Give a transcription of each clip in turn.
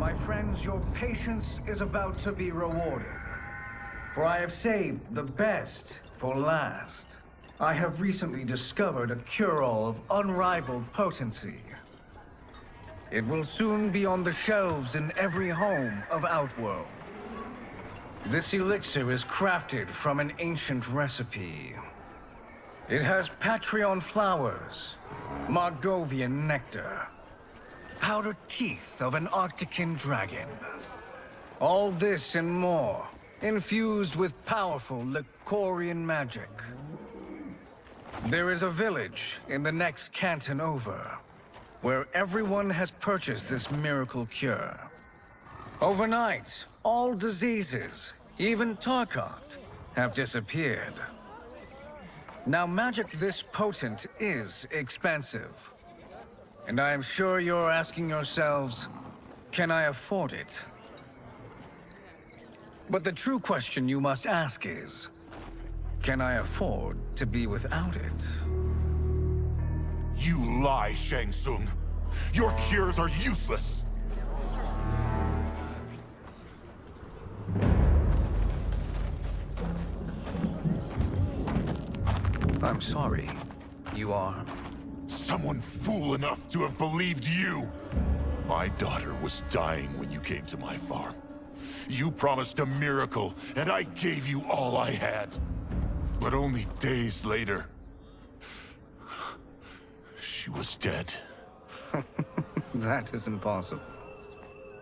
my friends, your patience is about to be rewarded. For I have saved the best for last. I have recently discovered a cure-all of unrivaled potency. It will soon be on the shelves in every home of Outworld. This elixir is crafted from an ancient recipe. It has Patreon flowers, Margovian nectar, powdered teeth of an Arctican dragon. All this and more, infused with powerful Lycorian magic. There is a village in the next canton over, where everyone has purchased this miracle cure. Overnight, all diseases, even Tarkat, have disappeared. Now, magic this potent is expensive. And I am sure you're asking yourselves, can I afford it? But the true question you must ask is, can I afford to be without it? You lie, Shang Tsung. Your cures are useless. I'm sorry. You are? Someone fool enough to have believed you. My daughter was dying when you came to my farm. You promised a miracle, and I gave you all I had. But only days later, she was dead. That is impossible.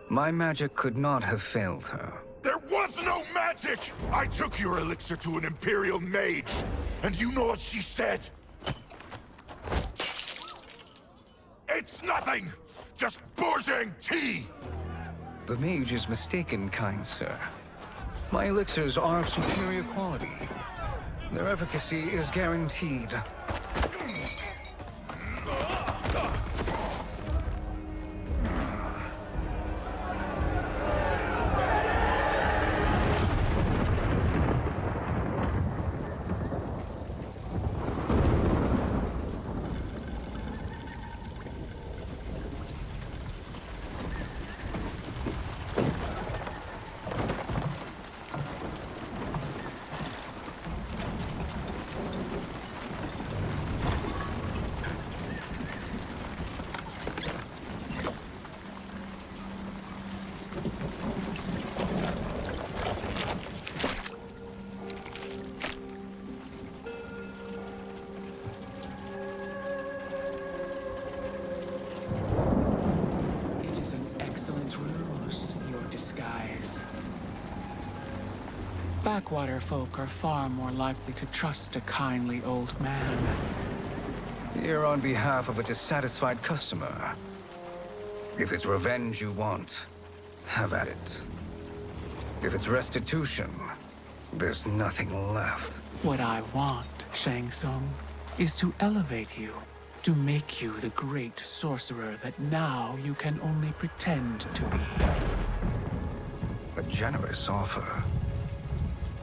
My magic could not have failed her. There was no magic! I took your elixir to an Imperial mage, and you know what she said? It's nothing! Just Bourgeois tea! The mage is mistaken, kind sir. My elixirs are of superior quality. Their efficacy is guaranteed. Backwater folk are far more likely to trust a kindly old man. Here on behalf of a dissatisfied customer. If it's revenge you want, have at it. If it's restitution, there's nothing left. What I want, Shang Tsung, is to elevate you, to make you the great sorcerer that now you can only pretend to be. A generous offer.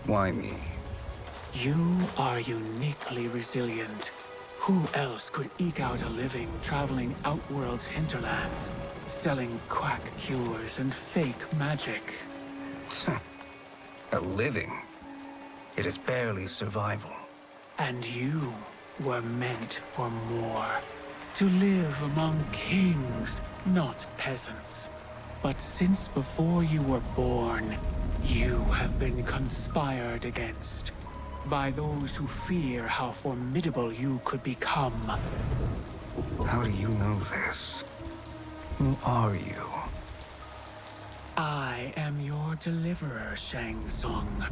Why me? You are uniquely resilient. Who else could eke out a living traveling Outworld's hinterlands, selling quack cures and fake magic? A living? It is barely survival. And you were meant for more. To live among kings, not peasants. But since before you were born, you have been conspired against by those who fear how formidable you could become. How do you know this? Who are you? I am your deliverer, Shang Tsung.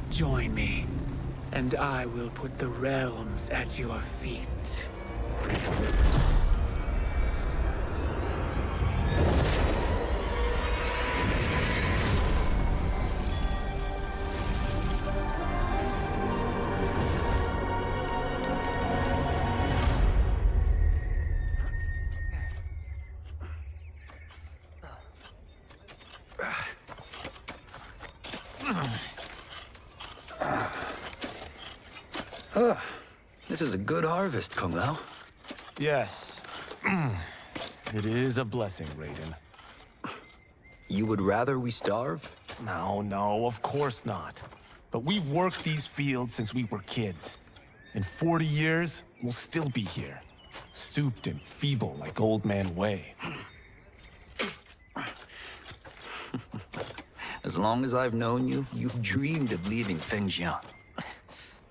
Join me, and I will put the realms at your feet. This is a good harvest, Kung Lao. Yes. It is a blessing, Raiden. You would rather we starve? No, of course not. But we've worked these fields since we were kids. In 40 years, we'll still be here. Stooped and feeble like Old Man Way. As long as I've known you, you've dreamed of leaving things young.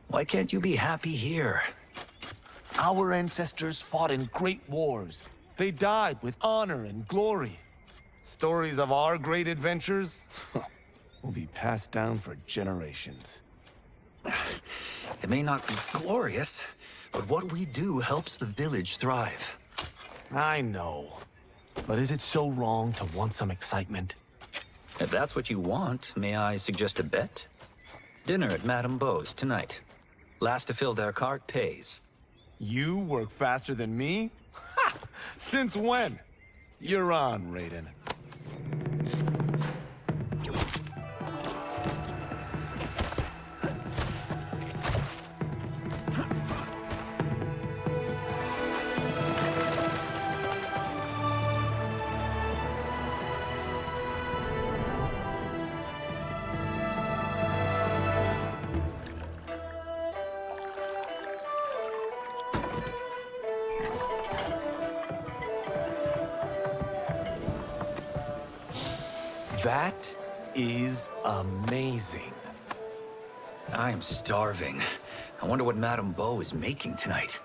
Why can't you be happy here? Our ancestors fought in great wars. They died with honor and glory. Stories of our great adventures will be passed down for generations. It may not be glorious, but what we do helps the village thrive. I know. But is it so wrong to want some excitement? If that's what you want, may I suggest a bet? Dinner at Madame Beau's tonight. Last to fill their cart pays. You work faster than me? Ha! Since when? You're on, Raiden. That is amazing. I am starving. I wonder what Madame Beau is making tonight.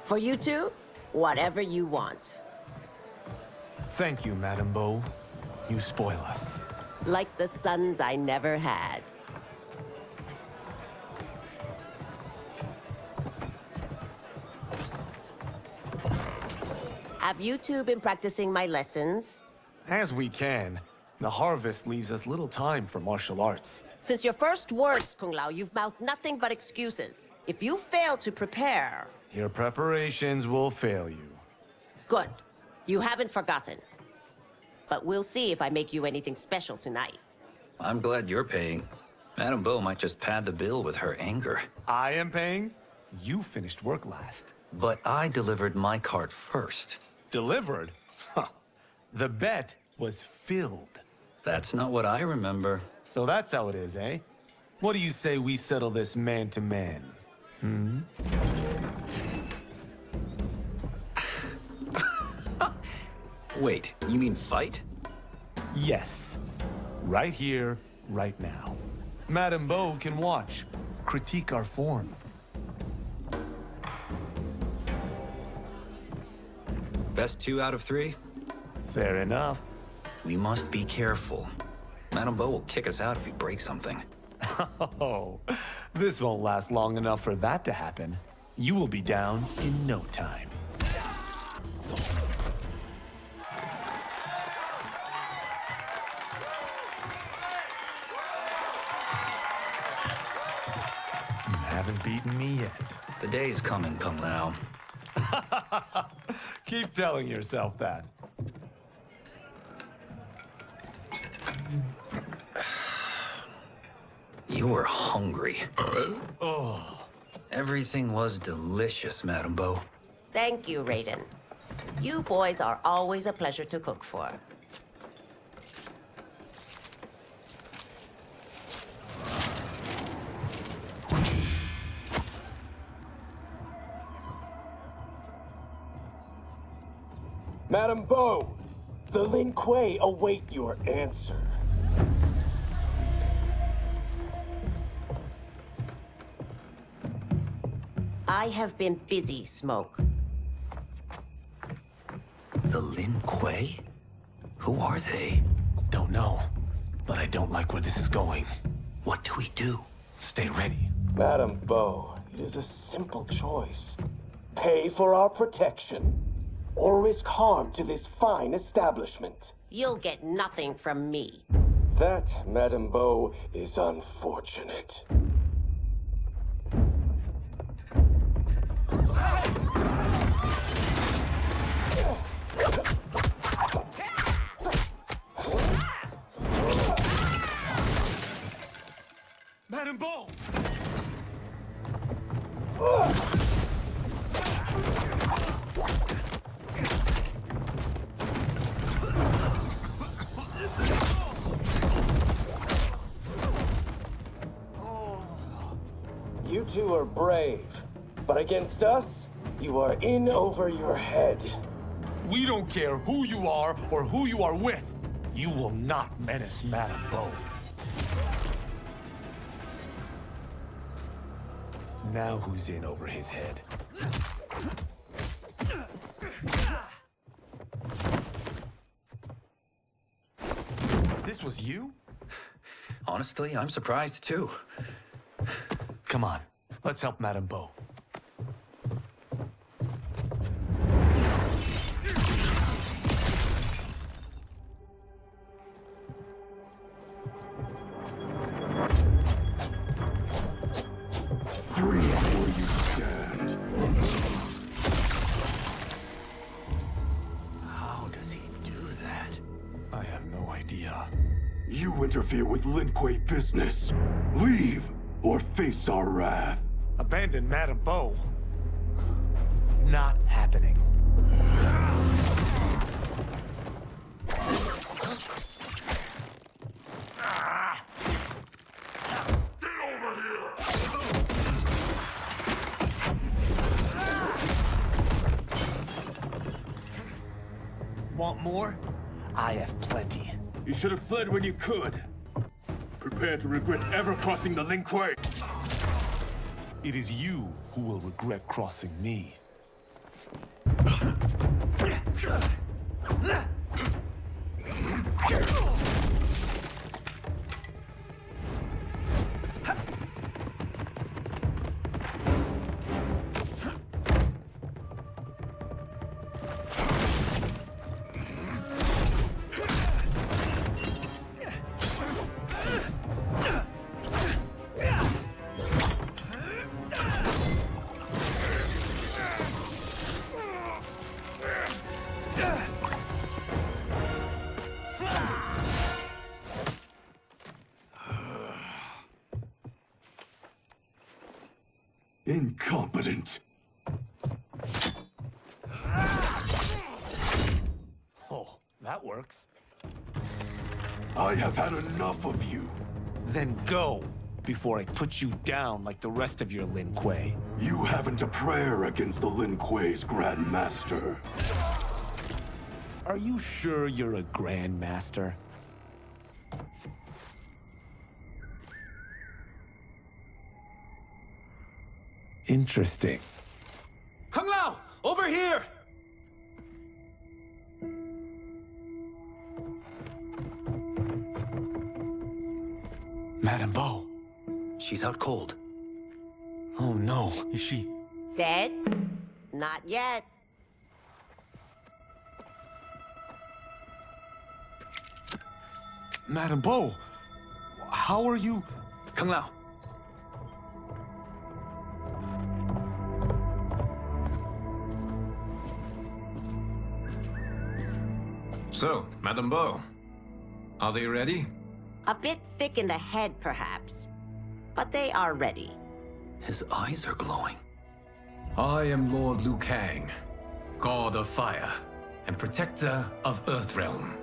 For you two, whatever you want. Thank you, Madame Beau. You spoil us. Like the sons I never had. Have you two been practicing my lessons? As we can. The harvest leaves us little time for martial arts. Since your first words, Kung Lao, you've mouthed nothing but excuses. If you fail to prepare... Your preparations will fail you. Good. You haven't forgotten. But we'll see if I make you anything special tonight. I'm glad you're paying. Madame Beau might just pad the bill with her anger. I am paying? You finished work last. But I delivered my cart first. Delivered? Huh. The bet was filled. That's not what I remember. So that's how it is, eh? What do you say we settle this man to man? Hmm? Wait, you mean fight? Yes. Right here, right now. Madame Beau can watch, critique our form. Best 2 out of 3? Fair enough. We must be careful. Madame Beau will kick us out if we break something. Oh, this won't last long enough for that to happen. You will be down in no time. You haven't beaten me yet. The day's coming, Kung Lao. Keep telling yourself that. You were hungry. Oh. Everything was delicious, Madame Beau. Thank you, Raiden. You boys are always a pleasure to cook for. Madame Beau, the Lin Kuei await your answer. I have been busy, Smoke. The Lin Kuei? Who are they? Don't know, but I don't like where this is going. What do we do? Stay ready. Madame Beau, it is a simple choice. Pay for our protection, or risk harm to this fine establishment. You'll get nothing from me. That, Madame Beau, is unfortunate. Madame Beau! two are brave. But against us, you are in over your head. We don't care who you are or who you are with. You will not menace Madame Bo. Now who's in over his head? This was you? Honestly, I'm surprised too. Come on, let's help Madame Bo. Free where you stand. How does he do that? I have no idea. You interfere with Lin Kuei business. Leave or face our wrath. Abandon Madame Bo? Not happening. Want more? I have plenty. You should have fled when you could. Prepare to regret ever crossing the Lin Kuei. It is you who will regret crossing me. Incompetent. Oh, that works. I have had enough of you. Then go, before I put you down like the rest of your Lin Kuei. You haven't a prayer against the Lin Kuei's Grand Master. Are you sure you're a Grand Master? Interesting. Kung Lao! Over here! Madame Bo. She's out cold. Oh no, is she... Dead? Not yet. Madame Bo, how are you... Kung Lao. So, Madame Bo, are they ready? A bit thick in the head, perhaps. But they are ready. His eyes are glowing. I am Lord Liu Kang, God of Fire and Protector of Earthrealm.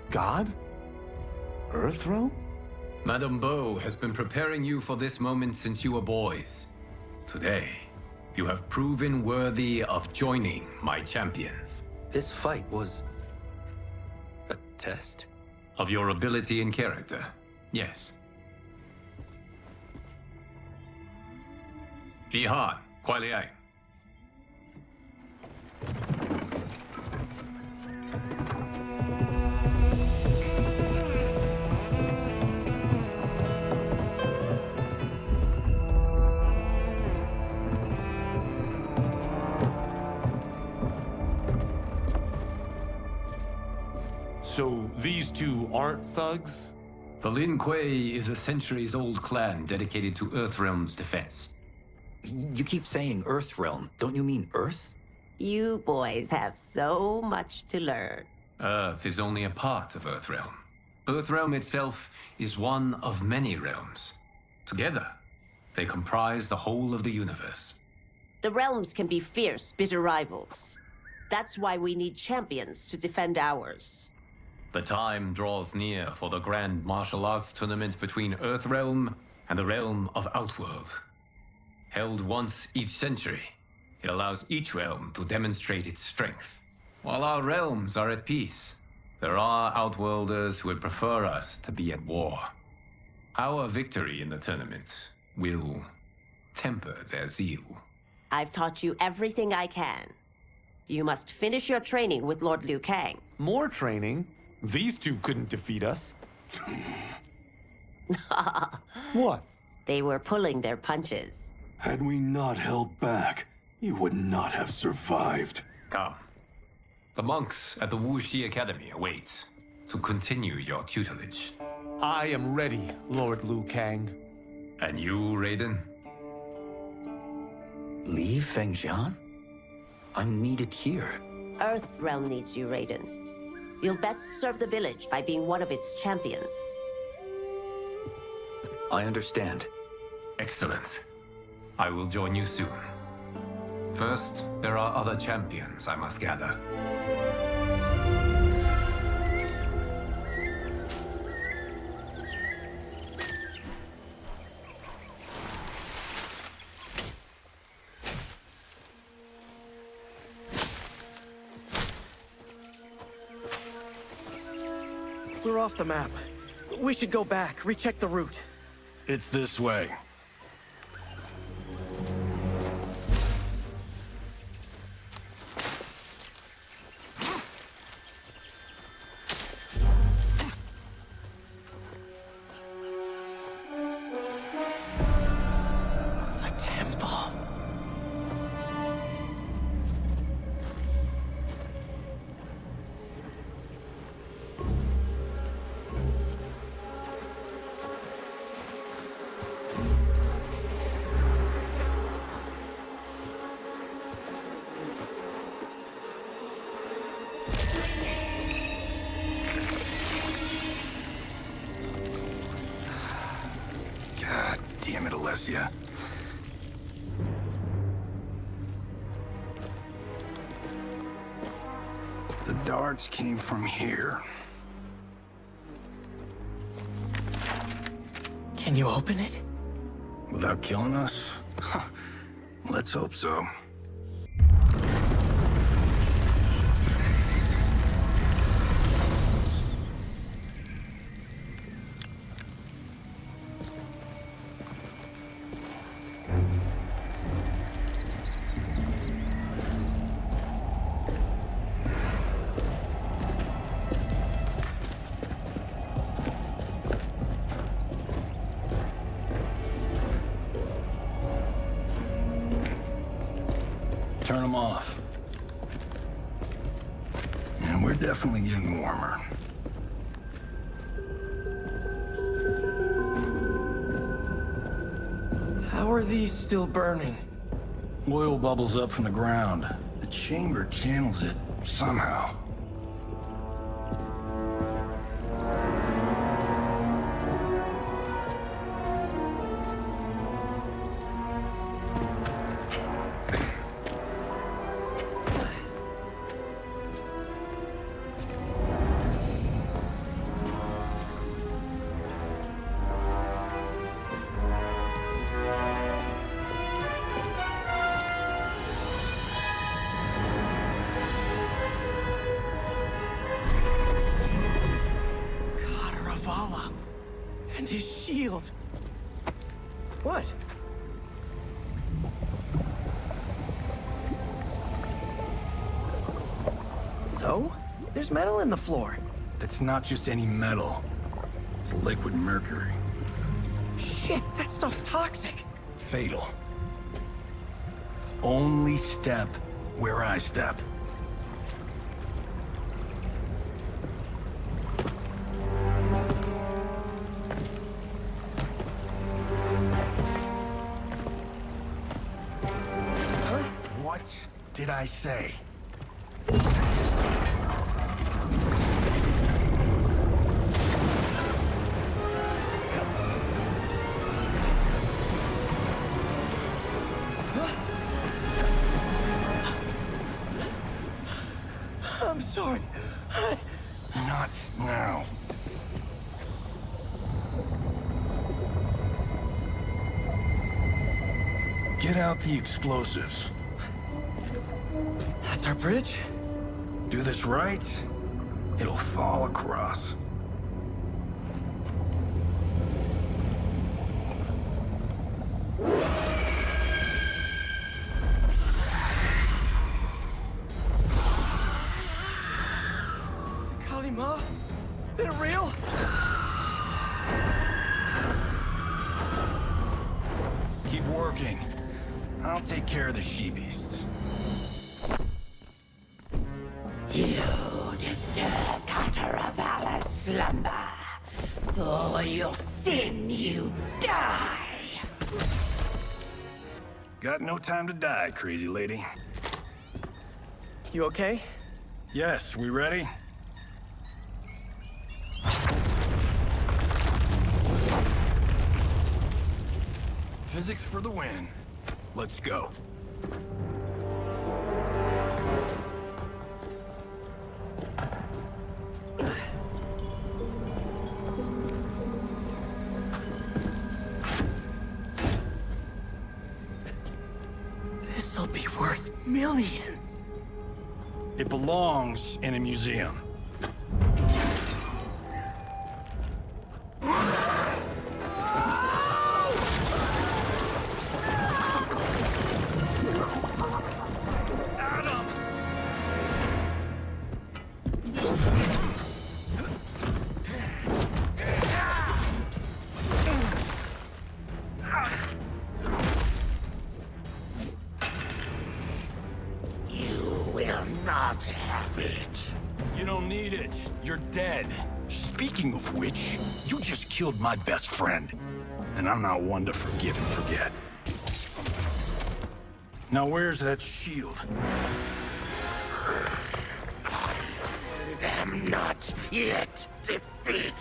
God? Earthrealm? Madame Bo has been preparing you for this moment since you were boys. Today, you have proven worthy of joining my champions. This fight was... a test? Of your ability and character, yes. Lihan, Kuai Liang. So these two aren't thugs? The Lin Kuei is a centuries-old clan dedicated to Earthrealm's defense. You keep saying Earthrealm. Don't you mean Earth? You boys have so much to learn. Earth is only a part of Earthrealm. Earthrealm itself is one of many realms. Together, they comprise the whole of the universe. The realms can be fierce, bitter rivals. That's why we need champions to defend ours. The time draws near for the grand martial arts tournament between Earthrealm and the realm of Outworld. Held once each century, it allows each realm to demonstrate its strength. While our realms are at peace, there are Outworlders who would prefer us to be at war. Our victory in the tournament will temper their zeal. I've taught you everything I can. You must finish your training with Lord Liu Kang. More training? These two couldn't defeat us. What? They were pulling their punches. Had we not held back, you would not have survived. Come. The monks at the Wuxi Academy await to continue your tutelage. I am ready, Lord Liu Kang. And you, Raiden? Leave Fengjian? I'm needed here. Earth Realm needs you, Raiden. You'll best serve the village by being one of its champions. I understand. Excellent. I will join you soon. First, there are other champions I must gather. We're off the map. We should go back, recheck the route. It's this way. The temple. God damn it, Alessia. The darts came from here. Can you open it? Without killing us? Let's hope so. Turn them off. And we're definitely getting warmer. How are these still burning? Oil bubbles up from the ground. The chamber channels it somehow. Gararabasa. And his shield. What? So? There's metal in the floor. That's not just any metal. It's liquid mercury. Shit, that stuff's toxic. Fatal. Only step where I step. What did I say? I'm sorry. Not now. Get Get out the explosives. That's our bridge? Do this right, it'll fall across. Kalima? Is it real? Keep working. I'll take care of the she-beasts. You disturb Gararabasa's slumber. For your sin, you die. Got no time to die, crazy lady. You okay? Yes, we ready? Physics for the win. Let's go. This'll be worth millions. It belongs in a museum. Not have it. You don't need it. You're dead. Speaking of which, you just killed my best friend. And I'm not one to forgive and forget. Now where's that shield? I am not yet defeated.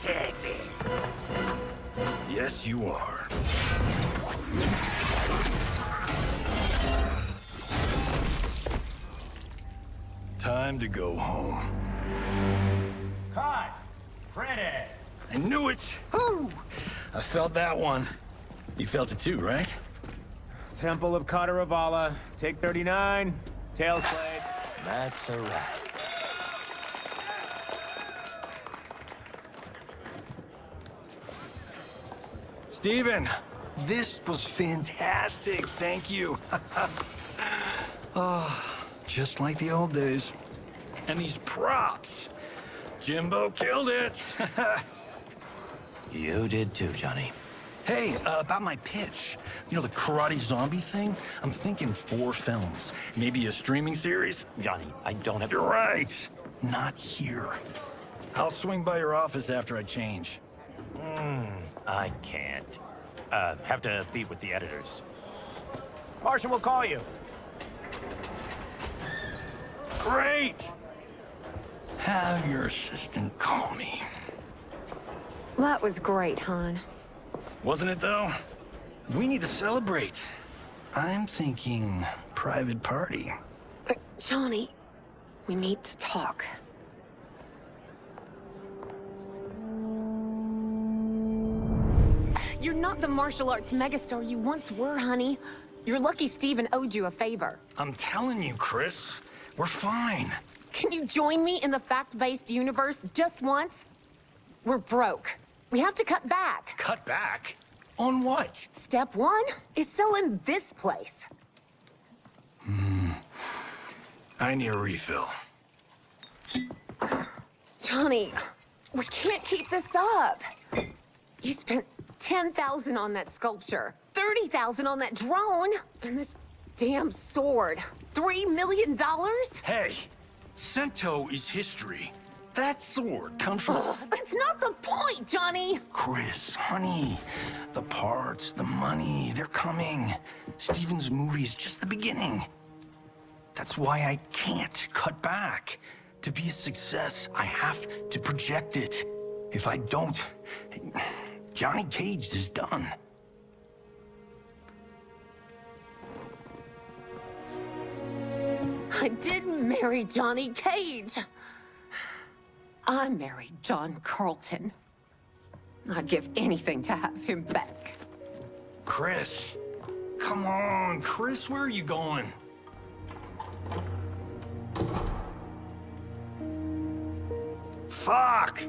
Yes, you are. Time to go home. Cut! Printed! I knew it! Woo! I felt that one. You felt it too, right? Temple of Kataravala, take 39, tail slate. That's a wrap. Steven, this was fantastic. Thank you. Oh, just like the old days. And these props. Jimbo killed it. You did too, Johnny. Hey, about my pitch. You know, the karate zombie thing? I'm thinking 4 films. Maybe a streaming series? Johnny, I don't have... You're right. Not here. I'll swing by your office after I change. I can't. Have to meet with the editors. Martian will call you. Great! Have your assistant call me. That was great, hon. Wasn't it, though? We need to celebrate. I'm thinking private party. Johnny, we need to talk. You're not the martial arts megastar you once were, honey. You're lucky Steven owed you a favor. I'm telling you, Chris, we're fine. Can you join me in the fact-based universe just once? We're broke. We have to cut back. Cut back? On what? Step 1 is selling this place. I need a refill. Johnny, we can't keep this up. You spent $10,000 on that sculpture, $30,000 on that drone, and this damn sword. $3 million? Hey, Sento is history. That sword comes from... That's not the point, Johnny! Chris, honey, the parts, the money, they're coming. Steven's movie is just the beginning. That's why I can't cut back. To be a success, I have to project it. If I don't, Johnny Cage is done. I didn't marry Johnny Cage. I married John Carlton. I'd give anything to have him back. Chris, come on, Chris, where are you going? Fuck!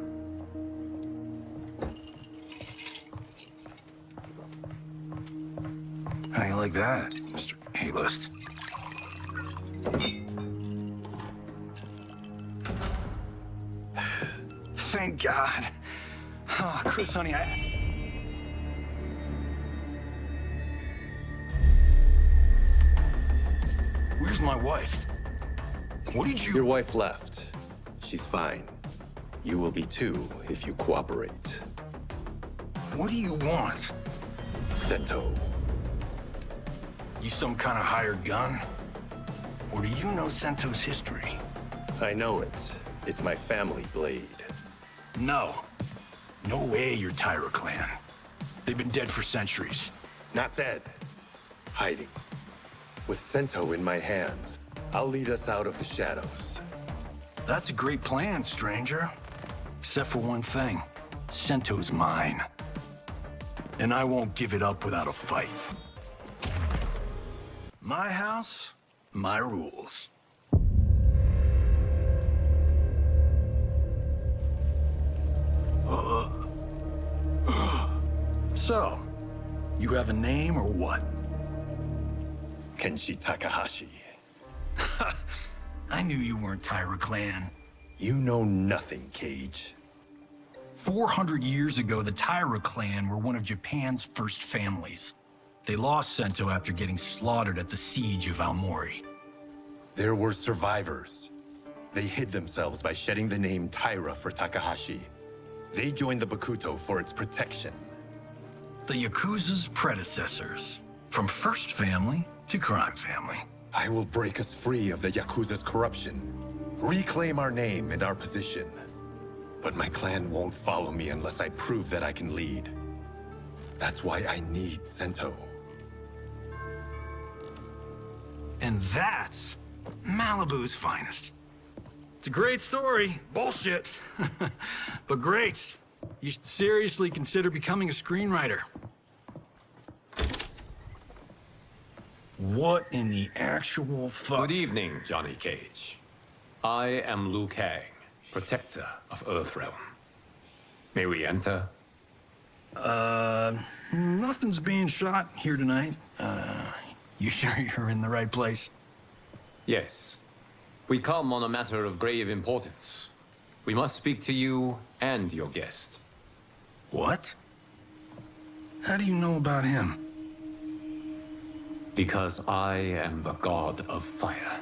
How you like that, Mr. A-list? Thank God. Oh, Chris, honey, Where's my wife? What did you... Your wife left. She's fine. You will be too, if you cooperate. What do you want? Sento. You some kind of hired gun? Or do you know Sento's history? I know it. It's my family blade. No. No way you're Tyra clan. They've been dead for centuries. Not dead. Hiding. With Sento in my hands, I'll lead us out of the shadows. That's a great plan, stranger. Except for one thing. Sento's mine. And I won't give it up without a fight. My house, my rules. So, you have a name or what? Kenshi Takahashi. I knew you weren't Tyra clan. You know nothing, Cage. 400 years ago, the Tyra clan were one of Japan's first families. They lost Sento after getting slaughtered at the siege of Aomori. There were survivors. They hid themselves by shedding the name Tyra for Takahashi. They joined the Bakuto for its protection. The Yakuza's predecessors. From first family to crime family. I will break us free of the Yakuza's corruption. Reclaim our name and our position. But my clan won't follow me unless I prove that I can lead. That's why I need Sento. And that's Malibu's finest. It's a great story. Bullshit. But great. You should seriously consider becoming a screenwriter. What in the actual fuck? Good evening, Johnny Cage. I am Liu Kang, protector of Earthrealm. May we enter? Nothing's being shot here tonight. You sure you're in the right place? Yes. We come on a matter of grave importance. We must speak to you and your guest. What? How do you know about him? Because I am the god of fire.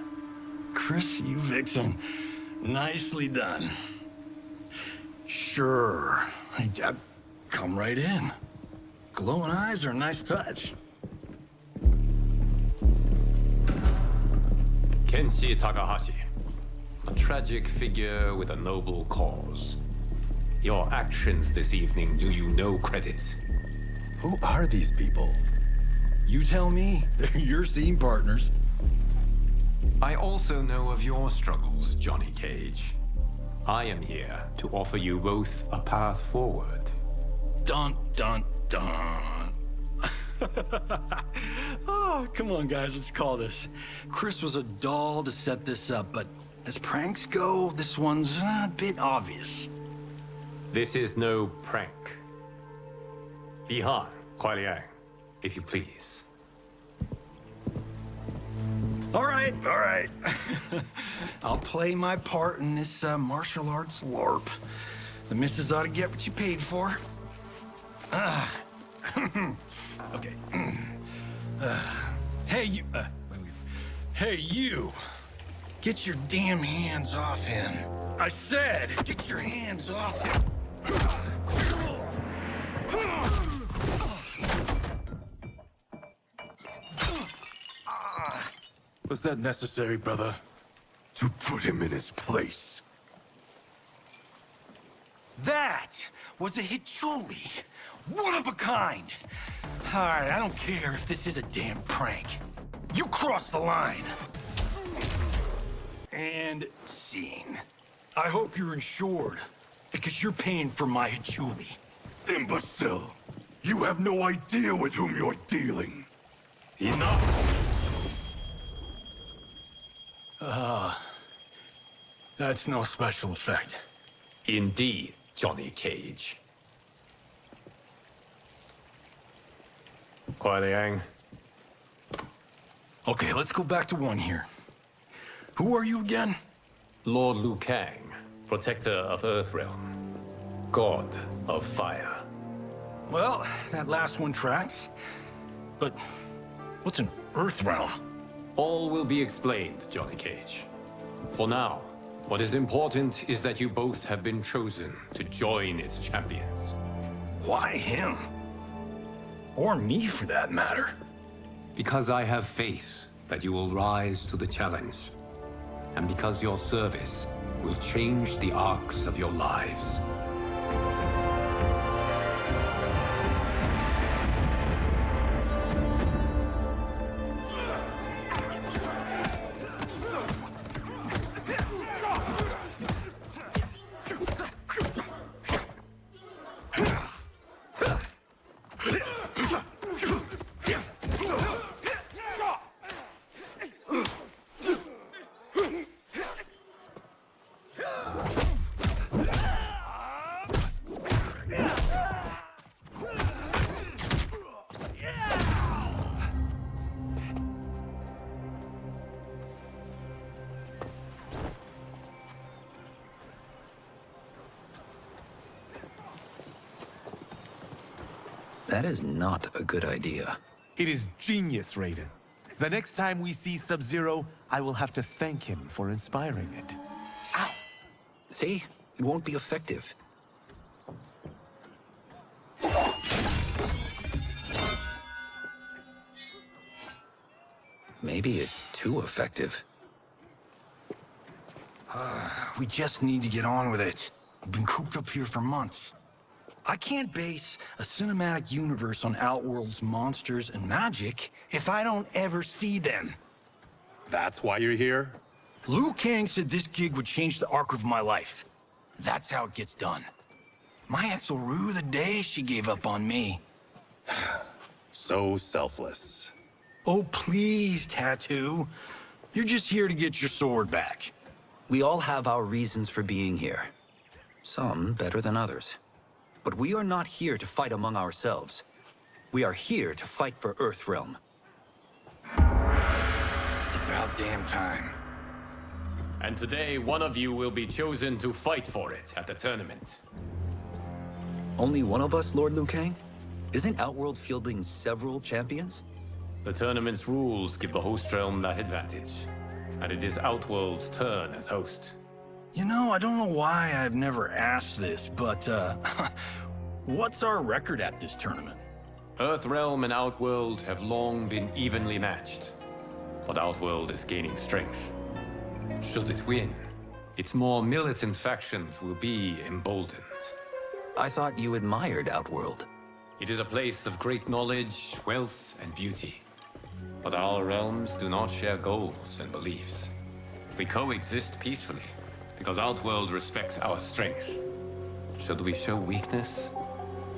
Chris, you vixen. Nicely done. Sure. Come right in. Glowing eyes are a nice touch. Kenshi Takahashi. A tragic figure with a noble cause. Your actions this evening do you no credit. Who are these people? You tell me. They're your scene partners. I also know of your struggles, Johnny Cage. I am here to offer you both a path forward. Dun, dun, dun. Oh, come on, guys, let's call this. Chris was a doll to set this up, but as pranks go, this one's a bit obvious. This is no prank. Bihan, Kuai-Liang, if you please. All right. I'll play my part in this martial arts LARP. The missus ought to get what you paid for. Okay. Hey, you... Hey, you! Get your damn hands off him. I said, get your hands off him. Was that necessary, brother? To put him in his place. That was a Hichuli. One of a kind. All right, I don't care if this is a damn prank. You crossed the line. And scene. I hope you're insured, because you're paying for my Hichuli. Imbecile! You have no idea with whom you're dealing. Enough! That's no special effect. Indeed, Johnny Cage. Kuai Liang. Okay, let's go back to one here. Who are you again? Lord Liu Kang, protector of Earthrealm. God of Fire. Well, that last one tracks. But what's an Earthrealm? All will be explained, Johnny Cage. For now, what is important is that you both have been chosen to join its champions. Why him? Or me, for that matter. Because I have faith that you will rise to the challenge. And because your service will change the arcs of your lives. That is not a good idea. It is genius, Raiden. The next time we see Sub-Zero, I will have to thank him for inspiring it. Ow! See? It won't be effective. Maybe it's too effective. We just need to get on with it. I've been cooped up here for months. I can't base a cinematic universe on Outworld's monsters and magic if I don't ever see them. That's why you're here? Liu Kang said this gig would change the arc of my life. That's how it gets done. My ex will rue the day she gave up on me. So selfless. Oh, please, Tattoo. You're just here to get your sword back. We all have our reasons for being here. Some better than others. But we are not here to fight among ourselves. We are here to fight for Earthrealm. It's about damn time. And today, one of you will be chosen to fight for it at the tournament. Only one of us, Lord Liu Kang? Isn't Outworld fielding several champions? The tournament's rules give the host realm that advantage. And it is Outworld's turn as host. You know, I don't know why I've never asked this, but, what's our record at this tournament? Earthrealm and Outworld have long been evenly matched. But Outworld is gaining strength. Should it win, its more militant factions will be emboldened. I thought you admired Outworld. It is a place of great knowledge, wealth, and beauty. But our realms do not share goals and beliefs. We coexist peacefully, because Outworld respects our strength. Should we show weakness,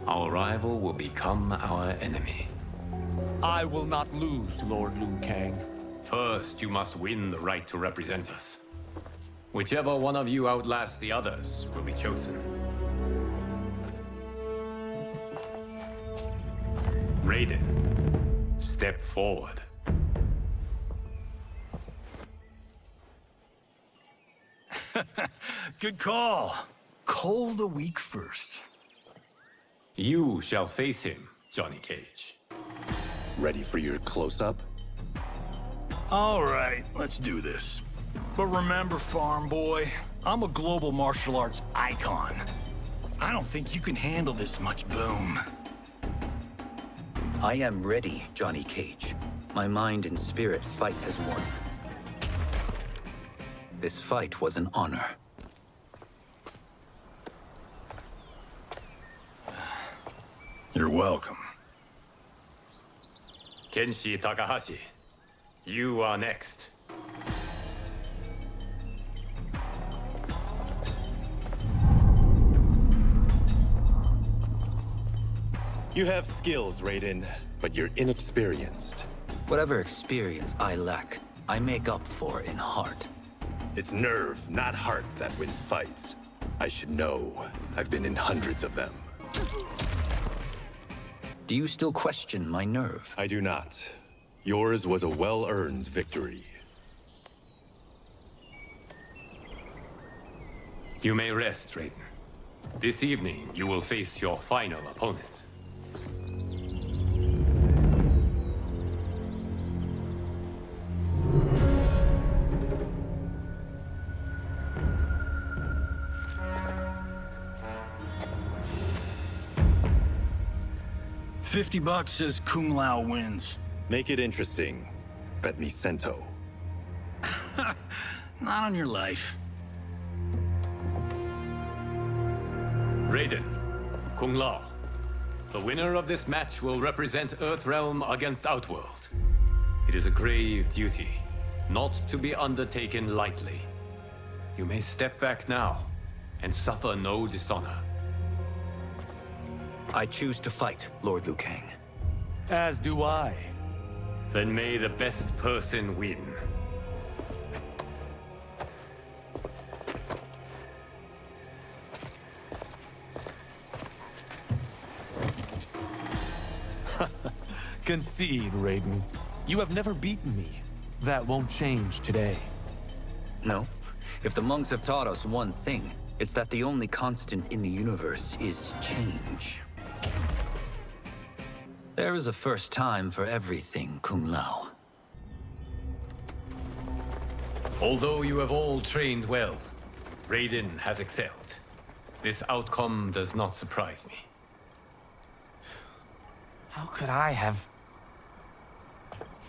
our rival will become our enemy. I will not lose, Lord Liu Kang. First, you must win the right to represent us. Whichever one of you outlasts the others will be chosen. Raiden, step forward. Good call. Cole the weak first. You shall face him, Johnny Cage. Ready for your close-up? All right, let's do this. But remember, farm boy, I'm a global martial arts icon. I don't think you can handle this much boom. I am ready, Johnny Cage. My mind and spirit fight as one. This fight was an honor. You're welcome. Kenshi Takahashi, you are next. You have skills, Raiden, but you're inexperienced. Whatever experience I lack, I make up for in heart. It's nerve, not heart, that wins fights. I should know. I've been in hundreds of them. Do you still question my nerve? I do not. Yours was a well-earned victory. You may rest, Raiden. This evening, you will face your final opponent. $50 says Kung Lao wins. Make it interesting. Bet me cento. Not on your life. Raiden, Kung Lao. The winner of this match will represent Earthrealm against Outworld. It is a grave duty, not to be undertaken lightly. You may step back now, and suffer no dishonor. I choose to fight, Lord Liu Kang. As do I. Then may the best person win. Concede, Raiden. You have never beaten me. That won't change today. No. If the monks have taught us one thing, it's that the only constant in the universe is change. There is a first time for everything, Kung Lao. Although you have all trained well, Raiden has excelled. This outcome does not surprise me. How could I have...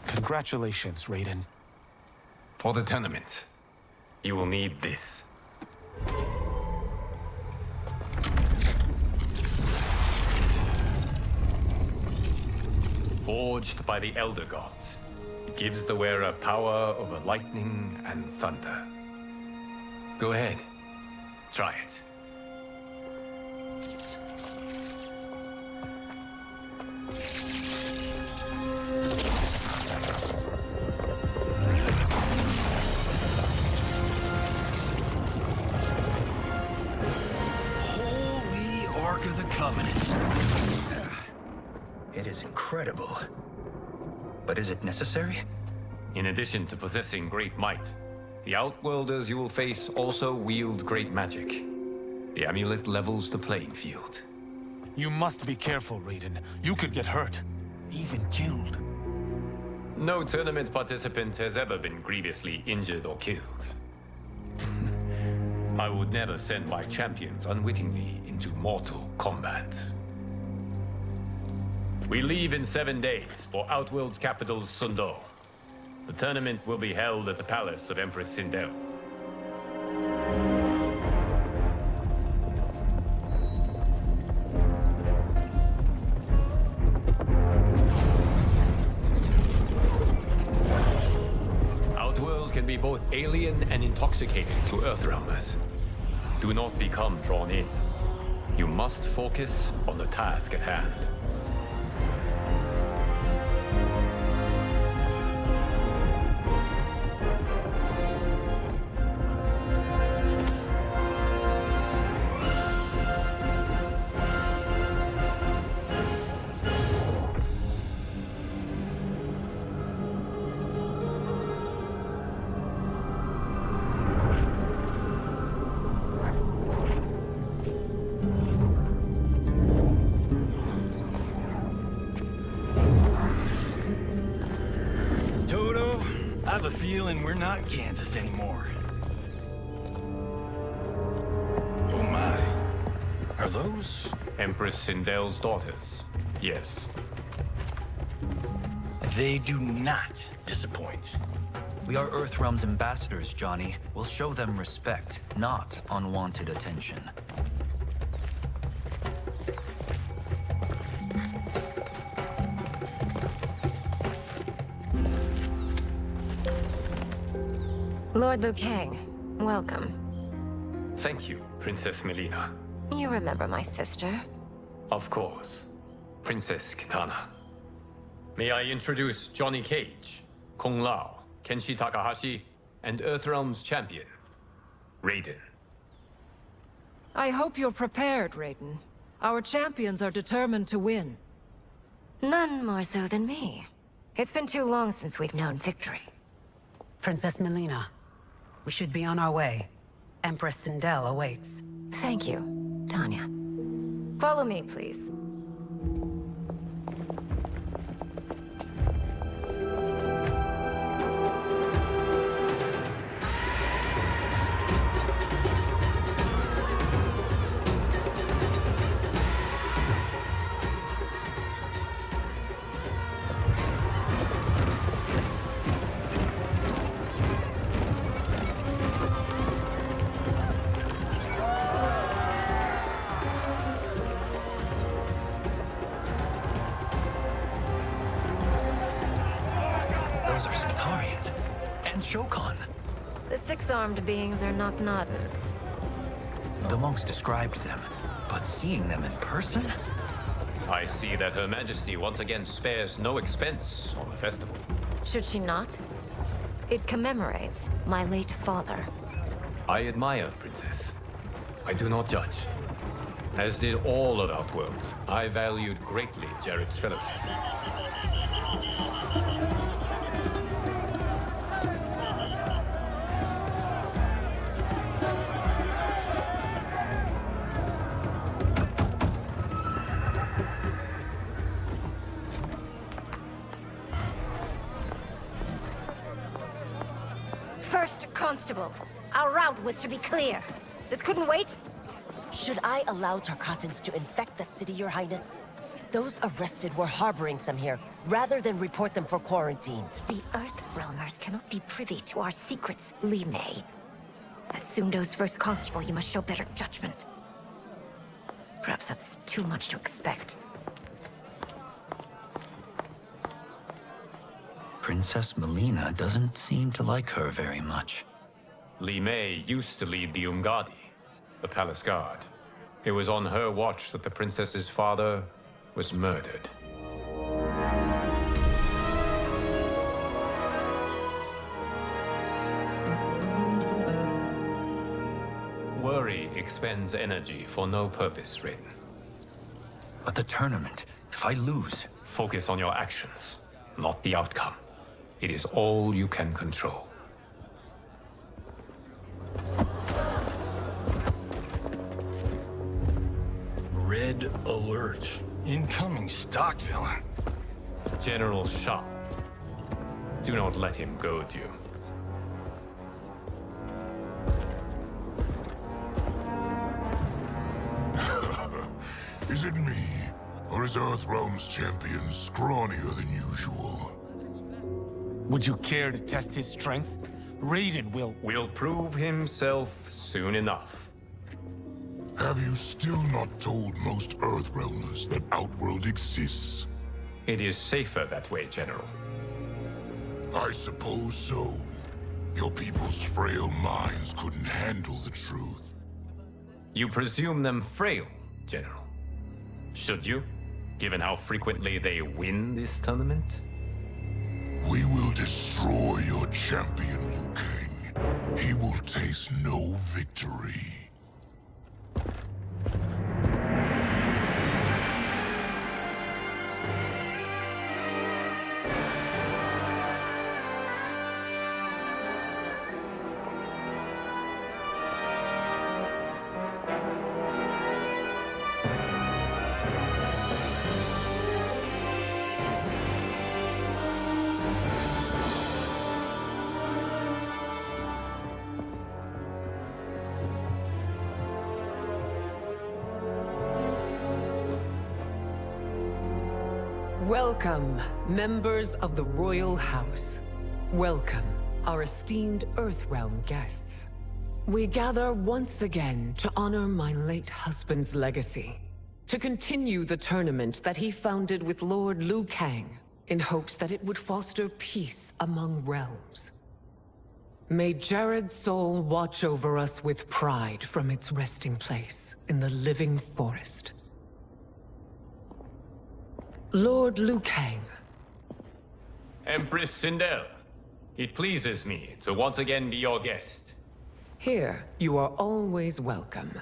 Congratulations, Raiden. For the tournament, you will need this. Forged by the Elder Gods, it gives the wearer power over lightning and thunder. Go ahead, try it. Holy Ark of the Covenant. It is incredible. But is it necessary? In addition to possessing great might, the Outworlders you will face also wield great magic. The amulet levels the playing field. You must be careful, Raiden. You could get hurt. Even killed. No tournament participant has ever been grievously injured or killed. I would never send my champions unwittingly into mortal combat. We leave in 7 days for Outworld's capital, Sundo. The tournament will be held at the palace of Empress Sindel. Outworld can be both alien and intoxicating to Earthrealmers. Do not become drawn in. You must focus on the task at hand. I have a feeling we're not Kansas anymore. Oh my. Are those? Empress Sindel's daughters, yes. They do not disappoint. We are Earthrealm's ambassadors, Johnny. We'll show them respect, not unwanted attention. Lord Liu Kang, welcome. Thank you, Princess Melina. You remember my sister? Of course. Princess Kitana. May I introduce Johnny Cage, Kung Lao, Kenshi Takahashi, and Earthrealm's champion, Raiden. I hope you're prepared, Raiden. Our champions are determined to win. None more so than me. It's been too long since we've known victory. Princess Melina, we should be on our way. Empress Sindel awaits. Thank you, Tanya. Follow me, please. The six-armed beings are not Nodens. The monks described them, but seeing them in person? I see that Her Majesty once again spares no expense on the festival. Should she not? It commemorates my late father. I admire, Princess. I do not judge. As did all of Outworld, I valued greatly Jared's fellowship. First Constable, our route was to be clear. This couldn't wait? Should I allow Tarkatans to infect the city, Your Highness? Those arrested were harboring some here, rather than report them for quarantine. The Earthrealmers cannot be privy to our secrets, Li Mei. As Sundo's first constable, you must show better judgment. Perhaps that's too much to expect. Princess Melina doesn't seem to like her very much. Li Mei used to lead the Umgadi, the palace guard. It was on her watch that the princess's father was murdered. Worry expends energy for no purpose, Raiden. But the tournament, if I lose... Focus on your actions, not the outcome. It is all you can control. Red alert. Incoming stock villain. General Shah. Do not let him goad you. Is it me? Or is Earthrealm's champion scrawnier than usual? Would you care to test his strength? Raiden will prove himself soon enough. Have you still not told most Earthrealmers that Outworld exists? It is safer that way, General. I suppose so. Your people's frail minds couldn't handle the truth. You presume them frail, General. Should you, given how frequently they win this tournament? We will destroy your champion, Liu Kang. He will taste no victory. Welcome, members of the Royal House. Welcome, our esteemed Earthrealm guests. We gather once again to honor my late husband's legacy, to continue the tournament that he founded with Lord Liu Kang, in hopes that it would foster peace among realms. May Jared's soul watch over us with pride from its resting place in the living forest. Lord Liu Kang, Empress Sindel, it pleases me to once again be your guest. Here, you are always welcome.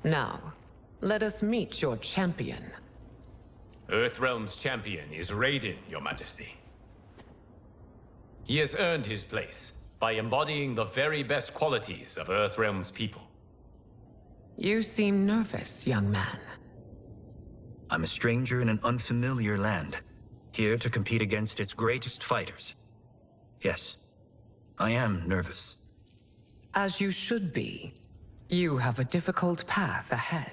Now, let us meet your champion. Earthrealm's champion is Raiden, Your Majesty. He has earned his place by embodying the very best qualities of Earthrealm's people. You seem nervous, young man. I'm a stranger in an unfamiliar land, here to compete against its greatest fighters. Yes, I am nervous. As you should be. You have a difficult path ahead.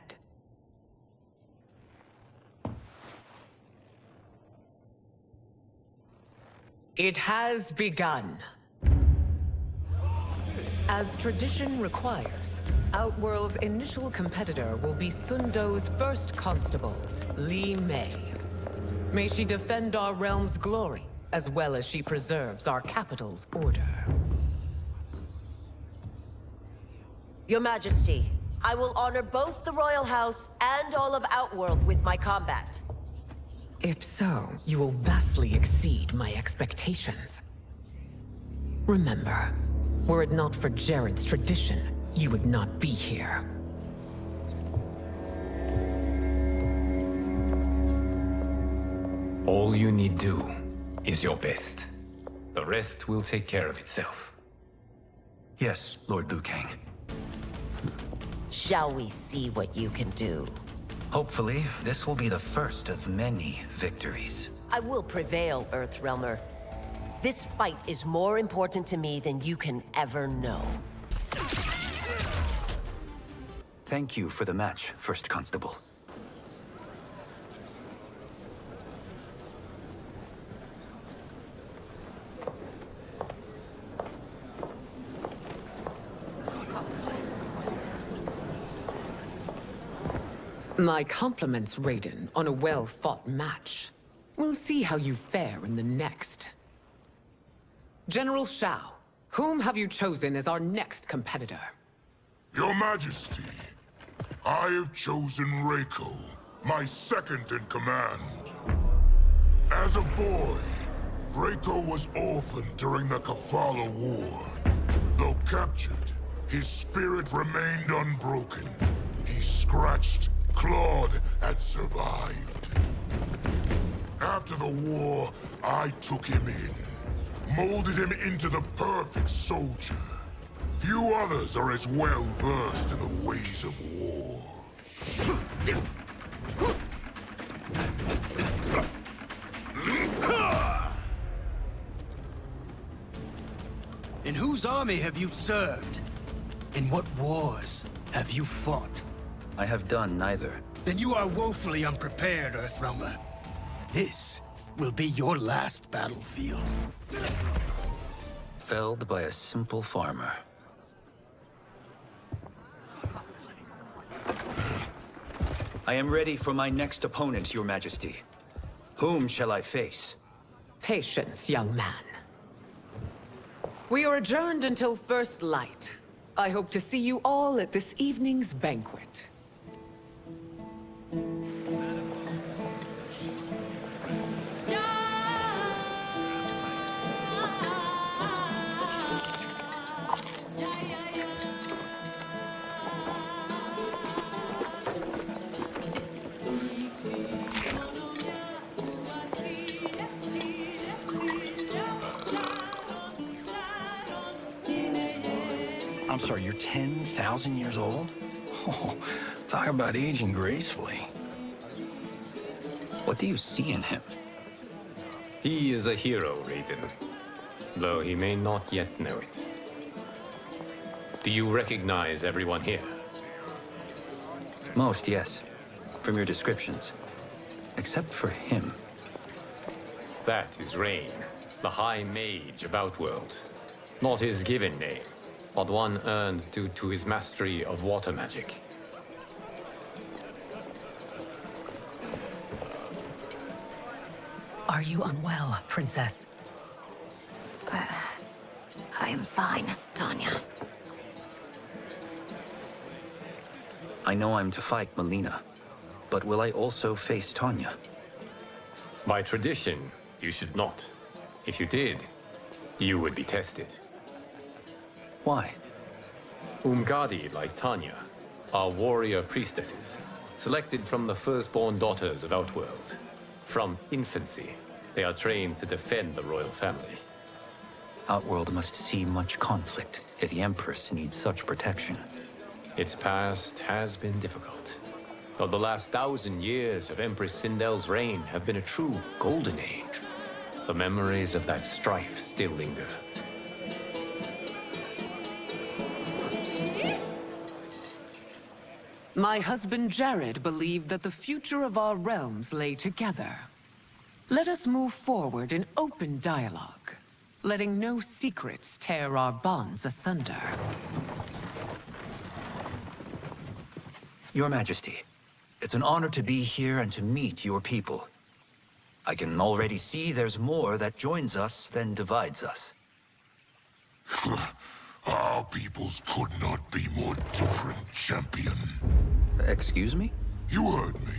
It has begun. As tradition requires, Outworld's initial competitor will be Sundo's first constable, Li Mei. May she defend our realm's glory, as well as she preserves our capital's order. Your Majesty, I will honor both the Royal House and all of Outworld with my combat. If so, you will vastly exceed my expectations. Remember, were it not for Jared's tradition, you would not be here. All you need do is your best. The rest will take care of itself. Yes, Lord Liu Kang. Shall we see what you can do? Hopefully, this will be the first of many victories. I will prevail, Earthrealmer. This fight is more important to me than you can ever know. Thank you for the match, First Constable. My compliments, Raiden, on a well-fought match. We'll see how you fare in the next. General Shao, whom have you chosen as our next competitor? Your Majesty, I have chosen Reiko, my second in command. As a boy, Reiko was orphaned during the Kafala War. Though captured, his spirit remained unbroken. He scratched, clawed, and survived. After the war, I took him in, molded him into the perfect soldier. Few others are as well versed in the ways of war. In whose army have you served? In what wars have you fought? I have done neither. Then you are woefully unprepared, Earthrealmer. This will be your last battlefield. Felled by a simple farmer. I am ready for my next opponent, Your Majesty. Whom shall I face? Patience, young man. We are adjourned until first light. I hope to see you all at this evening's banquet. I'm sorry, you're 10,000 years old? Oh, talk about aging gracefully. What do you see in him? He is a hero, Raiden. Though he may not yet know it. Do you recognize everyone here? Most, yes. From your descriptions. Except for him. That is Rain, the High Mage of Outworld. Not his given name, but one earned due to his mastery of water magic. Are you unwell, Princess? I am fine, Tanya. I know I'm to fight Melina, but will I also face Tanya? By tradition, You should not. If you did, you would be tested. Why? Umgadi, like Tanya, are warrior priestesses, selected from the firstborn daughters of Outworld. From infancy, they are trained to defend the royal family. Outworld must see much conflict if the Empress needs such protection. Its past has been difficult. Though the last 1,000 years of Empress Sindel's reign have been a true golden age, the memories of that strife still linger. My husband Jared believed that the future of our realms lay together. Let us move forward in open dialogue, letting no secrets tear our bonds asunder. Your Majesty, it's an honor to be here and to meet your people. I can already see there's more that joins us than divides us. Our peoples could not be more different, champion. Excuse me? You heard me.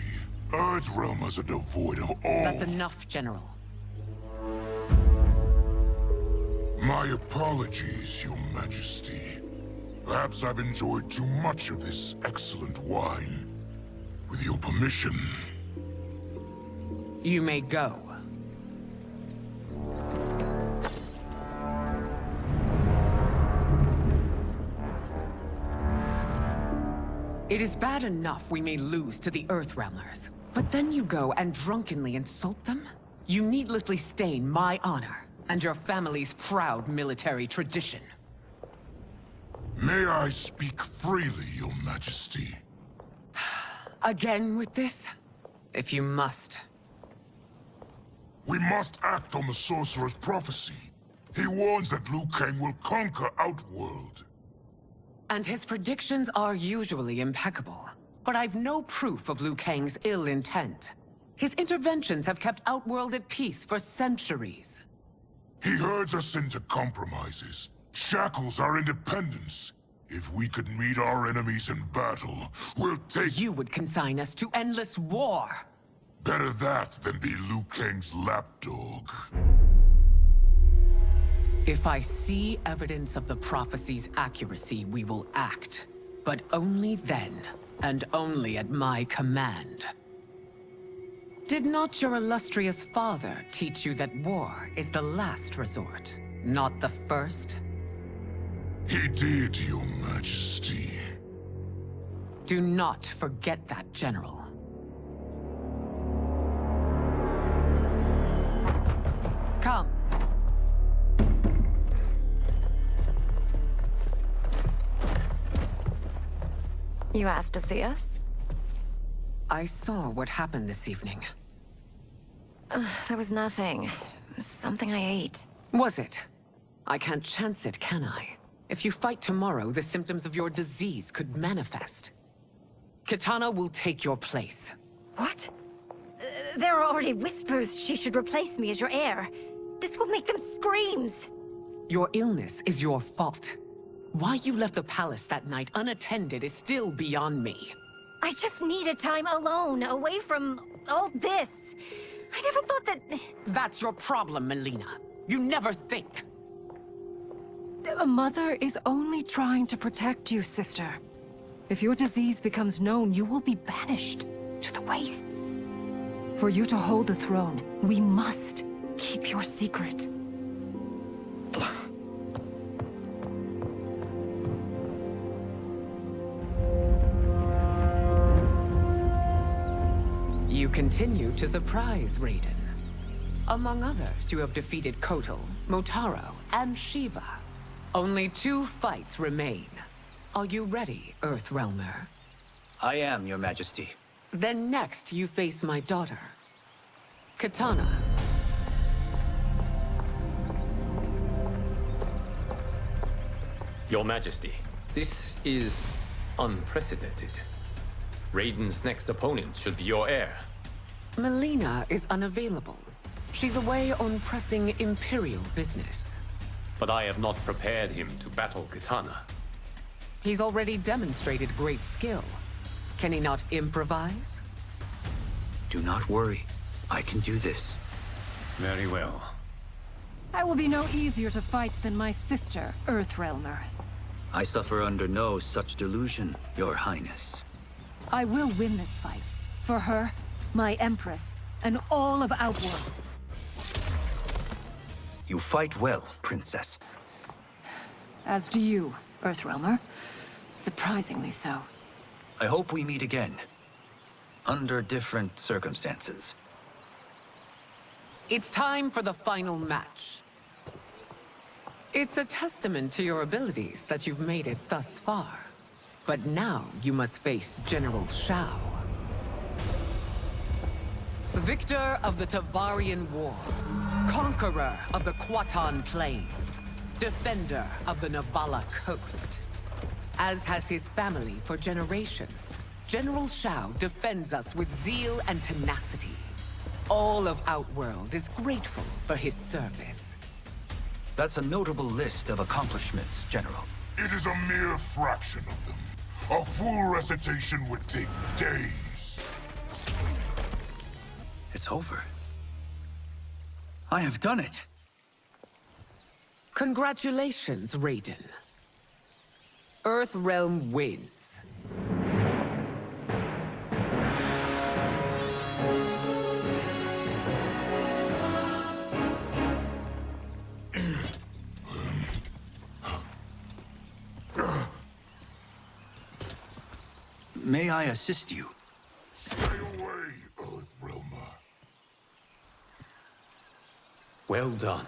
Earthrealm is devoid of all... That's enough, General. My apologies, Your Majesty. Perhaps I've enjoyed too much of this excellent wine. With your permission... You may go. It is bad enough we may lose to the Earthrealmers, but then you go and drunkenly insult them? You needlessly stain my honor and your family's proud military tradition. May I speak freely, Your Majesty? Again with this? If you must. We must act on the Sorcerer's prophecy. He warns that Liu Kang will conquer Outworld. And his predictions are usually impeccable. But I've no proof of Liu Kang's ill intent. His interventions have kept Outworld at peace for centuries. He herds us into compromises, shackles our independence. If we could meet our enemies in battle, we'll take... You would consign us to endless war! Better that than be Liu Kang's lapdog. If I see evidence of the prophecy's accuracy, we will act. But only then, and only at my command. Did not your illustrious father teach you that war is the last resort, not the first? He did, Your Majesty. Do not forget that, General. Come. You asked to see us? I saw what happened this evening. There was nothing. Something I ate. Was it? I can't chance it, can I? If you fight tomorrow, the symptoms of your disease could manifest. Kitana will take your place. What? There are already whispers she should replace me as your heir. This will make them screams! Your illness is your fault. Why you left the palace that night unattended is still beyond me. I just needed time alone, away from all this. I never thought that... That's your problem, Melina. You never think. A mother is only trying to protect you, sister. If your disease becomes known, you will be banished to the wastes. For you to hold the throne, we must keep your secret. You continue to surprise Raiden. Among others, you have defeated Kotal, Motaro, and Shiva. Only 2 fights remain. Are you ready, Earthrealmer? I am, Your Majesty. Then next, you face my daughter, Kitana. Your Majesty, this is unprecedented. Raiden's next opponent should be your heir. Melina is unavailable. She's away on pressing Imperial business. But I have not prepared him to battle Kitana. He's already demonstrated great skill. Can he not improvise? Do not worry. I can do this. Very well. I will be no easier to fight than my sister, Earthrealmer. I suffer under no such delusion, Your Highness. I will win this fight. For her, my Empress, and all of Outworld. You fight well, Princess. As do you, Earthrealmer. Surprisingly so. I hope we meet again. Under different circumstances. It's time for the final match. It's a testament to your abilities that you've made it thus far. But now you must face General Shao. Victor of the Tavarian War. Conqueror of the Kwatan Plains. Defender of the Navala Coast. As has his family for generations, General Shao defends us with zeal and tenacity. All of Outworld is grateful for his service. That's a notable list of accomplishments, General. It is a mere fraction of them. A full recitation would take days. It's over. I have done it. Congratulations, Raiden. Earthrealm wins. May I assist you? Stay away, Earthrealmer. Well done.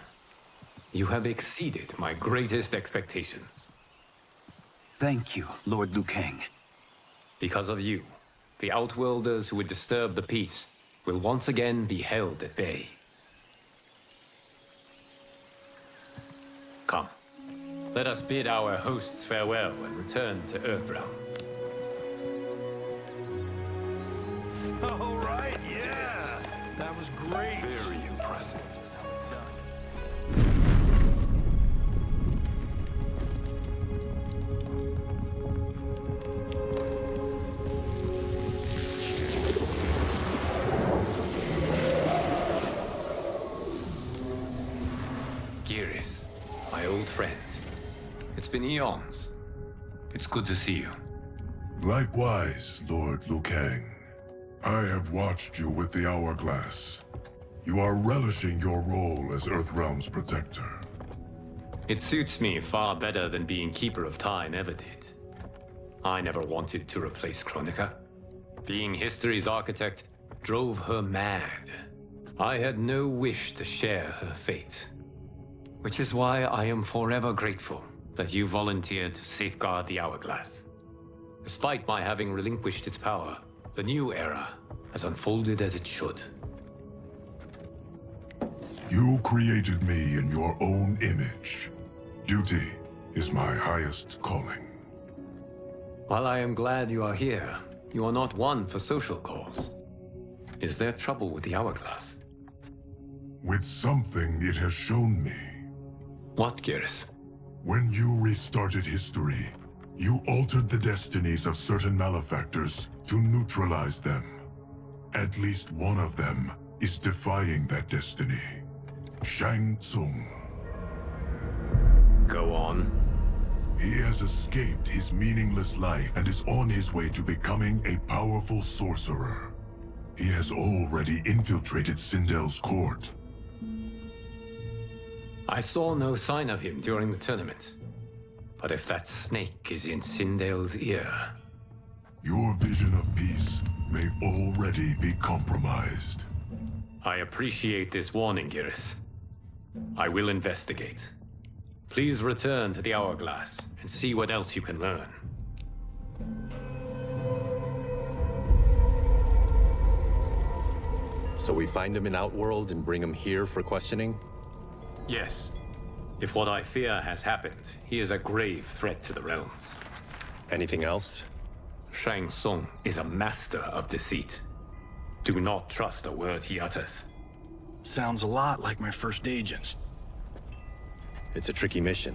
You have exceeded my greatest expectations. Thank you, Lord Liu Kang. Because of you, the Outworlders who would disturb the peace will once again be held at bay. Come, let us bid our hosts farewell and return to Earthrealm. All right, yeah! That was great! Very impressive. Here's how it's done. Geras, my old friend. It's been eons. It's good to see you. Likewise, Lord Liu Kang. I have watched you with the Hourglass. You are relishing your role as Earthrealm's protector. It suits me far better than being Keeper of Time ever did. I never wanted to replace Chronica. Being history's architect drove her mad. I had no wish to share her fate. Which is why I am forever grateful that you volunteered to safeguard the Hourglass. Despite my having relinquished its power, the new era has unfolded as it should. You created me in your own image. Duty is my highest calling. While I am glad you are here, you are not one for social cause. Is there trouble with the Hourglass? With something it has shown me. What, Geras? When you restarted history, you altered the destinies of certain malefactors to neutralize them. At least one of them is defying that destiny. Shang Tsung. Go on. He has escaped his meaningless life and is on his way to becoming a powerful sorcerer. He has already infiltrated Sindel's court. I saw no sign of him during the tournament. But if that snake is in Sindel's ear... Your vision of peace may already be compromised. I appreciate this warning, Geras. I will investigate. Please return to the Hourglass and see what else you can learn. So we find him in Outworld and bring him here for questioning? Yes. If what I fear has happened, he is a grave threat to the realms. Anything else? Shang Tsung is a master of deceit. Do not trust a word he utters. Sounds a lot like my first agents. It's a tricky mission.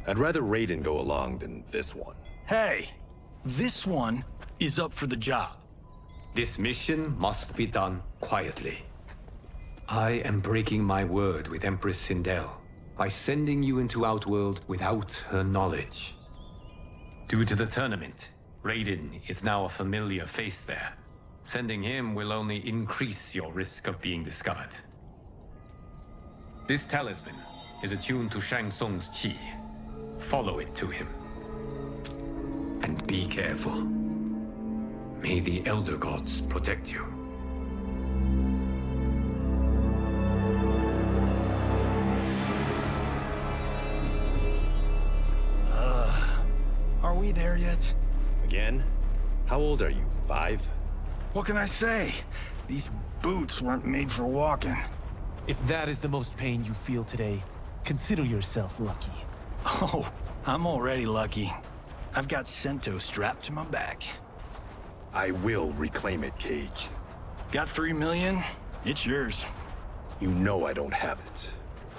I'd rather Raiden go along than this one. Hey, this one is up for the job. This mission must be done quietly. I am breaking my word with Empress Sindel by sending you into Outworld without her knowledge. Due to the tournament, Raiden is now a familiar face there. Sending him will only increase your risk of being discovered. This talisman is attuned to Shang Tsung's chi. Follow it to him. And be careful. May the Elder Gods protect you. Are we there yet? Again? How old are you? 5? What can I say? These boots weren't made for walking. If that is the most pain you feel today, consider yourself lucky. Oh, I'm already lucky. I've got Sento strapped to my back. I will reclaim it, Cage. Got 3 million? It's yours. You know I don't have it.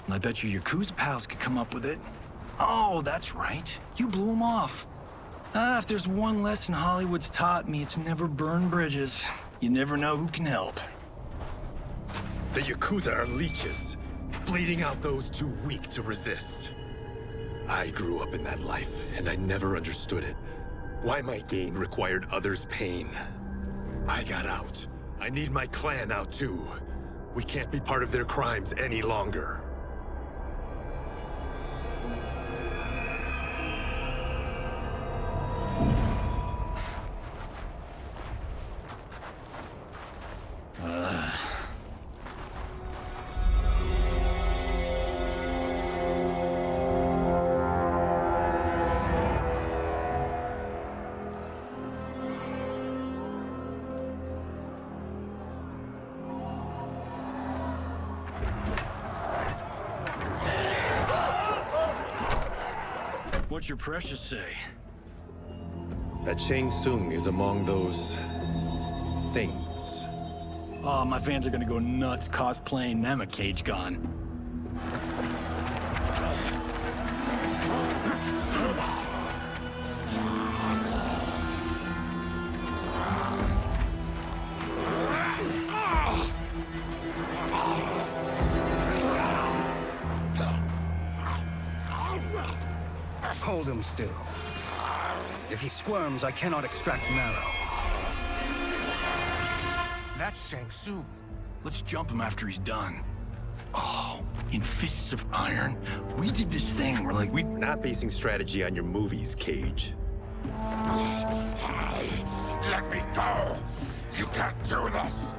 I bet your Yakuza pals could come up with it. Oh, that's right. You blew them off. If there's one lesson Hollywood's taught me, it's never burn bridges. You never know who can help. The Yakuza are leeches, bleeding out those too weak to resist. I grew up in that life, and I never understood it. Why my gain required others' pain. I got out. I need my clan out too. We can't be part of their crimes any longer. What's your precious say? That Shang Tsung is among those... things. Oh, my fans are gonna go nuts cosplaying them a Cage Gone. Hold him still. If he squirms, I cannot extract marrow. That's Shang Tsung. Let's jump him after he's done. Oh, in Fists of Iron, we did this thing where like We're not basing strategy on your movies, Cage. Let me go! You can't do this!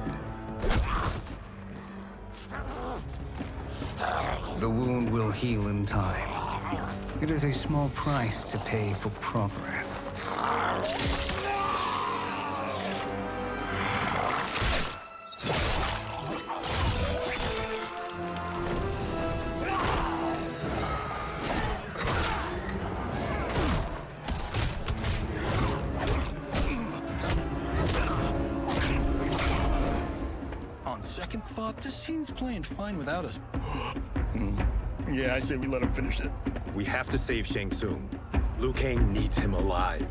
The wound will heal in time. It is a small price to pay for progress. On second thought, this scene's playing fine without us. Yeah, I say we let him finish it. We have to save Shang Tsung. Liu Kang needs him alive.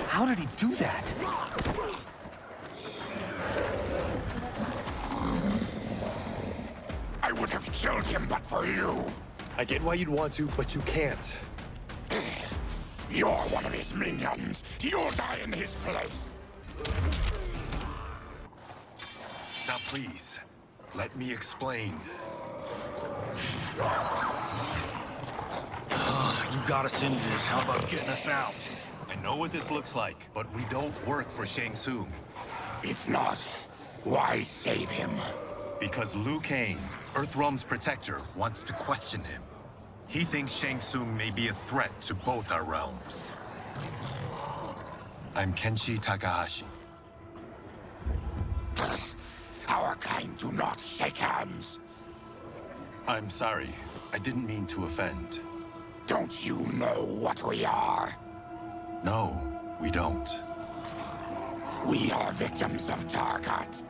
How did he do that? I would have killed him but for you. I get why you'd want to, but you can't. You're one of his minions. You'll die in his place. Now please, let me explain. You got us into this. How about getting us out? I know what this looks like, but we don't work for Shang Tsung. If not, why save him? Because Liu Kang, Earthrealm's protector, wants to question him. He thinks Shang Tsung may be a threat to both our realms. I'm Kenshi Takahashi. Our kind do not shake hands. I'm sorry. I didn't mean to offend. Don't you know what we are? No. We don't. We are victims of Tarkat.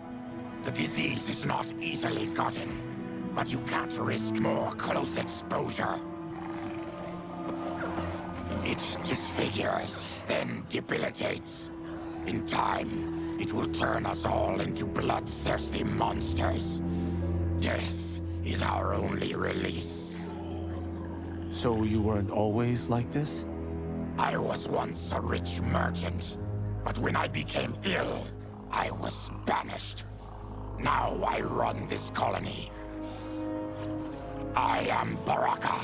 The disease is not easily gotten, but you can't risk more close exposure. It disfigures, then debilitates. In time, it will turn us all into bloodthirsty monsters. Death is our only release. So you weren't always like this? I was once a rich merchant, but when I became ill, I was banished. Now I run this colony. I am Baraka.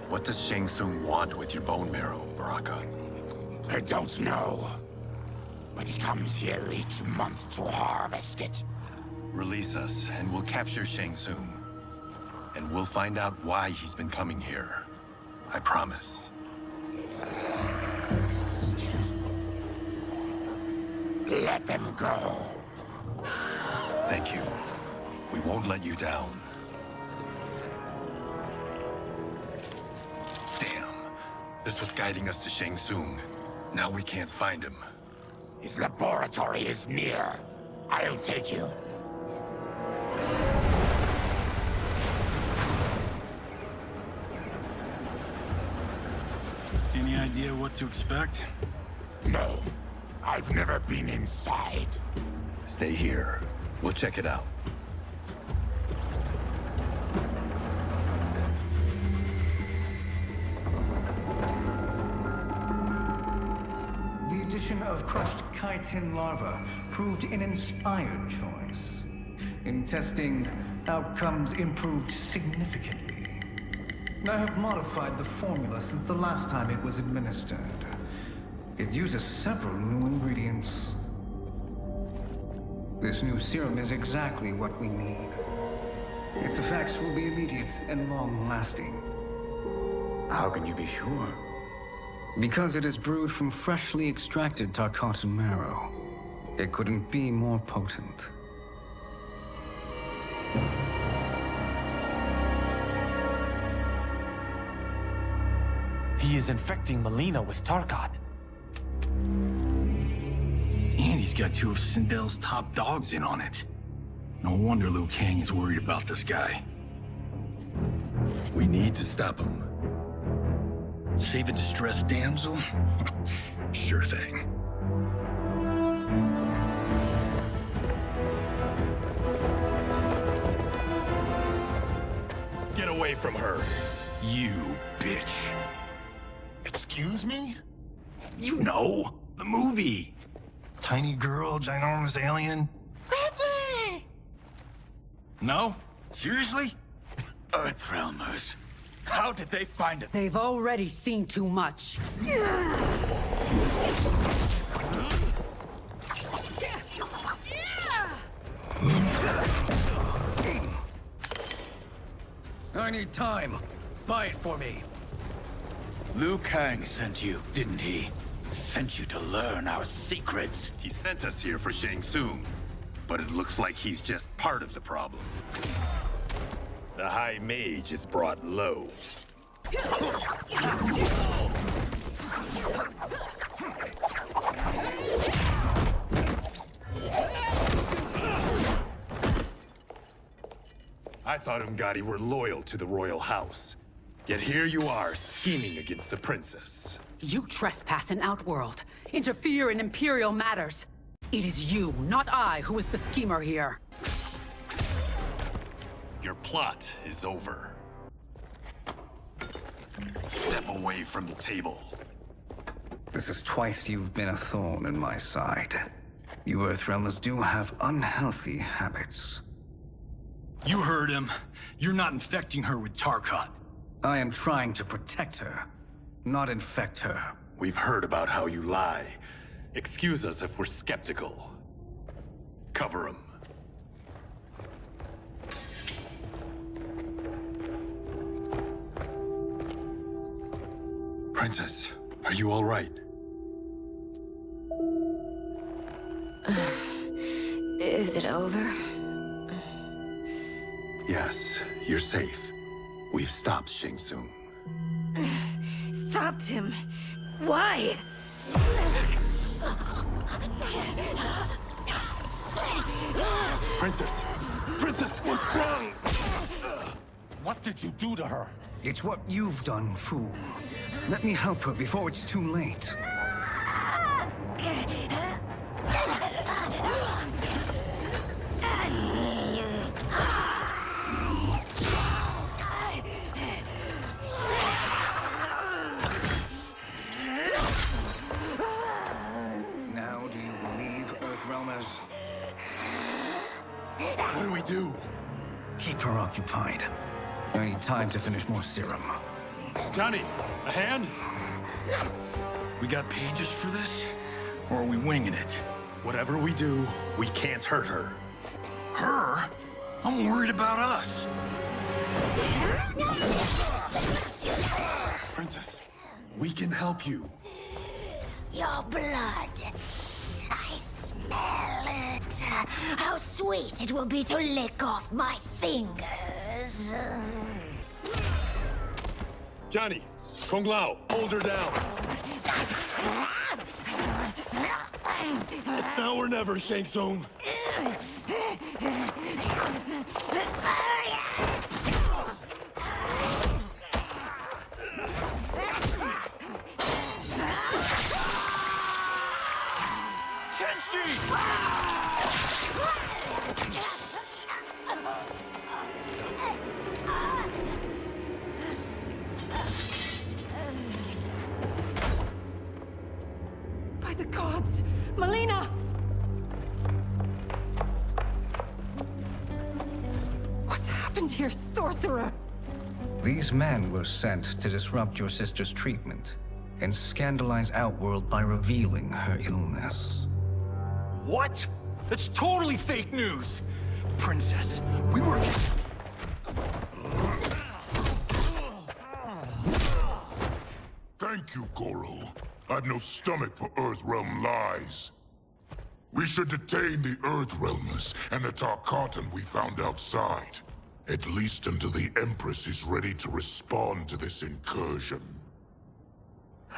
What does Shang Tsung want with your bone marrow, Baraka? I don't know. But he comes here each month to harvest it. Release us, and we'll capture Shang Tsung. And we'll find out why he's been coming here. I promise. Let them go. Thank you. We won't let you down. Damn. This was guiding us to Shang Tsung. Now we can't find him. His laboratory is near. I'll take you. Any idea what to expect? No. I've never been inside. Stay here. We'll check it out. The addition of crushed chitin larva proved an inspired choice. In testing, outcomes improved significantly. I have modified the formula since the last time it was administered. It uses several new ingredients. This new serum is exactly what we need. Its effects will be immediate and long-lasting. How can you be sure? Because it is brewed from freshly extracted Tarkatan marrow. It couldn't be more potent. He is infecting Melina with Tarkat. And he's got two of Sindel's top dogs in on it. No wonder Liu Kang is worried about this guy. We need to stop him. Save a distressed damsel? Sure thing. Get away from her. You bitch. Excuse me? You know, the movie. Tiny girl, ginormous alien. Ripley! No? Seriously? Earthrealmers. How did they find it? They've already seen too much. I need time. Buy it for me. Liu Kang sent you, didn't he? Sent you to learn our secrets. He sent us here for Shang Tsung, but it looks like he's just part of the problem. The High Mage is brought low. I thought Umgadi were loyal to the royal house. Yet here you are, scheming against the princess. You trespass in Outworld, interfere in Imperial matters. It is you, not I, who is the schemer here. Your plot is over. Step away from the table. This is twice you've been a thorn in my side. You Earthrealmers do have unhealthy habits. You heard him. You're not infecting her with Tarkat. I am trying to protect her, not infect her. We've heard about how you lie. Excuse us if we're skeptical. Cover him. Princess, are you all right? Is it over? Yes, you're safe. We've stopped Shang Tsung. Stopped him? Why? Princess! Princess, what's wrong? What did you do to her? It's what you've done, fool. Let me help her before it's too late. Now do you believe Earthrealmers? What do we do? Keep her occupied. I need time to finish more serum. Johnny, a hand? We got pages for this? Or are we winging it? Whatever we do, we can't hurt her. Her? I'm worried about us. Princess, we can help you. Your blood. I smell it. How sweet it will be to lick off my fingers. Johnny, Kung Lao, hold her down. It's now or never, Shang Tsung. By the gods! Melina! What's happened here, sorcerer? These men were sent to disrupt your sister's treatment and scandalize Outworld by revealing her illness. What? That's totally fake news! Princess, we were... Thank you, Goro. I've no stomach for Earthrealm lies. We should detain the Earthrealmers and the Tarkatan we found outside. At least until the Empress is ready to respond to this incursion.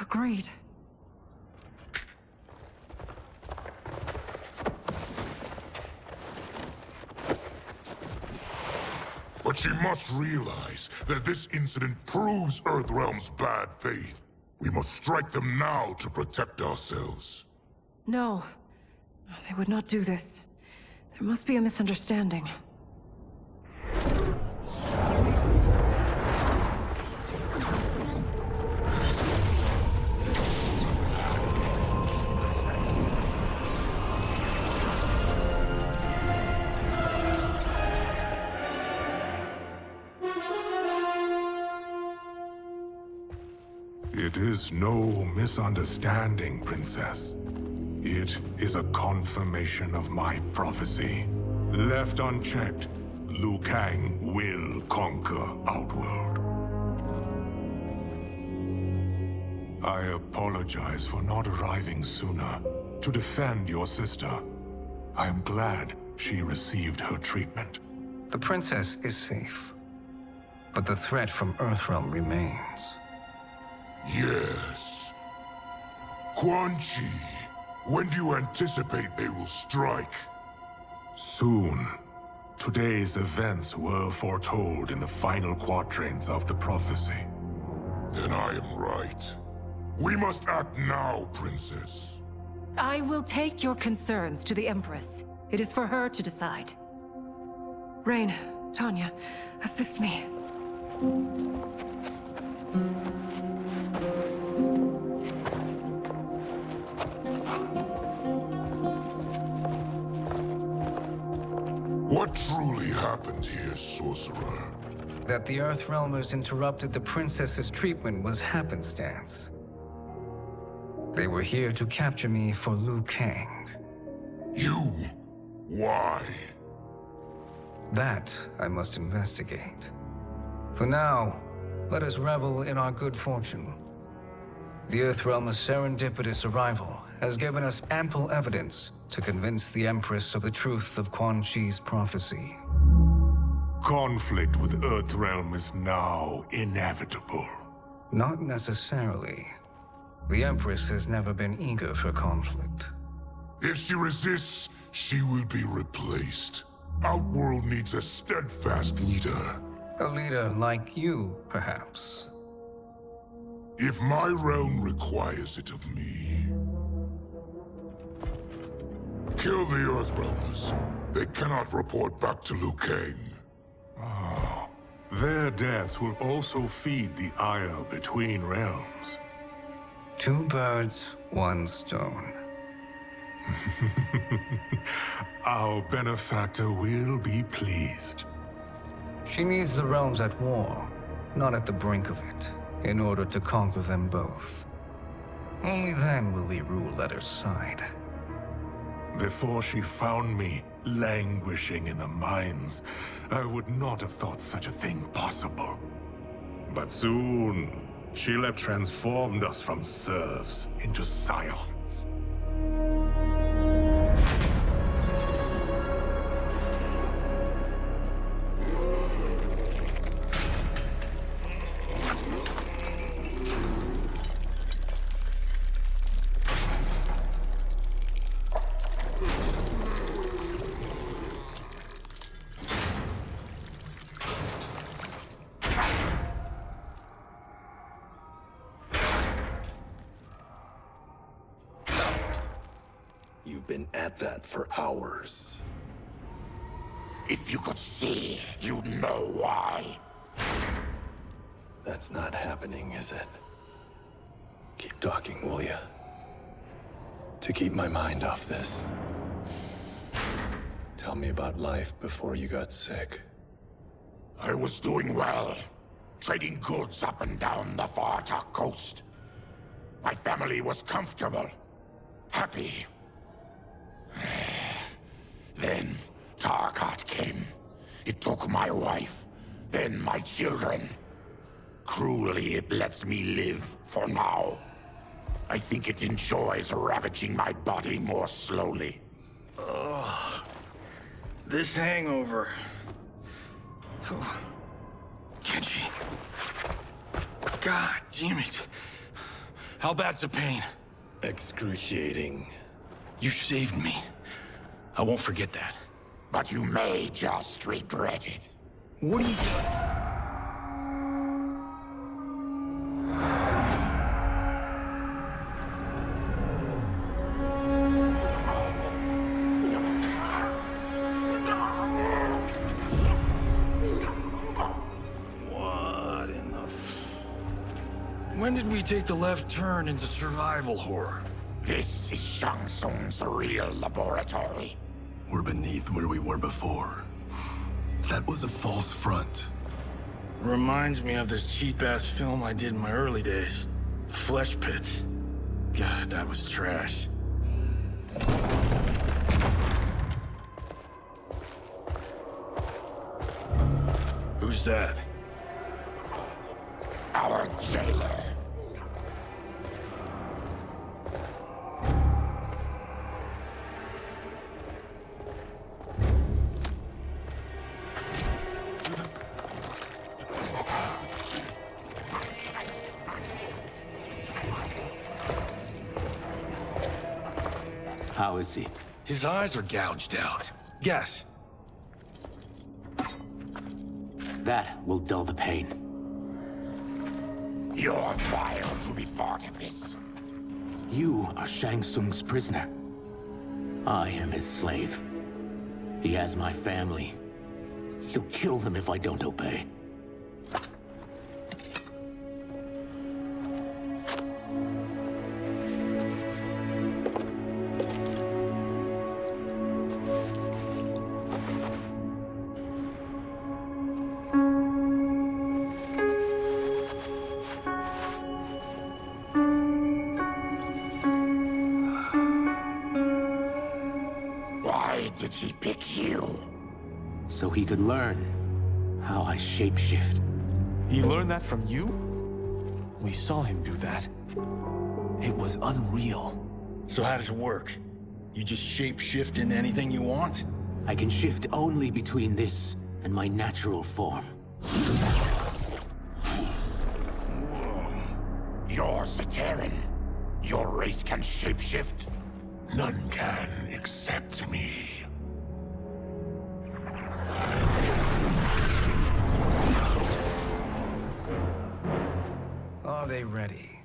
Agreed. But she must realize that this incident proves Earthrealm's bad faith. We must strike them now to protect ourselves. No. They would not do this. There must be a misunderstanding. It is no misunderstanding, Princess. It is a confirmation of my prophecy. Left unchecked, Liu Kang will conquer Outworld. I apologize for not arriving sooner to defend your sister. I am glad she received her treatment. The princess is safe, but the threat from Earthrealm remains. Yes. Quan Chi, when do you anticipate they will strike? Soon. Today's events were foretold in the final quatrains of the prophecy. Then I am right. We must act now, Princess. I will take your concerns to the Empress. It is for her to decide. Rain, Tanya, assist me. What truly happened here, sorcerer? That the Earthrealmers interrupted the princess's treatment was happenstance. They were here to capture me for Liu Kang. You? Why? That I must investigate. For now, let us revel in our good fortune. The Earthrealm's serendipitous arrival has given us ample evidence to convince the Empress of the truth of Quan Chi's prophecy. Conflict with Earthrealm is now inevitable. Not necessarily. The Empress has never been eager for conflict. If she resists, she will be replaced. Outworld needs a steadfast leader. A leader like you, perhaps. If my realm requires it of me. Kill the Earthrealmers. They cannot report back to Liu Kang. Oh, their deaths will also feed the ire between realms. 2 birds, 1 stone. Our benefactor will be pleased. She needs the realms at war, not at the brink of it, in order to conquer them both. Only then will we rule at her side. Before she found me languishing in the mines, I would not have thought such a thing possible. But soon, she'll have transformed us from serfs into scions. You've been at that for hours. If you could see, you'd know why. That's not happening, is it? Keep talking, will ya? To keep my mind off this. Tell me about life before you got sick. I was doing well, trading goods up and down the Varta coast. My family was comfortable, happy. Then Tarkat came. It took my wife, then my children. Cruelly, it lets me live for now. I think it enjoys ravaging my body more slowly. Ugh. This hangover. Kenshi. God damn it. How bad's the pain? Excruciating. You saved me. I won't forget that. But you may just regret it. What are you doing? What in the... When did we take the left turn into survival horror? This is Shang Tsung's real laboratory. We're beneath where we were before. That was a false front. Reminds me of this cheap-ass film I did in my early days. Flesh Pits. God, that was trash. Who's that? Our jailer. How is he? His eyes are gouged out. Guess. That will dull the pain. You're vile to be part of this. You are Shang Tsung's prisoner. I am his slave. He has my family. He'll kill them if I don't obey. Why did he pick you? So he could learn how I shapeshift. He learned that from you? We saw him do that. It was unreal. So how does it work? You just shape-shift into anything you want? I can shift only between this and my natural form. You're Zaterran. Your race can shapeshift? None can except me. Are they ready?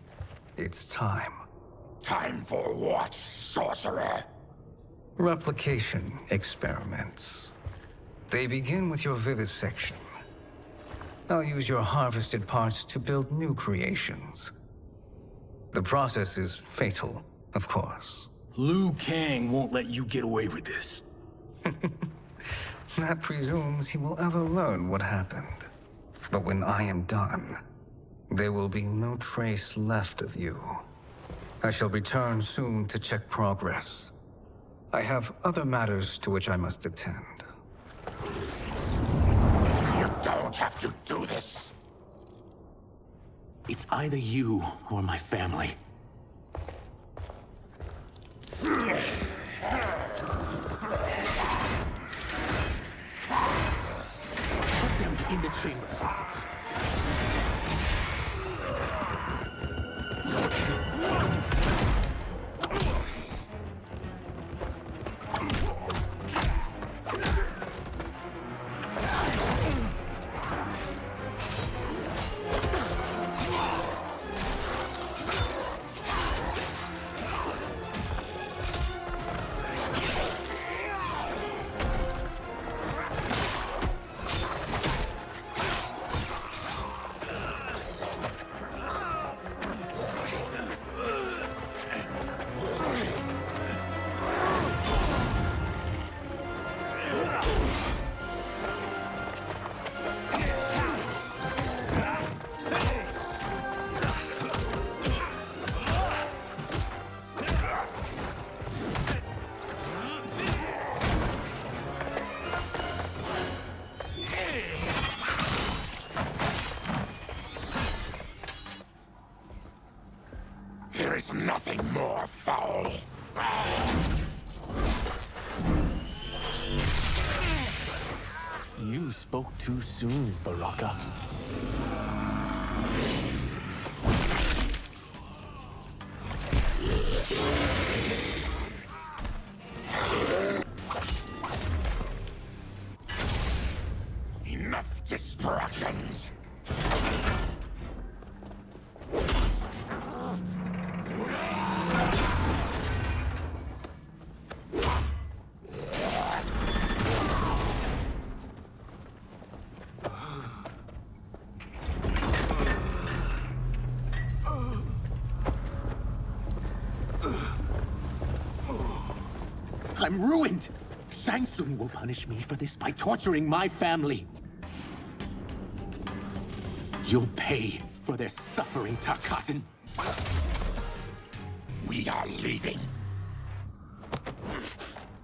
It's time. Time for what, sorcerer? Replication experiments. They begin with your vivisection. I'll use your harvested parts to build new creations. The process is fatal, of course. Liu Kang won't let you get away with this. That presumes he will ever learn what happened. But when I am done, there will be no trace left of you. I shall return soon to check progress. I have other matters to which I must attend. You don't have to do this. It's either you or my family. Put them in the chambers. There is nothing more foul. You spoke too soon, Baraka. Enough distractions. I'm ruined! Shang Tsung will punish me for this by torturing my family. You'll pay for their suffering, Tarkatan. We are leaving.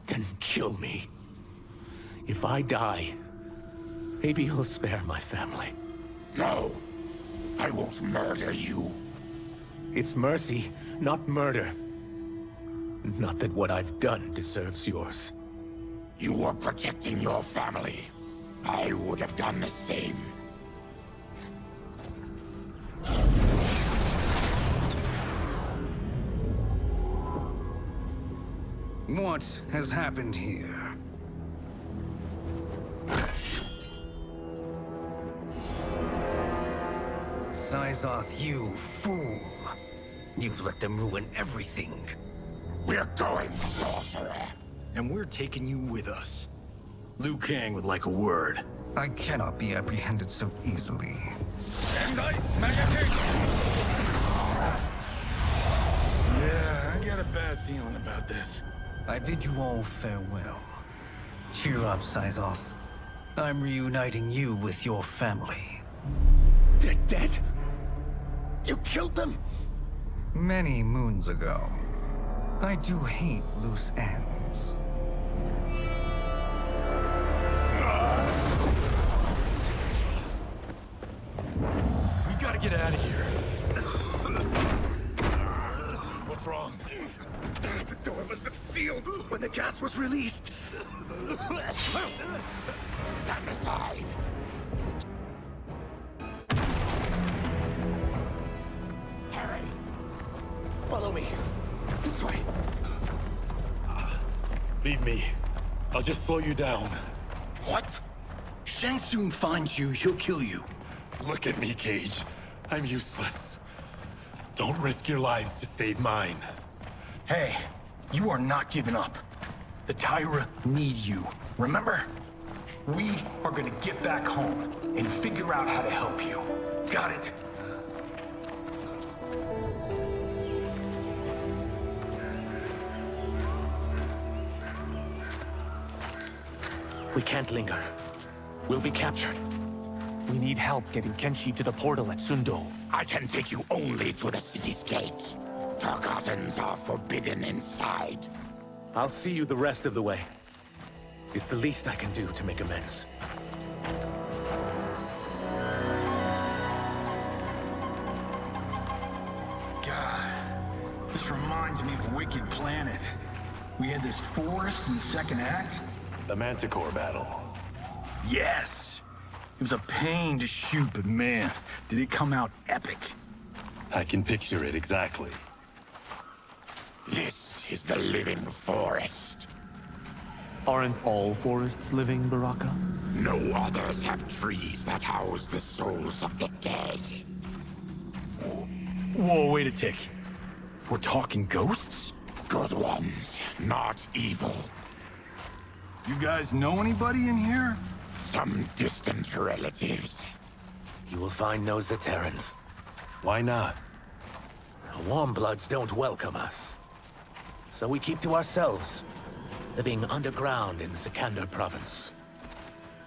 Then kill me. If I die, maybe you'll spare my family. No, I won't murder you. It's mercy, not murder. Not that what I've done deserves yours. You were protecting your family. I would have done the same. What has happened here? Syzoth, you fool! You let them ruin everything. We're going, sorcerer. And we're taking you with us. Liu Kang would like a word. I cannot be apprehended so easily. Yeah, I got a bad feeling about this. I bid you all farewell. Cheer up, Syzoth. I'm reuniting you with your family. They're dead? You killed them? Many moons ago. I do hate loose ends. We gotta get out of here. What's wrong? The door must have sealed when the gas was released. Stand aside. Hurry. Follow me. This way. Leave me. I'll just slow you down. What? Shang Tsung finds you, he'll kill you. Look at me, Cage. I'm useless. Don't risk your lives to save mine. Hey, you are not giving up. The Tyra need you, remember? We are gonna get back home and figure out how to help you. Got it? We can't linger. We'll be captured. We need help getting Kenshi to the portal at Sundo. I can take you only to the city's gate. Tarkatans are forbidden inside. I'll see you the rest of the way. It's the least I can do to make amends. God, this reminds me of Wicked Planet. We had this forest in the second act. The Manticore battle. Yes! It was a pain to shoot, but man, did it come out epic. I can picture it exactly. This is the living forest. Aren't all forests living, Baraka? No others have trees that house the souls of the dead. Whoa, wait a tick. We're talking ghosts? Good ones, not evil. You guys know anybody in here? Some distant relatives. You will find no Zaterrans. Why not? Warmbloods don't welcome us. So we keep to ourselves, living underground in Sikander province.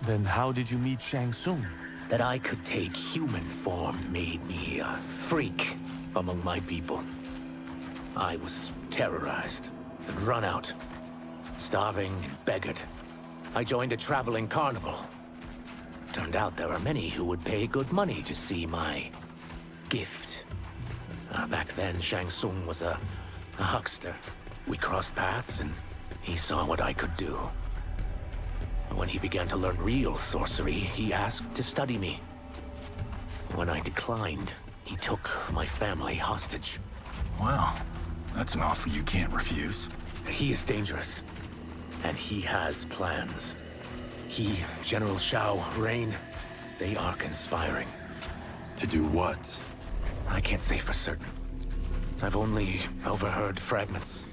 Then how did you meet Shang Tsung? That I could take human form made me a freak among my people. I was terrorized and run out, starving and beggared. I joined a traveling carnival. Turned out there are many who would pay good money to see my gift. Back then, Shang Tsung was a huckster. We crossed paths and he saw what I could do. When he began to learn real sorcery, he asked to study me. When I declined, he took my family hostage. Wow, that's an offer you can't refuse. He is dangerous, and he has plans. He, General Shao, Rain, they are conspiring. To do what? I can't say for certain. I've only overheard fragments.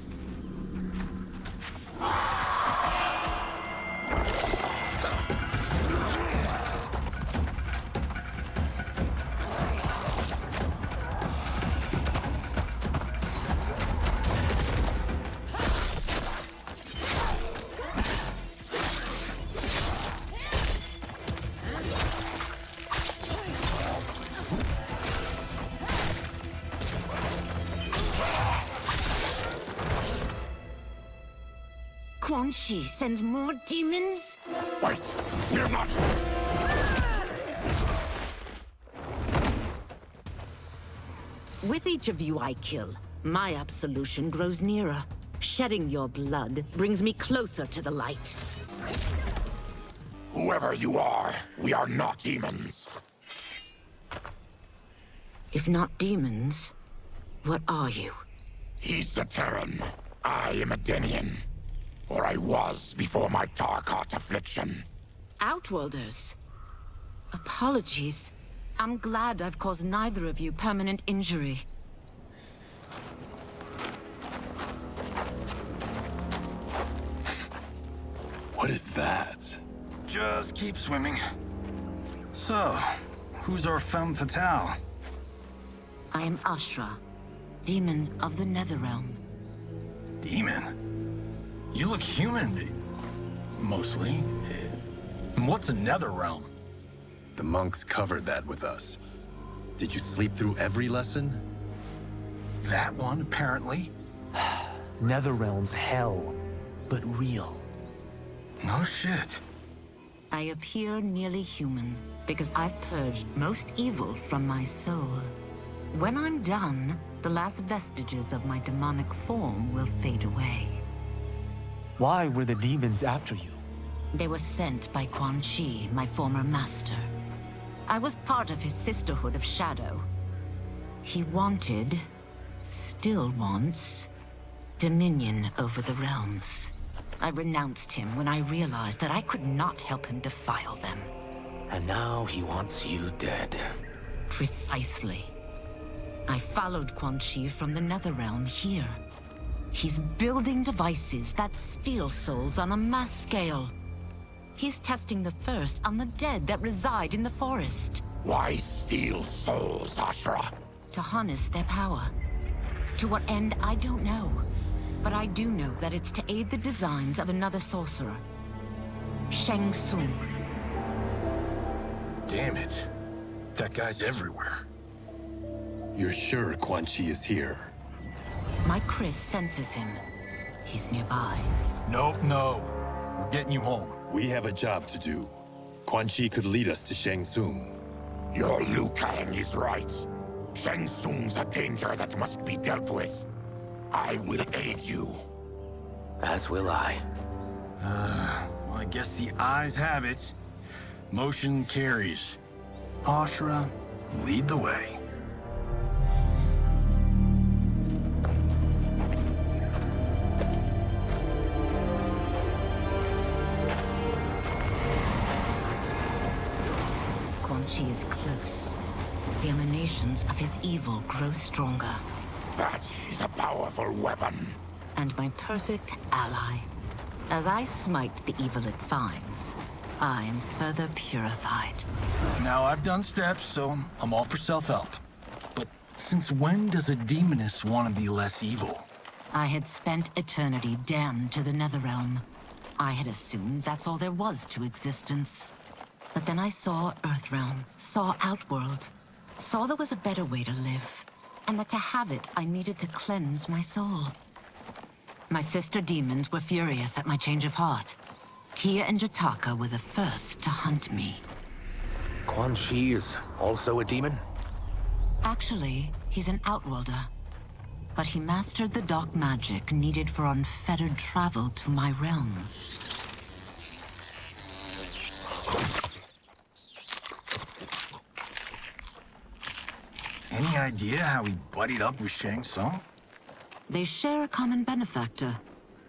Quan Chi sends more demons? Wait, we're not... With each of you I kill, my absolution grows nearer. Shedding your blood brings me closer to the light. Whoever you are, we are not demons. If not demons, what are you? He's a Terran. I am a Denian. Or I was before my Tarkat affliction. Outworlders. Apologies. I'm glad I've caused neither of you permanent injury. What is that? Just keep swimming. So, who's our femme fatale? I am Ashra, demon of the Netherrealm. Demon? You look human, mostly. And what's a Netherrealm? The monks covered that with us. Did you sleep through every lesson? That one, apparently. Netherrealm's hell, but real. No shit. I appear nearly human because I've purged most evil from my soul. When I'm done, the last vestiges of my demonic form will fade away. Why were the demons after you? They were sent by Quan Chi, my former master. I was part of his Sisterhood of Shadow. He wanted still wants dominion over the realms. I renounced him when I realized that I could not help him defile them. And now he wants you dead. Precisely. I followed Quan Chi from the Netherrealm here. He's building devices that steal souls on a mass scale. He's testing the first on the dead that reside in the forest. Why steal souls, Ashura? To harness their power. To what end, I don't know. But I do know that it's to aid the designs of another sorcerer. Shang Tsung. Damn it. That guy's everywhere. You're sure Quan Chi is here? My Chris senses him. He's nearby. No. We're getting you home. We have a job to do. Quan Chi could lead us to Shang Tsung. Your Liu Kang is right. Shang Tsung's a danger that must be dealt with. I will aid you. As will I. Well, I guess the eyes have it. Motion carries. Ashura, lead the way. Quan Chi is close. The emanations of his evil grow stronger. That is a powerful weapon. And my perfect ally. As I smite the evil it finds, I am further purified. Now, I've done steps, so I'm all for self-help. But since when does a demoness want to be less evil? I had spent eternity damned to the Netherrealm. I had assumed that's all there was to existence. But then I saw Earthrealm, saw Outworld, saw there was a better way to live, and that to have it, I needed to cleanse my soul. My sister demons were furious at my change of heart. Kia and Jataka were the first to hunt me. Quan Chi is also a demon? Actually, he's an Outworlder. But he mastered the dark magic needed for unfettered travel to my realm. Any idea how he buddied up with Shang Tsung? They share a common benefactor.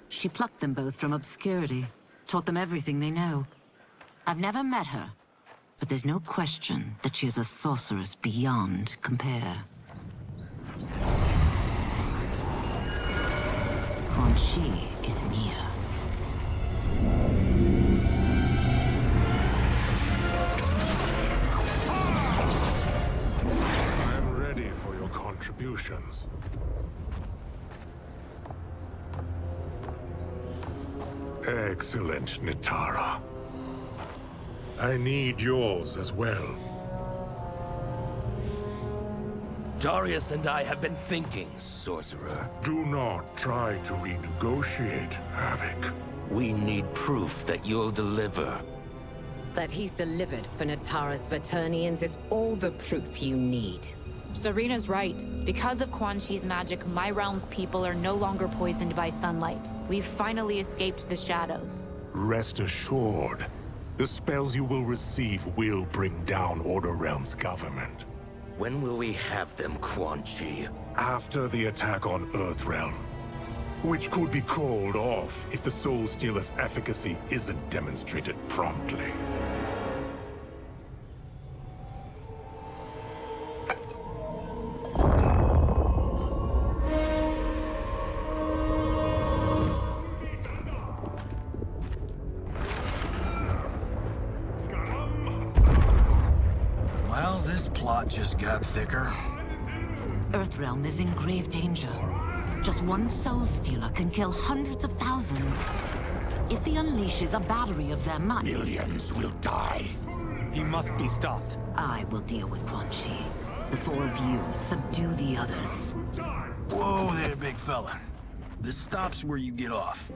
She plucked them both from obscurity, taught them everything they know. I've never met her, but there's no question that she is a sorceress beyond compare. Quan Chi is near. I'm ready for your contributions. Excellent, Nitara. I need yours as well. Darius and I have been thinking, Sorcerer. Do not try to renegotiate, Havoc. We need proof that you'll deliver. That he's delivered for Natara's Vaternians is all the proof you need. Serena's right. Because of Quan Chi's magic, my realm's people are no longer poisoned by sunlight. We've finally escaped the shadows. Rest assured, the spells you will receive will bring down Order Realm's government. When will we have them, Quan Chi? After the attack on Earthrealm, which could be called off if the Soul Stealer's efficacy isn't demonstrated promptly. Well, this plot just got thicker. Earthrealm is in grave danger. Just one Soul Stealer can kill hundreds of thousands. If he unleashes a battery of them, Millions will die. He must be stopped. I will deal with Quan Chi. The four of you subdue the others. Whoa there, big fella. This stops where you get off.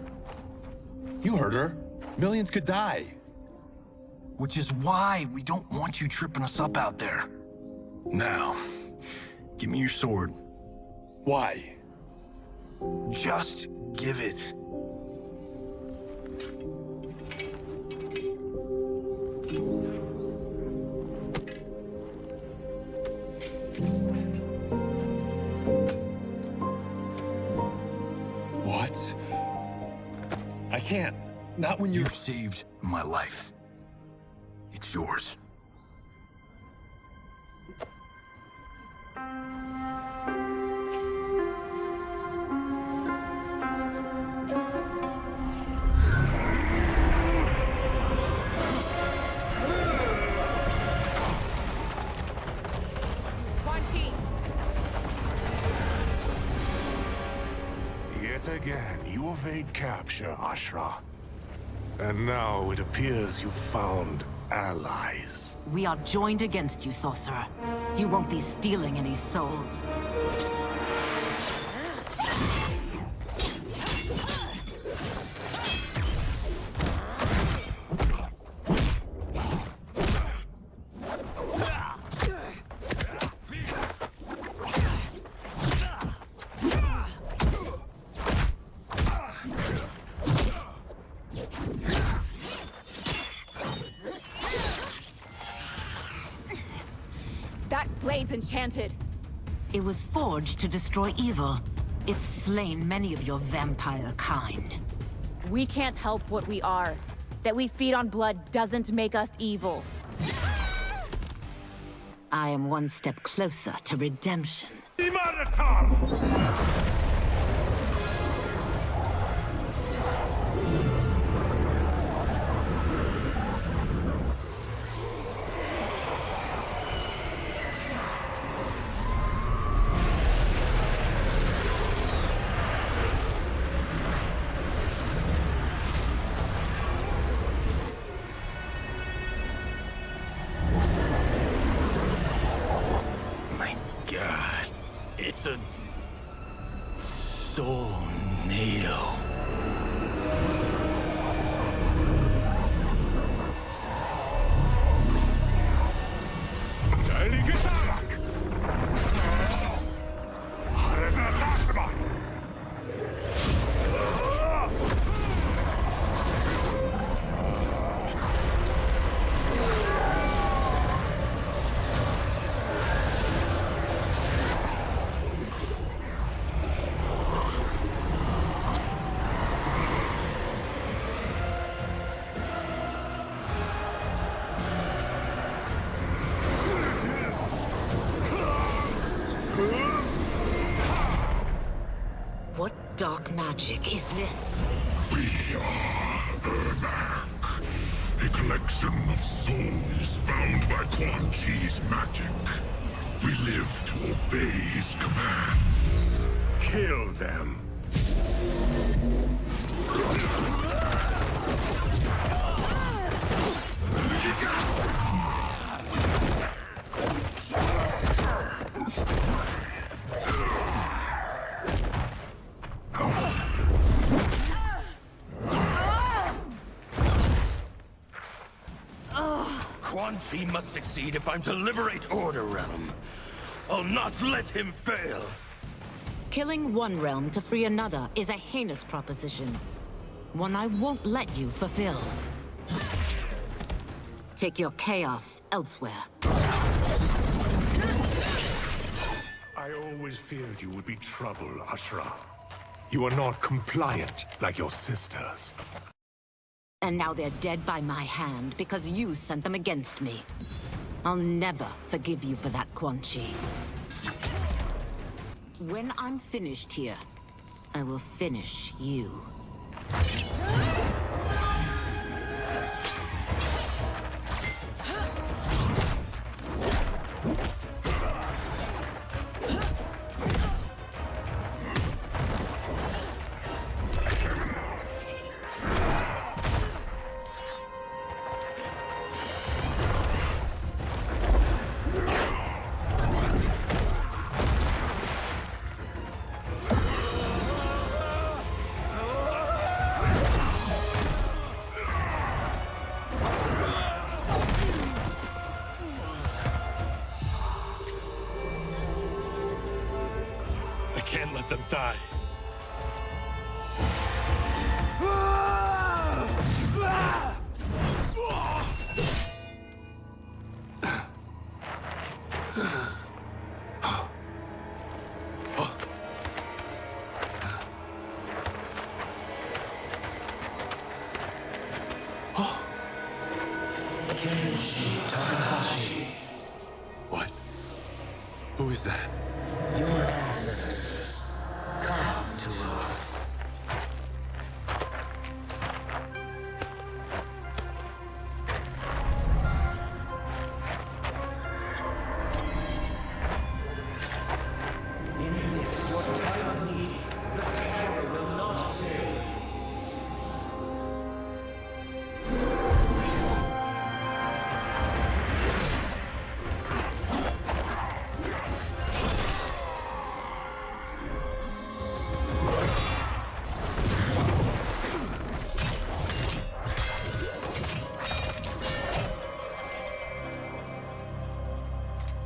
You heard her. Millions could die. Which is why we don't want you tripping us up out there. Now, give me your sword. Why? Just give it. can't. Not when you're... You saved my life. It's yours. Yet again, you evade capture, Ashra. And now it appears you've found allies. We are joined against you, sorcerer. You won't be stealing any souls. That blade's enchanted. It was forged to destroy evil. It's slain many of your vampire kind. We can't help what we are. That we feed on blood doesn't make us evil. I am one step closer to redemption. God, it's a soul-nado. What dark magic is this? We are Ermac, a collection of souls bound by Quan Chi's magic. We live to obey his commands. Kill them. Quan Chi must succeed if I'm to liberate Order Realm. I'll not let him fail. Killing one realm to free another is a heinous proposition. One I won't let you fulfill. Take your chaos elsewhere. I always feared you would be trouble, Ashra. You are not compliant like your sisters. And now they're dead by my hand because you sent them against me. I'll never forgive you for that, Quan Chi. When I'm finished here, I will finish you. Can't let them die. Your ancestors, come to Earth. In this, your time of need, the terror will not fail.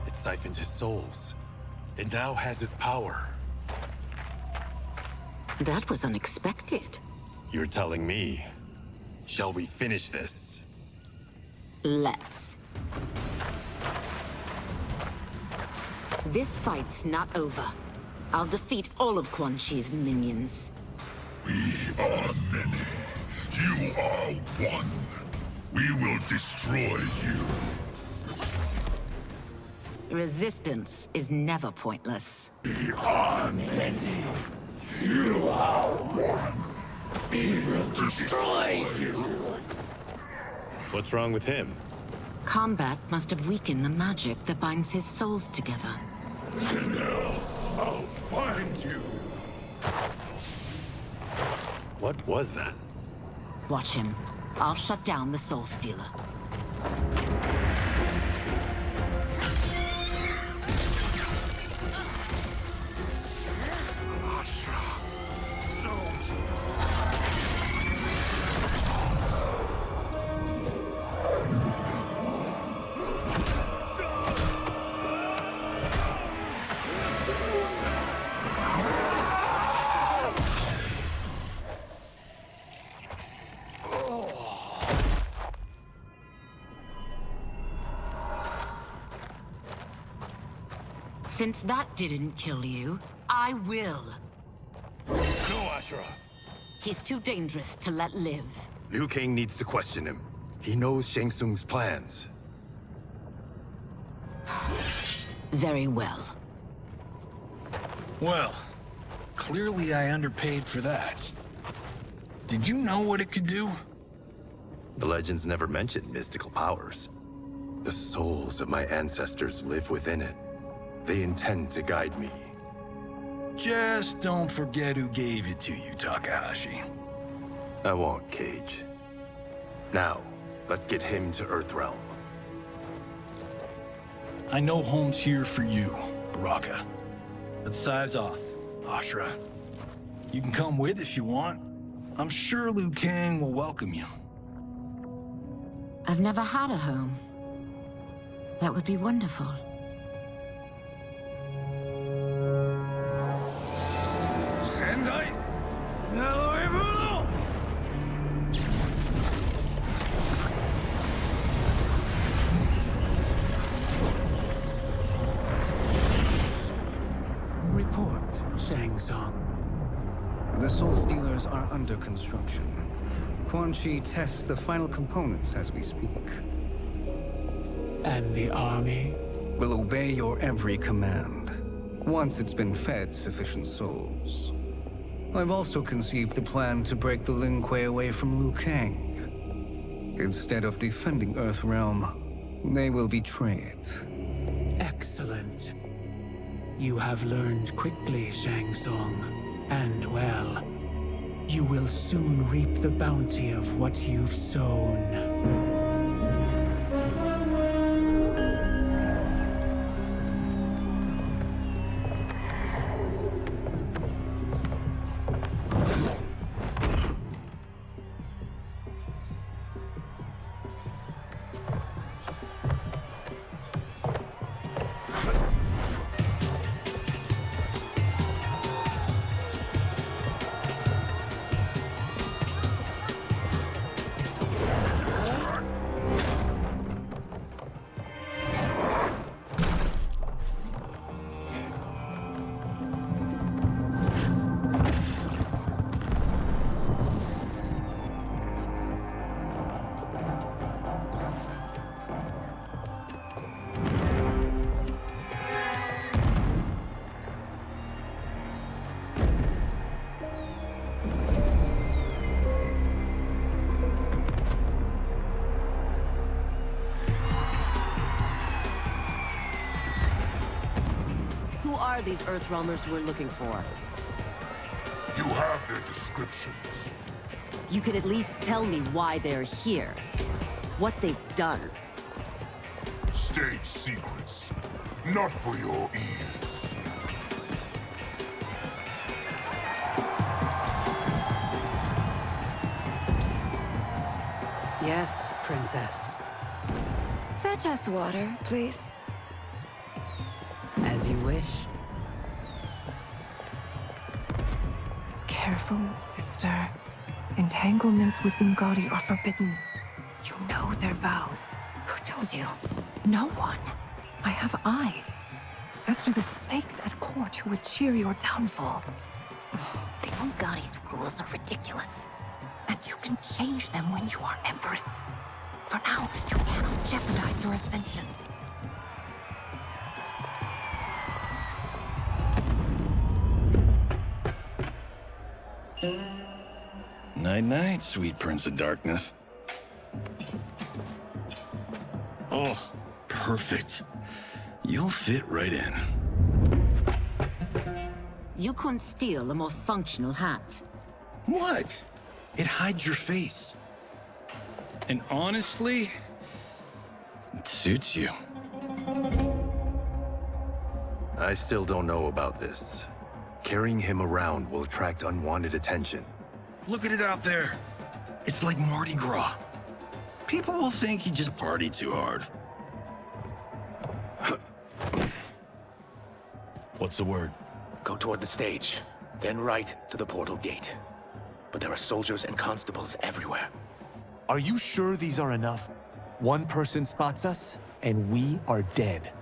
It siphoned his souls. It now has his power. That was unexpected. You're telling me. Shall we finish this? Let's. This fight's not over. I'll defeat all of Quan Chi's minions. We are many. You are one. We will destroy you. Resistance is never pointless. We are many. You are one. We will destroy you. What's wrong with him? Combat must have weakened the magic that binds his souls together. Sinel, I'll find you. What was that? Watch him. I'll shut down the Soul Stealer. Since that didn't kill you, I will. No, Ashura. He's too dangerous to let live. Liu Kang needs to question him. He knows Shang Tsung's plans. Very well. Well, clearly I underpaid for that. Did you know what it could do? The legends never mentioned mystical powers. The souls of my ancestors live within it. They intend to guide me. Just don't forget who gave it to you, Takahashi. I won't, Cage. Now, let's get him to Earthrealm. I know home's here for you, Baraka. Let's size off, Ashura. You can come with if you want. I'm sure Liu Kang will welcome you. I've never had a home. That would be wonderful. Sendai! Report, Shang Tsung. The Soul Stealers are under construction. Quan Chi tests the final components as we speak. And the army? Will obey your every command, once it's been fed sufficient souls. I've also conceived a plan to break the Lin Kuei away from Liu Kang. Instead of defending Earthrealm, they will betray it. Excellent. You have learned quickly, Shang Tsung. And well, you will soon reap the bounty of what you've sown. are these Earthrealmers we're looking for? You have their descriptions. You could at least tell me why they're here. What they've done. State secrets. Not for your ears. Yes, Princess. Fetch us water, please. As you wish. Careful, sister. Entanglements with Ungadi are forbidden. You know their vows. Who told you? No one. I have eyes. As do the snakes at court who would cheer your downfall. The Ungadi's rules are ridiculous. And you can change them when you are Empress. For now, you cannot jeopardize your ascension. Night-night, sweet Prince of Darkness. Oh, perfect. You'll fit right in. You couldn't steal a more functional hat. What? It hides your face. And honestly, it suits you. I still don't know about this. Carrying him around will attract unwanted attention. Look at it out there. It's like Mardi Gras. People will think you just party too hard. What's the word? Go toward the stage, then right to the portal gate. But there are soldiers and constables everywhere. Are you sure these are enough? One person spots us, and we are dead.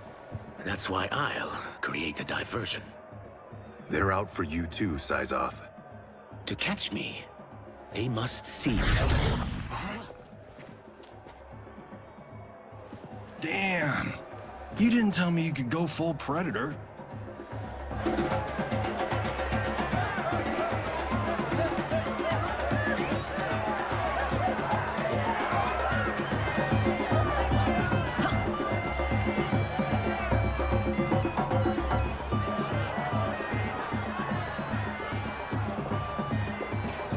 That's why I'll create a diversion. They're out for you too, Syzoth. To catch me, they must see me. Damn. You didn't tell me you could go full Predator.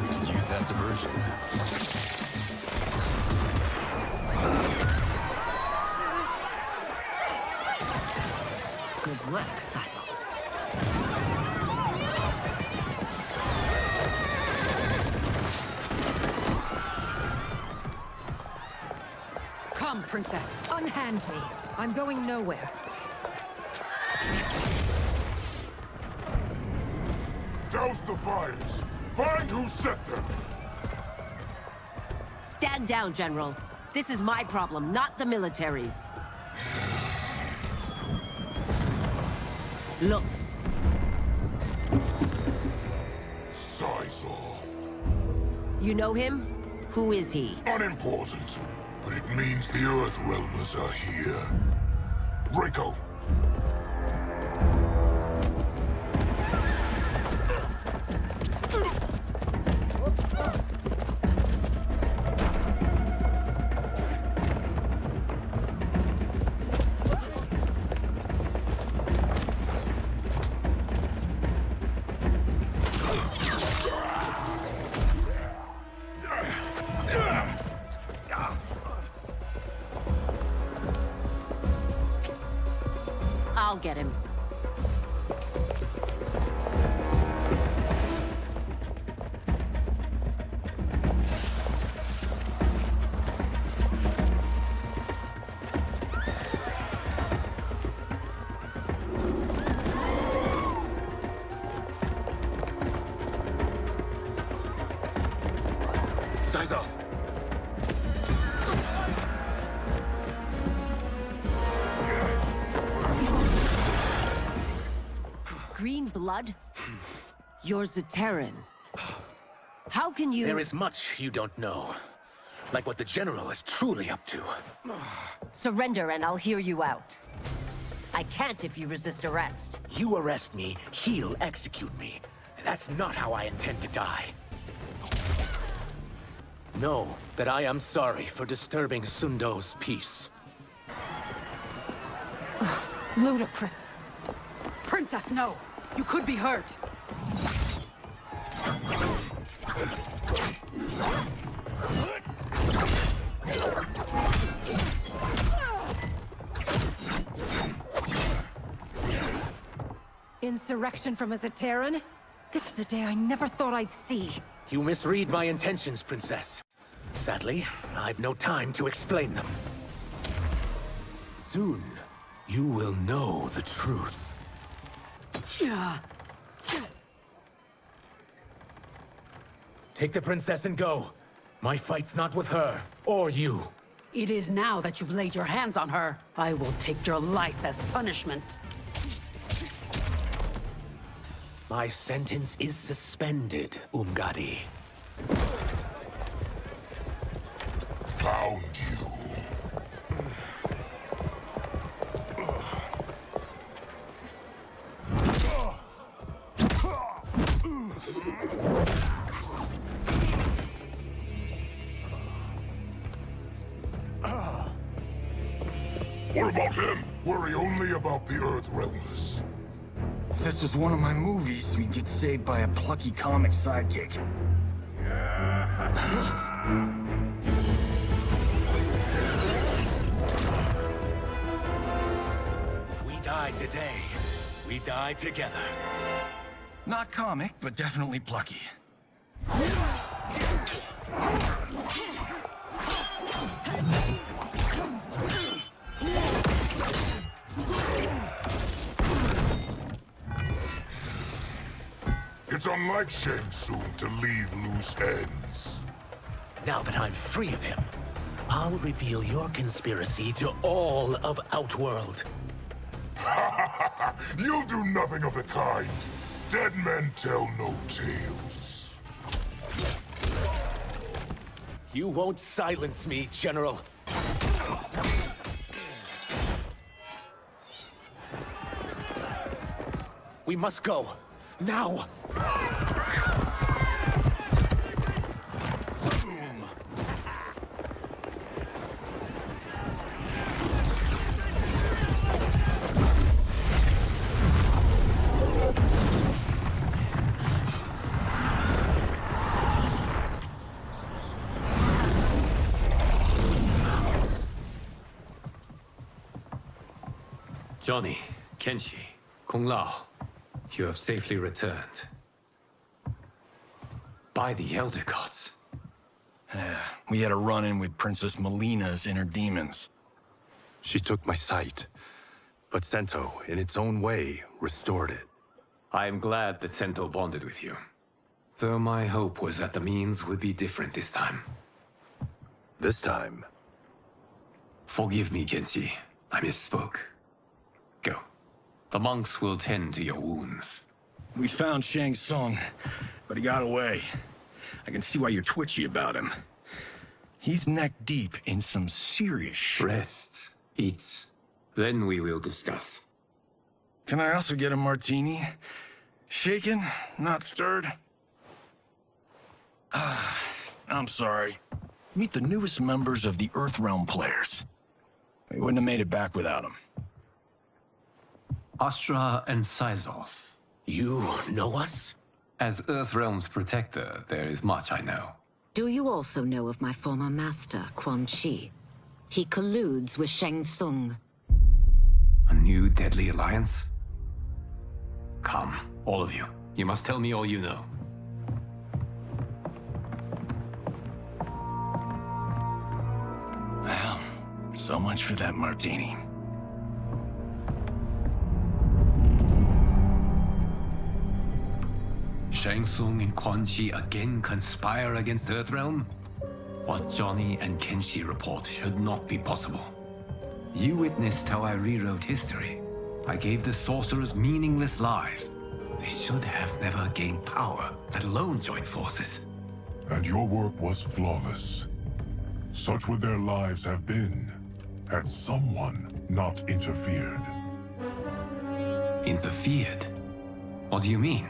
We could use that diversion. Good work, Syzoth. Come, Princess. Unhand me. I'm going nowhere. Douse the fires. Find who set them. Stand down, General. This is my problem, not the military's. Look. Syzoth. You know him? Who is he? Unimportant. But it means the Earthrealmers are here. Rico. I'll get him. Syzoth! Green blood? You're Zaterran. How can you— There is much you don't know. Like what the General is truly up to. Surrender and I'll hear you out. I can't if you resist arrest. You arrest me, he'll execute me. That's not how I intend to die. Know that I am sorry for disturbing Sundo's peace. Ludicrous. Princess, no! You could be hurt! Insurrection from a Zaterran? This is a day I never thought I'd see. You misread my intentions, Princess. Sadly, I've no time to explain them. Soon, you will know the truth. Take the princess and go. My fight's not with her, or you. It is now that you've laid your hands on her. I will take your life as punishment. My sentence is suspended, Umgadi. Found you. What about him? Worry only about the Earthrealmers. If this was one of my movies, we'd get saved by a plucky comic sidekick. If we die today, we die together. Not comic, but definitely plucky. It's unlike Shang Tsung to leave loose ends. Now that I'm free of him, I'll reveal your conspiracy to all of Outworld. You'll do nothing of the kind. Dead men tell no tales. You won't silence me, General. We must go. Now! Johnny, Kenshi, Kung Lao, you have safely returned. By the Elder Gods. We had a run-in with Princess Melina's inner demons. She took my sight, but Sento, in its own way, restored it. I am glad that Sento bonded with you. Though my hope was that the means would be different this time. This time? Forgive me, Kenshi. I misspoke. Go. The monks will tend to your wounds. We found Shang Tsung, but he got away. I can see why you're twitchy about him. He's neck-deep in some serious shit. Rest. Eat. Then we will discuss. Can I also get a martini? Shaken, not stirred? I'm sorry. Meet the newest members of the Earthrealm players. We wouldn't have made it back without them. Astra and Syzos. You know us? As Earthrealm's protector, there is much I know. Do you also know of my former master, Quan Chi? He colludes with Shang Tsung. A new deadly alliance? Come, all of you. You must tell me all you know. Well, so much for that martini. Shang Tsung and Quan Chi again conspire against Earthrealm? What Johnny and Kenshi report should not be possible. You witnessed how I rewrote history. I gave the sorcerers meaningless lives. They should have never gained power, let alone join forces. And your work was flawless. Such would their lives have been, had someone not interfered. Interfered? What do you mean?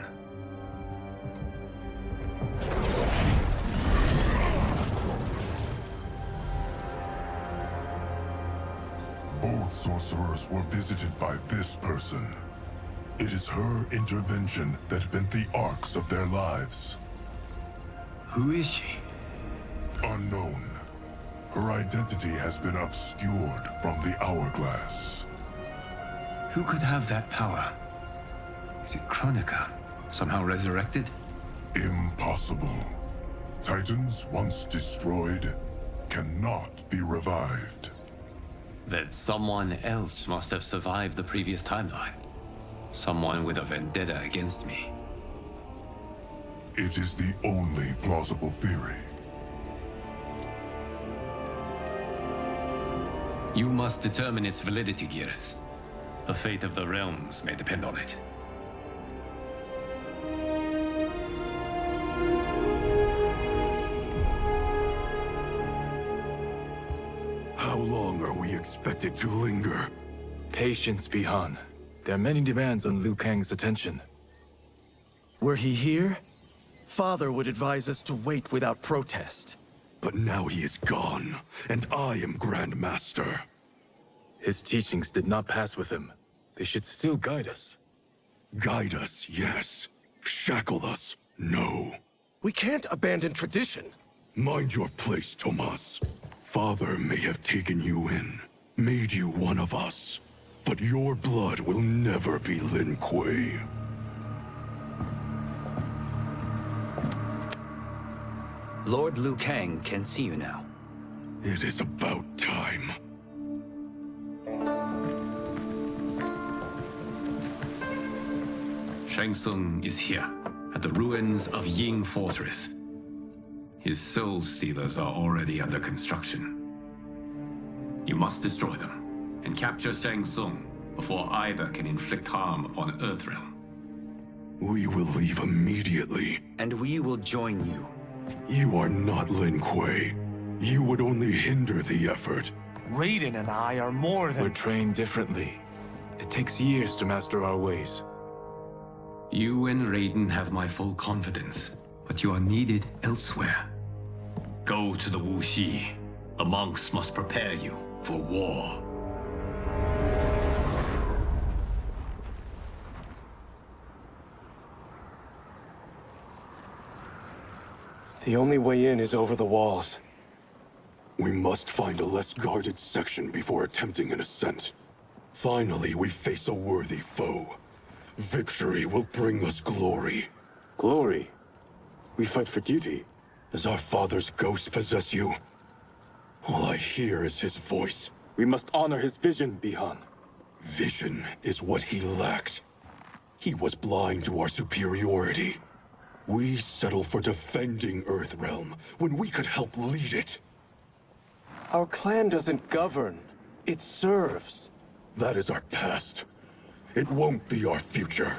Both sorcerers were visited by this person. It is her intervention that bent the arcs of their lives. Who is she? Unknown. Her identity has been obscured from the hourglass. Who could have that power? Is it Kronika? Somehow resurrected? Impossible. Titans once destroyed cannot be revived. Then someone else must have survived the previous timeline. Someone with a vendetta against me. It is the only plausible theory. You must determine its validity, Geras. The fate of the realms may depend on it. How long are we expected to linger? Patience, Bihan. There are many demands on Liu Kang's attention. Were he here, Father would advise us to wait without protest. But now he is gone, and I am Grand Master. His teachings did not pass with him. They should still guide us. Guide us, yes. Shackle us, no. We can't abandon tradition. Mind your place, Tomas. Father may have taken you in, made you one of us. But your blood will never be Lin Kuei. Lord Liu Kang can see you now. It is about time. Shang Tsung is here, at the ruins of Ying Fortress. His Soul Stealers are already under construction. You must destroy them, and capture Shang Tsung before either can inflict harm upon Earthrealm. We will leave immediately. And we will join you. You are not Lin Kuei. You would only hinder the effort. Raiden and I are more than... We're trained differently. It takes years to master our ways. You and Raiden have my full confidence, but you are needed elsewhere. Go to the Wuxi. The monks must prepare you for war. The only way in is over the walls. We must find a less guarded section before attempting an ascent. Finally, we face a worthy foe. Victory will bring us glory. Glory? We fight for duty. Does our father's ghost possess you? All I hear is his voice. We must honor his vision, Bihan. Vision is what he lacked. He was blind to our superiority. We settle for defending Earthrealm when we could help lead it. Our clan doesn't govern. It serves. That is our past. It won't be our future.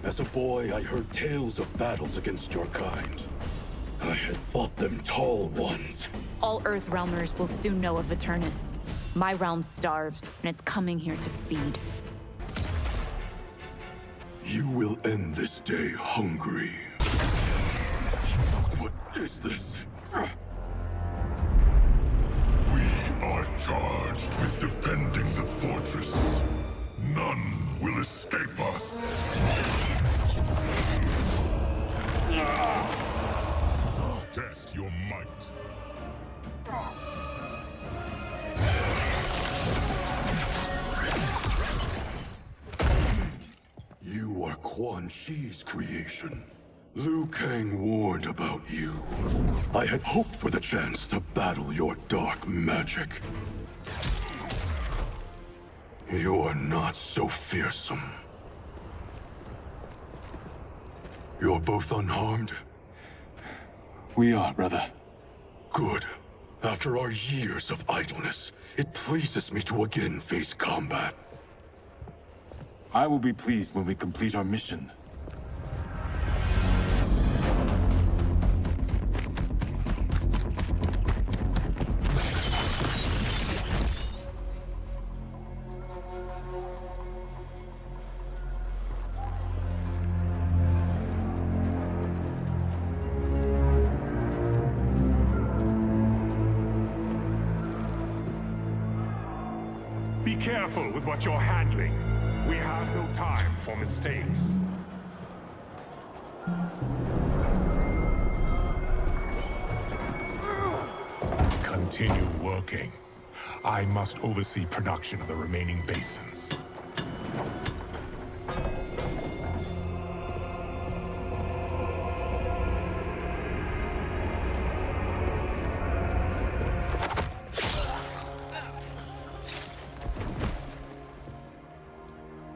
As a boy, I heard tales of battles against your kind. I had fought them tall ones. All Earthrealmers will soon know of Eternus. My realm starves, and it's coming here to feed. You will end this day hungry. What is this? We are charged with defending the fortress. None will escape us. Test your might. Quan Chi's creation. Liu Kang warned about you. I had hoped for the chance to battle your dark magic. You're not so fearsome. You're both unharmed? We are, brother. Good. After our years of idleness, it pleases me to again face combat. I will be pleased when we complete our mission. Be careful with what you're handling. We have no time for mistakes. Continue working. I must oversee production of the remaining basins.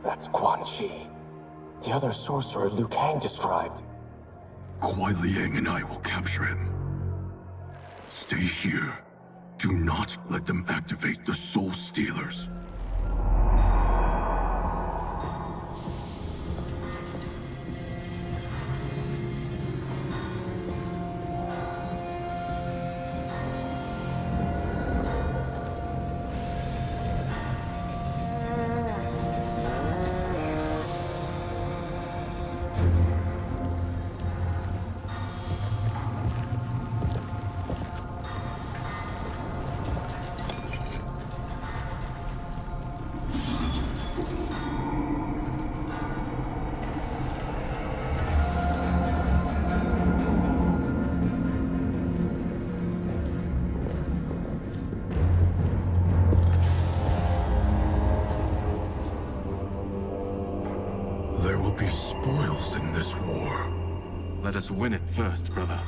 That's Quan Chi. The other sorcerer Liu Kang described. Kuai Liang and I will capture him. Stay here. Do not let them activate the Soul Stealers. There will be spoils in this war. Let us win it first, brother.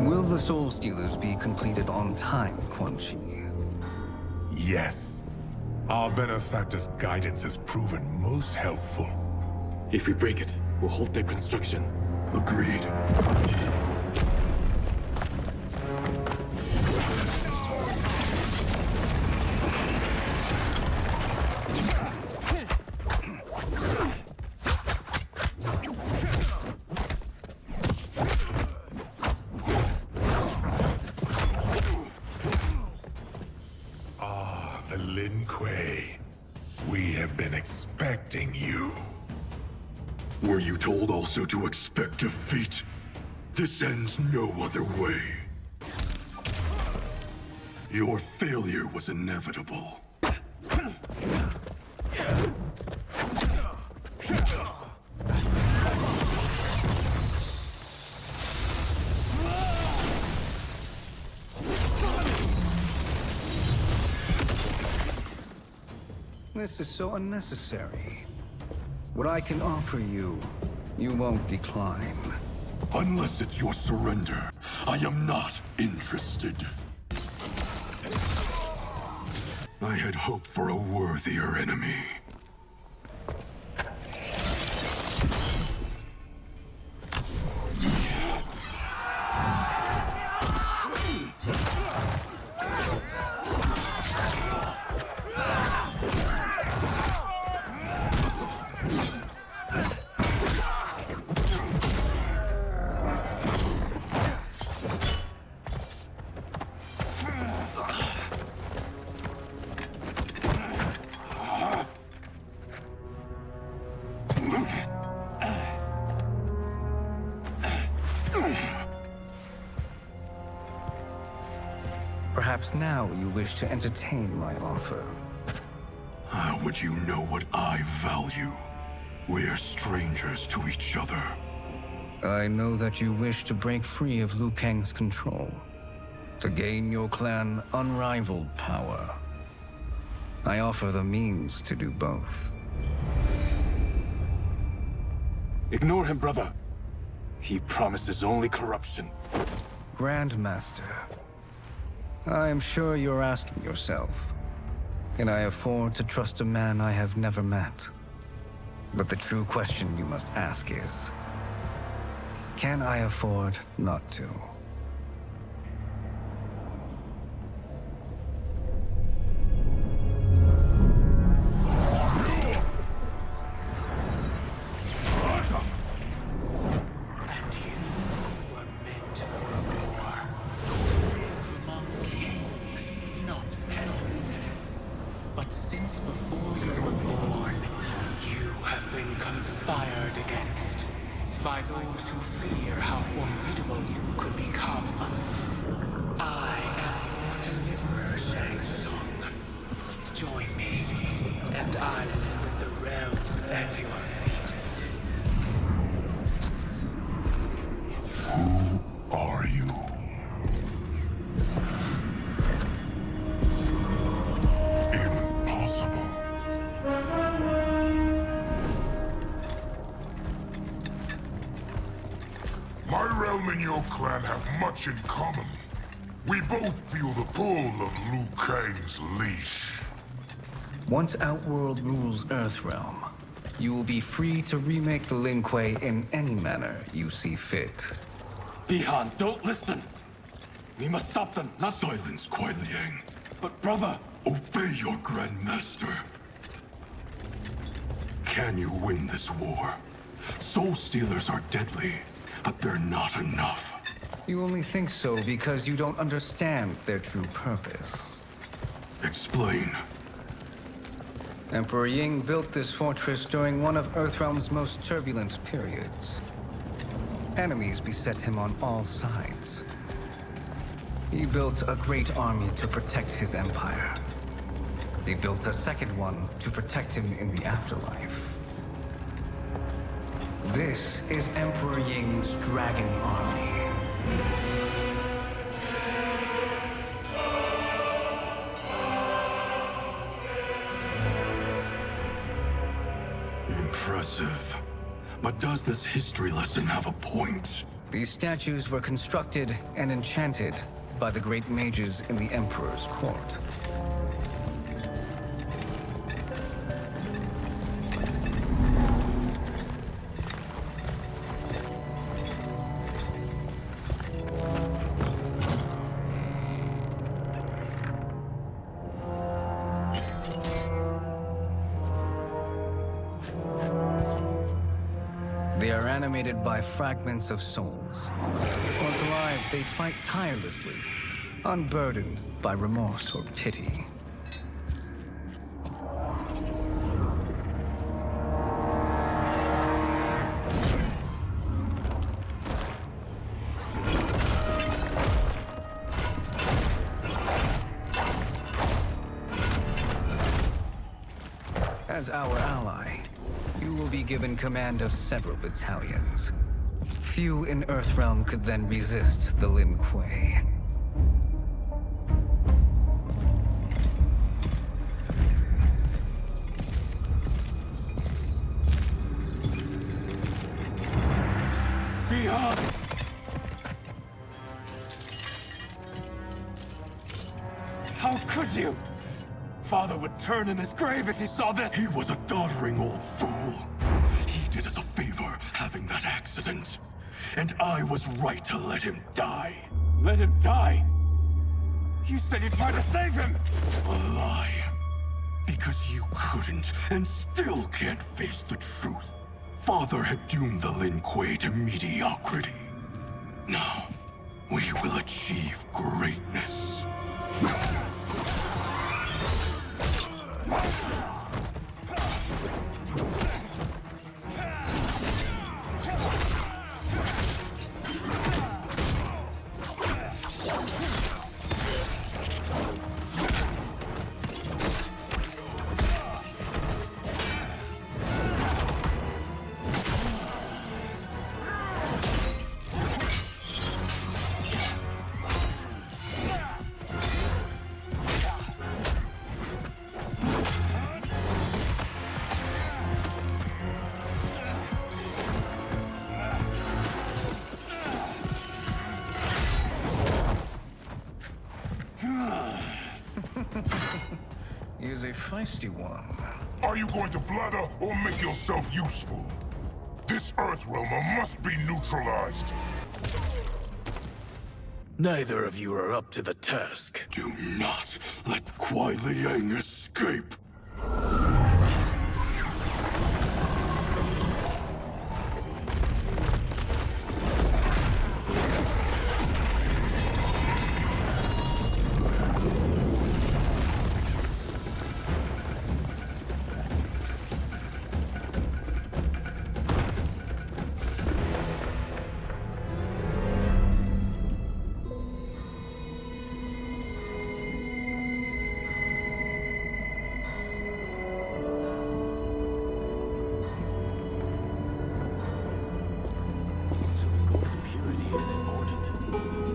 Will the Soul Stealers be completed on time, Quan Chi? Yes. Our benefactor's guidance has proven most helpful. If we break it, we'll halt their construction. Agreed. Lin Kuei, we have been expecting you. Were you told also to expect defeat? This ends no other way. Your failure was inevitable. This is so unnecessary. What I can offer you, you won't decline. Unless it's your surrender, I am not interested. I had hoped for a worthier enemy. Perhaps now you wish to entertain my offer. How would you know what I value? We're strangers to each other. I know that you wish to break free of Liu Kang's control, to gain your clan unrivaled power. I offer the means to do both. Ignore him, brother. He promises only corruption. Grandmaster, I am sure you're asking yourself, can I afford to trust a man I have never met? But the true question you must ask is, can I afford not to? But since before you were born, you have been conspired against by those who fear how formidable you could become. I am your deliverer, Shang Tsung. Join me, and I will put the realms at your feet. Who are you? Impossible. My realm and your clan have much in common. We both feel the pull of Liu Kang's leash. Once Outworld rules Earthrealm, you will be free to remake the Lin Kuei in any manner you see fit. Bihan, don't listen! We must stop them, not— Silence, Kuai Liang. But brother— Obey your Grandmaster. Can you win this war? Soul Stealers are deadly, but they're not enough. You only think so because you don't understand their true purpose. Explain. Emperor Ying built this fortress during one of Earthrealm's most turbulent periods. Enemies beset him on all sides. He built a great army to protect his empire. They built a second one to protect him in the afterlife. This is Emperor Ying's Dragon Army. Impressive. But does this history lesson have a point? These statues were constructed and enchanted by the great mages in the Emperor's court. They are animated by fragments of souls. Once alive, they fight tirelessly, unburdened by remorse or pity. As our ally, you will be given command of several battalions. Few in Earthrealm could then resist the Lin Kuei. Beyond! How could you? Father would turn in his grave if he saw this! He was a doddering old fool. He did us a favor having that accident. And I was right to let him die. Let him die? You said you tried to save him! A lie. Because you couldn't, and still can't face the truth. Father had doomed the Lin Kuei to mediocrity. Now, we will achieve greatness. He is a feisty one. Are you going to blather or make yourself useful? This Earthrealmer must be neutralized. Neither of you are up to the task. Do not let Kuai Liang escape.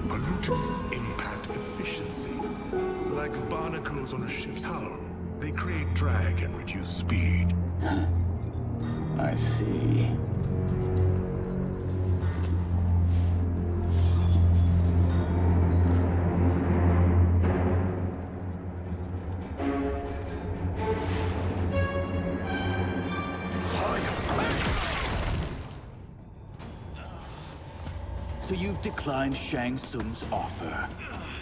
Pollutants impact efficiency. Like barnacles on a ship's hull, they create drag and reduce speed. I see. So you've declined Shang Tsung's offer.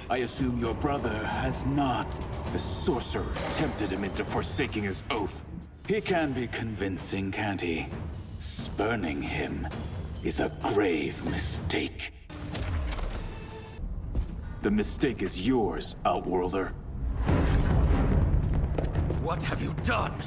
I assume your brother has not. The sorcerer tempted him into forsaking his oath. He can be convincing, can't he? Spurning him is a grave mistake. The mistake is yours, Outworlder. What have you done?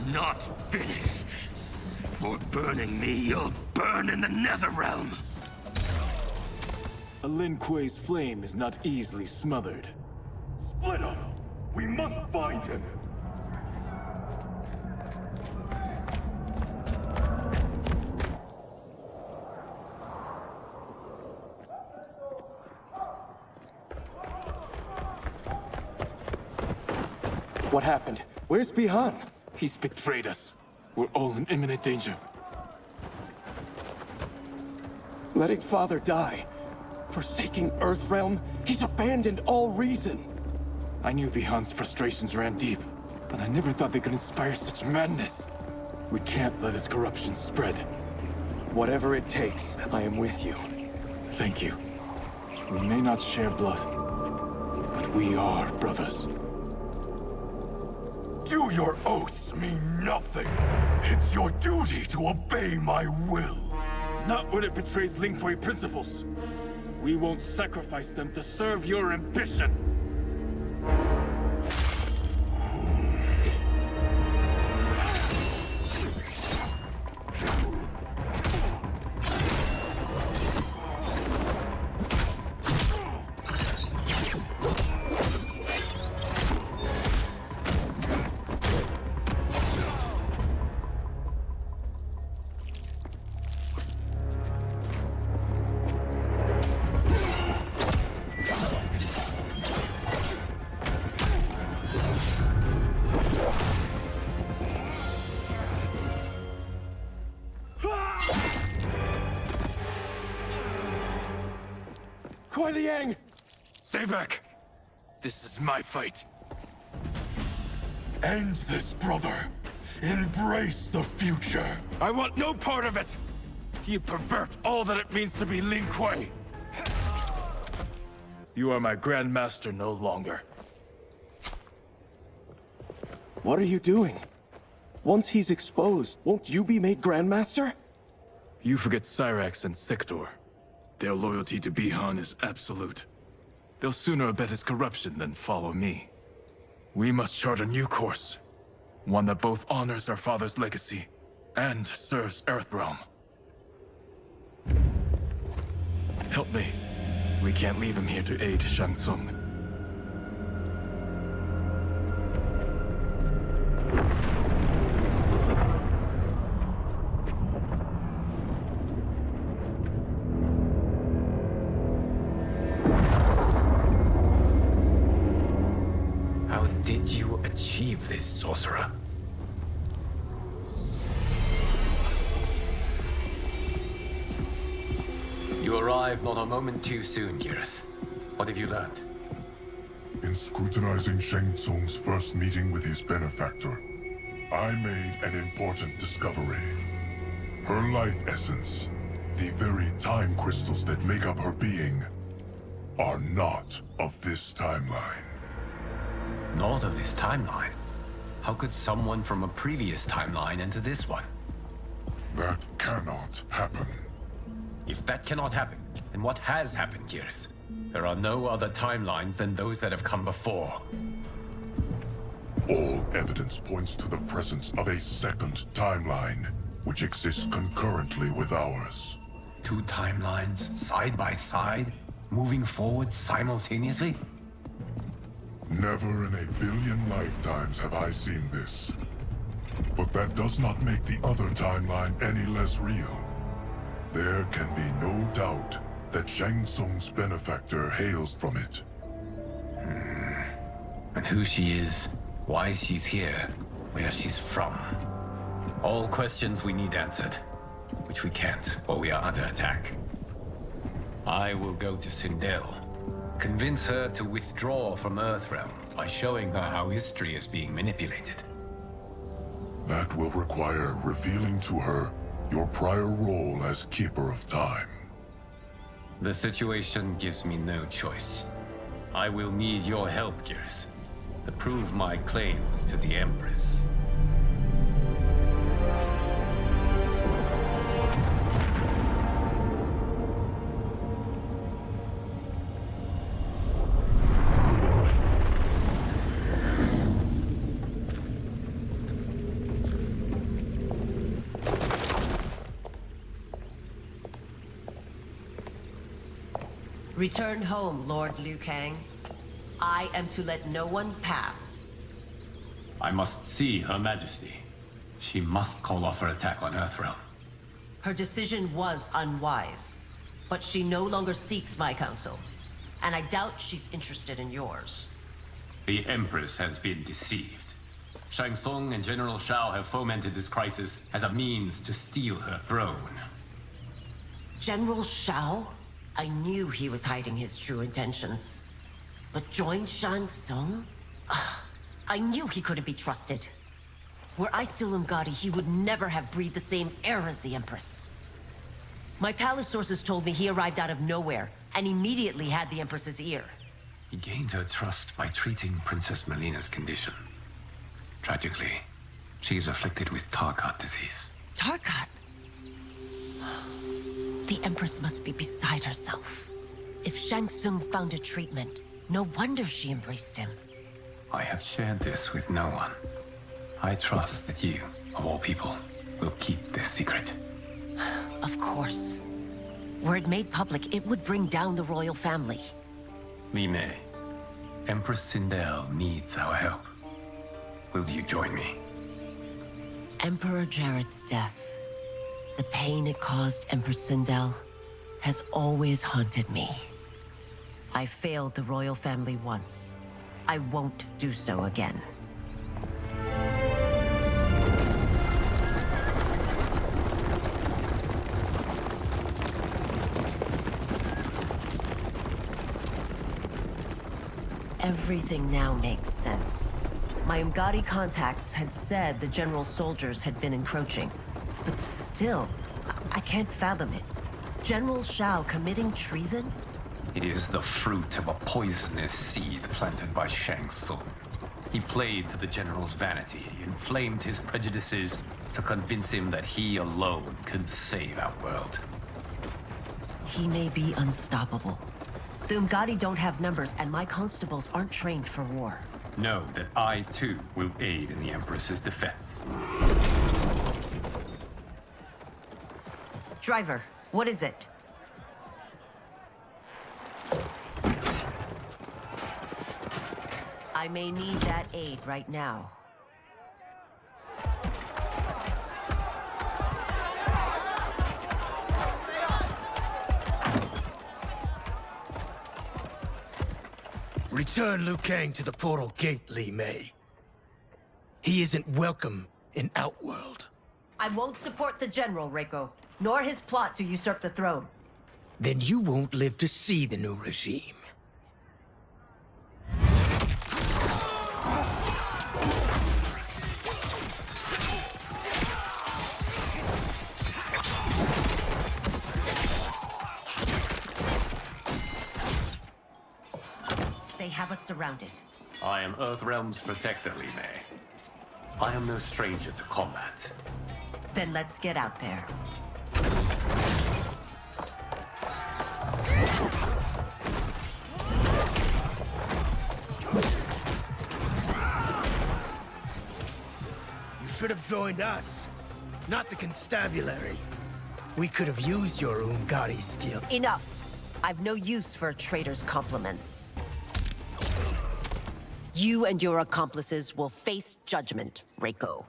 Not finished. For burning me, you'll burn in the Netherrealm. A Lin Kuei's flame is not easily smothered. Split up! We must find him! What happened? Where's Bihan? He's betrayed us. We're all in imminent danger. Letting Father die. Forsaking Earthrealm. He's abandoned all reason. I knew Bihan's frustrations ran deep, but I never thought they could inspire such madness. We can't let his corruption spread. Whatever it takes, I am with you. Thank you. We may not share blood, but we are brothers. Do your oaths mean nothing? It's your duty to obey my will. Not when it betrays Lin Kuei principles. We won't sacrifice them to serve your ambition. Kuai Liang! Stay back! This is my fight. End this, brother. Embrace the future. I want no part of it! You pervert all that it means to be Lin Kuei! You are my Grand Master no longer. What are you doing? Once he's exposed, won't you be made Grandmaster? You forget Cyrax and Sector. Their loyalty to Bihan is absolute. They'll sooner abet his corruption than follow me. We must chart a new course. One that both honors our father's legacy and serves Earthrealm. Help me. We can't leave him here to aid Shang Tsung. How did you achieve this, sorcerer? You arrived not a moment too soon, Geras. What have you learned? In scrutinizing Shang Tsung's first meeting with his benefactor, I made an important discovery. Her life essence, the very time crystals that make up her being, are not of this timeline. Not of this timeline? How could someone from a previous timeline enter this one? That cannot happen. If that cannot happen, then what has happened, Geras? There are no other timelines than those that have come before. All evidence points to the presence of a second timeline, which exists concurrently with ours. Two timelines, side by side, moving forward simultaneously? Never in a billion lifetimes have I seen this. But that does not make the other timeline any less real. There can be no doubt that Shang Tsung's benefactor hails from it. And who she is, why she's here, where she's from. All questions we need answered, which we can't, or we are under attack. I will go to Sindel, convince her to withdraw from Earthrealm by showing her how history is being manipulated. That will require revealing to her your prior role as Keeper of Time. The situation gives me no choice. I will need your help, Geras, to prove my claims to the Empress. Return home, Lord Liu Kang. I am to let no one pass. I must see Her Majesty. She must call off her attack on Earthrealm. Her decision was unwise, but she no longer seeks my counsel, and I doubt she's interested in yours. The Empress has been deceived. Shang Tsung and General Shao have fomented this crisis as a means to steal her throne. General Shao? I knew he was hiding his true intentions. But join Shang Tsung? I knew he couldn't be trusted. Were I still Umgadi, he would never have breathed the same air as the Empress. My palace sources told me he arrived out of nowhere, and immediately had the Empress's ear. He gained her trust by treating Princess Melina's condition. Tragically, she is afflicted with Tarkat disease. Tarkat? The Empress must be beside herself. If Shang Tsung found a treatment, no wonder she embraced him. I have shared this with no one. I trust that you, of all people, will keep this secret. Of course. Were it made public, it would bring down the royal family. Li Mei, Empress Sindel needs our help. Will you join me? Emperor Jarrett's death, the pain it caused Empress Sindel, has always haunted me. I failed the royal family once. I won't do so again. Everything now makes sense. My Umgadi contacts had said the general's soldiers had been encroaching. But still, I can't fathom it. General Shao committing treason? It is the fruit of a poisonous seed planted by Shang Tsung. He played to the general's vanity, inflamed his prejudices to convince him that he alone could save our world. He may be unstoppable. The Umgadi don't have numbers, and my constables aren't trained for war. Know that I, too, will aid in the Empress's defense. Driver, what is it? I may need that aid right now. Return Liu Kang to the portal gate, Li Mei. He isn't welcome in Outworld. I won't support the General, Reiko, nor his plot to usurp the throne. Then you won't live to see the new regime. They have us surrounded. I am Earthrealm's protector, Li Mei. I am no stranger to combat. Then let's get out there. You should have joined us, not the constabulary. We could have used your Umgadi skills. Enough! I've no use for a traitor's compliments. You and your accomplices will face judgment, Reiko.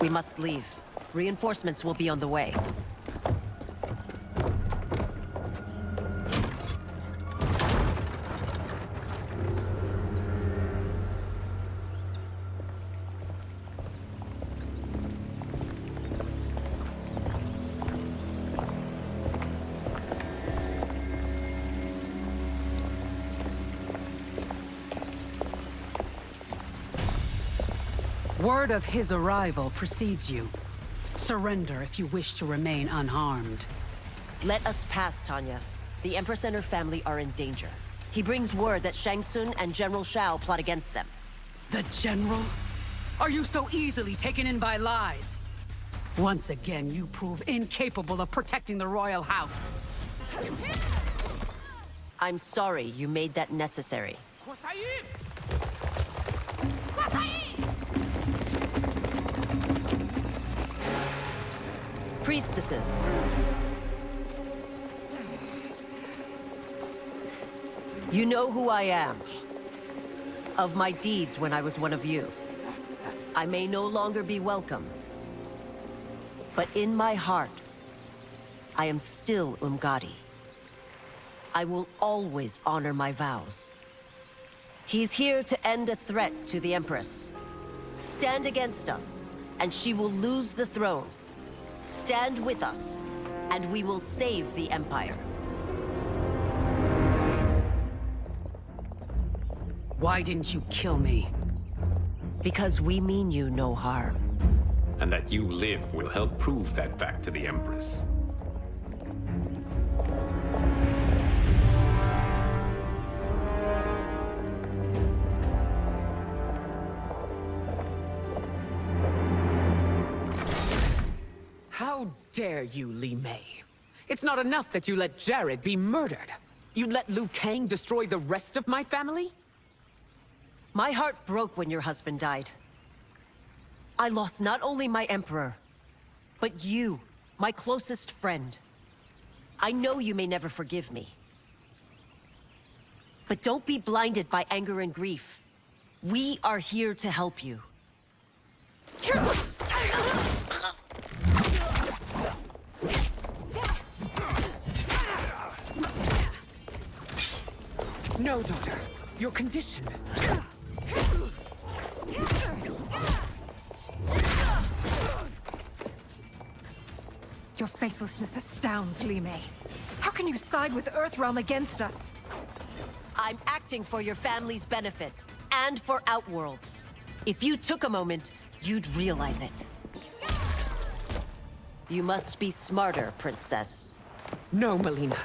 We must leave. Reinforcements will be on the way. Word of his arrival precedes you. Surrender if you wish to remain unharmed. Let us pass, Tanya. The Empress and her family are in danger. He brings word that Shang Tsung and General Shao plot against them. The General? Are you so easily taken in by lies? Once again, you prove incapable of protecting the royal house. I'm sorry you made that necessary. Priestesses. You know who I am. Of my deeds when I was one of you. I may no longer be welcome. But in my heart, I am still Umgadi. I will always honor my vows. He's here to end a threat to the Empress. Stand against us, and she will lose the throne. Stand with us, and we will save the Empire. Why didn't you kill me? Because we mean you no harm. And that you live will help prove that fact to the Empress. How dare you, Li Mei? It's not enough that you let Jared be murdered. You'd let Liu Kang destroy the rest of my family? My heart broke when your husband died. I lost not only my Emperor, but you, my closest friend. I know you may never forgive me. But don't be blinded by anger and grief. We are here to help you. No, daughter. Your condition. Your faithlessness astounds, Li Mei. How can you side with Earthrealm against us? I'm acting for your family's benefit, and for Outworld's. If you took a moment, you'd realize it. You must be smarter, Princess. No, Melina.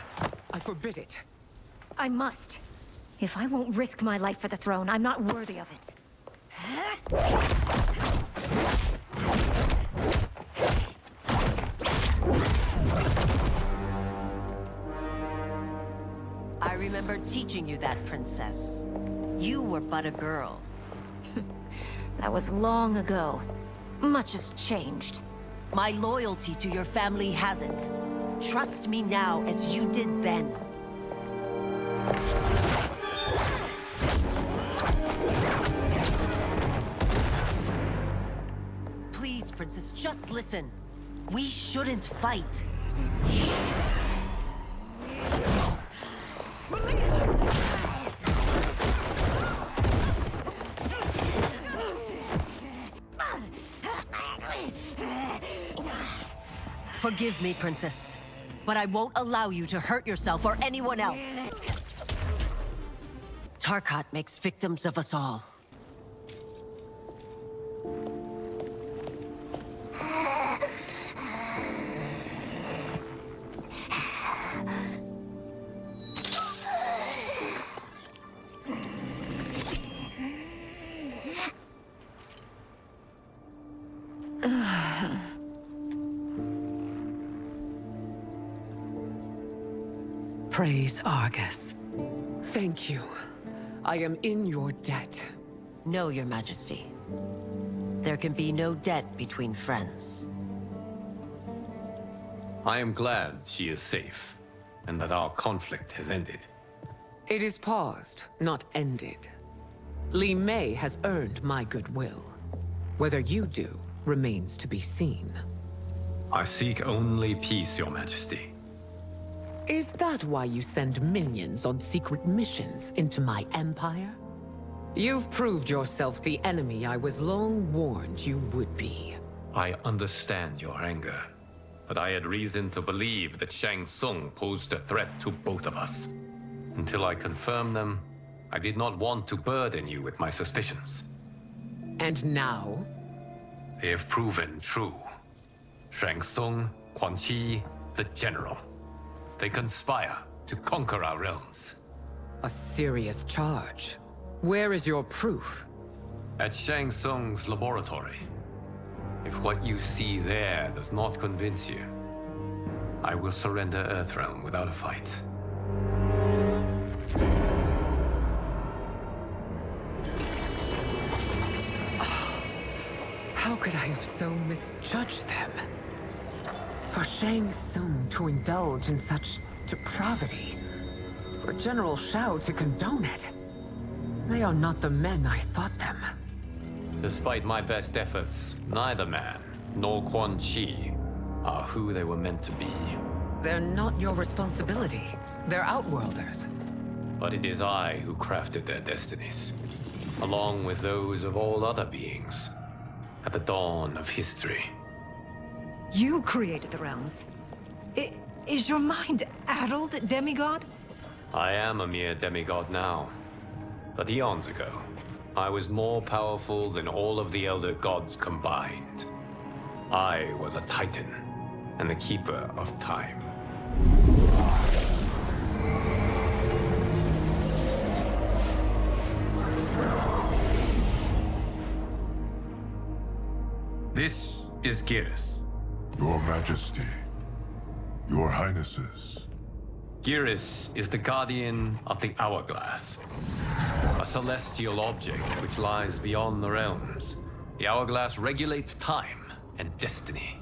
I forbid it. I must. If I won't risk my life for the throne, I'm not worthy of it. I remember teaching you that, Princess. You were but a girl. That was long ago. Much has changed. My loyalty to your family hasn't. Trust me now as you did then. Please, Princess, just listen. We shouldn't fight. Forgive me, Princess, but I won't allow you to hurt yourself or anyone else. Tarkat makes victims of us all. Praise Argus. Thank you. I am in your debt. No, Your Majesty. There can be no debt between friends. I am glad she is safe, and that our conflict has ended. It is paused, not ended. Li Mei has earned my goodwill. Whether you do remains to be seen. I seek only peace, Your Majesty. Is that why you send minions on secret missions into my empire? You've proved yourself the enemy I was long warned you would be. I understand your anger, but I had reason to believe that Shang Tsung posed a threat to both of us. Until I confirmed them, I did not want to burden you with my suspicions. And now? They have proven true. Shang Tsung, Quan Chi, the General. They conspire to conquer our realms. A serious charge. Where is your proof? At Shang Tsung's laboratory. If what you see there does not convince you, I will surrender Earthrealm without a fight. How could I have so misjudged them? For Shang Tsung to indulge in such depravity, for General Shao to condone it, they are not the men I thought them. Despite my best efforts, neither man nor Quan Chi are who they were meant to be. They're not your responsibility. They're Outworlders. But it is I who crafted their destinies, along with those of all other beings, at the dawn of history. You created the realms. Is your mind addled, demigod? I am a mere demigod now. But eons ago, I was more powerful than all of the Elder Gods combined. I was a Titan, and the Keeper of Time. This is Geras. Your Majesty. Your Highnesses. Geras is the guardian of the Hourglass. A celestial object which lies beyond the realms. The Hourglass regulates time and destiny.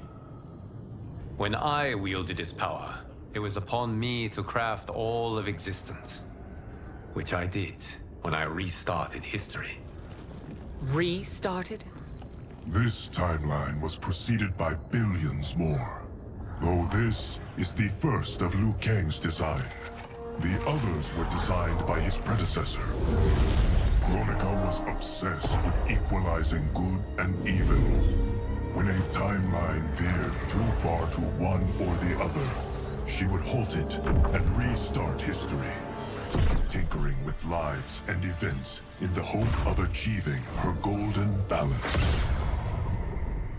When I wielded its power, it was upon me to craft all of existence. Which I did when I restarted history. Restarted? This timeline was preceded by billions more. Though this is the first of Liu Kang's design. The others were designed by his predecessor. Kronika was obsessed with equalizing good and evil. When a timeline veered too far to one or the other, she would halt it and restart history, tinkering with lives and events in the hope of achieving her golden balance.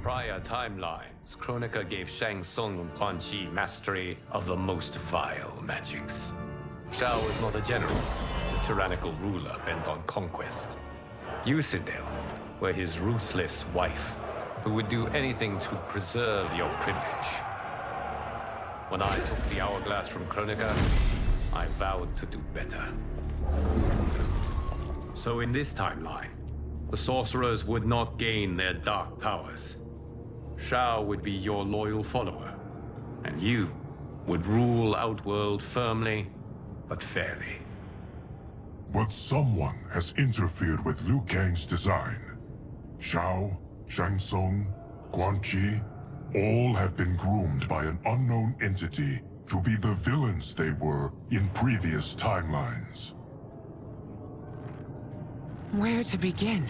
Prior timelines, Kronika gave Shang Tsung and Quan Chi mastery of the most vile magics. Shao was not a general, a tyrannical ruler bent on conquest. Yusidel were his ruthless wife, who would do anything to preserve your privilege. When I took the hourglass from Kronika, I vowed to do better. So in this timeline, the sorcerers would not gain their dark powers. Shao would be your loyal follower, and you would rule Outworld firmly, but fairly. But someone has interfered with Liu Kang's design. Shao, Shang Tsung, Quan Chi, all have been groomed by an unknown entity to be the villains they were in previous timelines. Where to begin?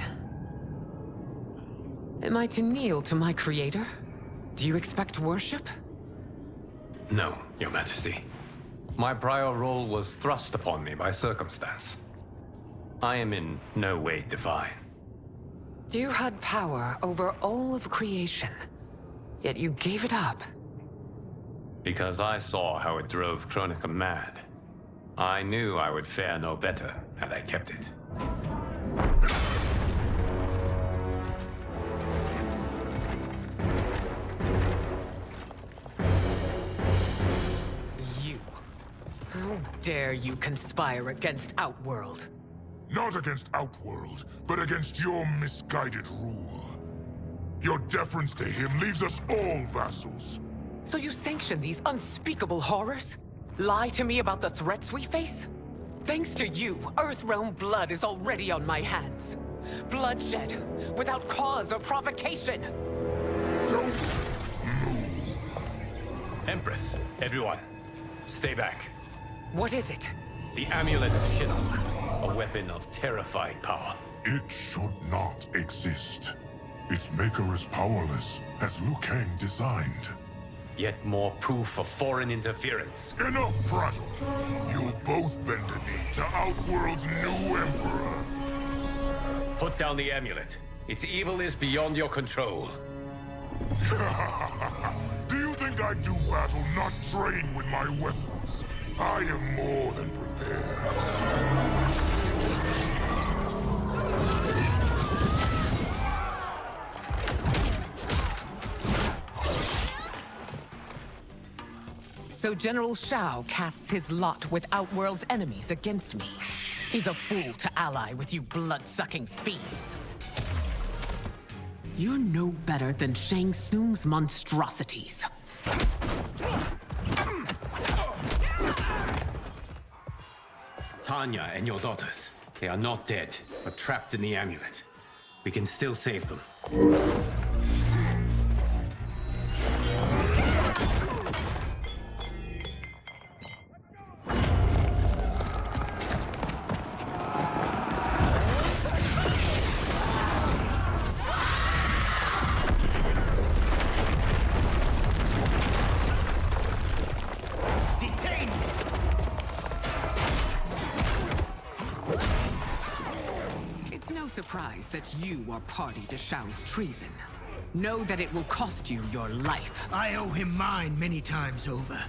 Am I to kneel to my creator? Do you expect worship? No, Your Majesty. My prior role was thrust upon me by circumstance. I am in no way divine. You had power over all of creation, yet you gave it up. Because I saw how it drove Kronika mad. I knew I would fare no better had I kept it. You. How dare you conspire against Outworld? Not against Outworld, but against your misguided rule. Your deference to him leaves us all vassals. So you sanction these unspeakable horrors? Lie to me about the threats we face? Thanks to you, Earthrealm blood is already on my hands. Bloodshed, without cause or provocation. Don't Empress, everyone, stay back. What is it? The Amulet of Shinnok, a weapon of terrifying power. It should not exist. Its maker is powerless, as Liu Kang designed. Yet more proof of foreign interference. Enough prattle! You'll both bend a knee to Outworld's new emperor. Put down the amulet. Its evil is beyond your control. Do you think I do battle not trained with my weapons? I am more than prepared. So General Shao casts his lot with Outworld's enemies against me. He's a fool to ally with you blood-sucking fiends. You're no better than Shang Tsung's monstrosities. Tanya and your daughters. They are not dead, but trapped in the amulet. We can still save them. Surprised that you are party to Shao's treason. Know that it will cost you your life. I owe him mine many times over.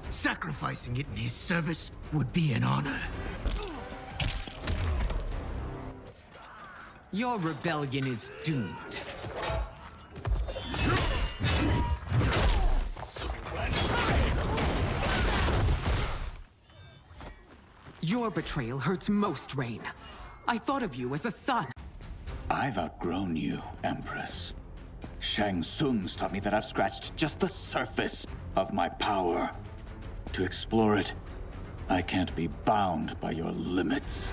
Sacrificing it in his service would be an honor. Your rebellion is doomed. Your betrayal hurts most, Rain. I thought of you as a son. I've outgrown you, Empress. Shang Tsung's taught me that I've scratched just the surface of my power. To explore it, I can't be bound by your limits.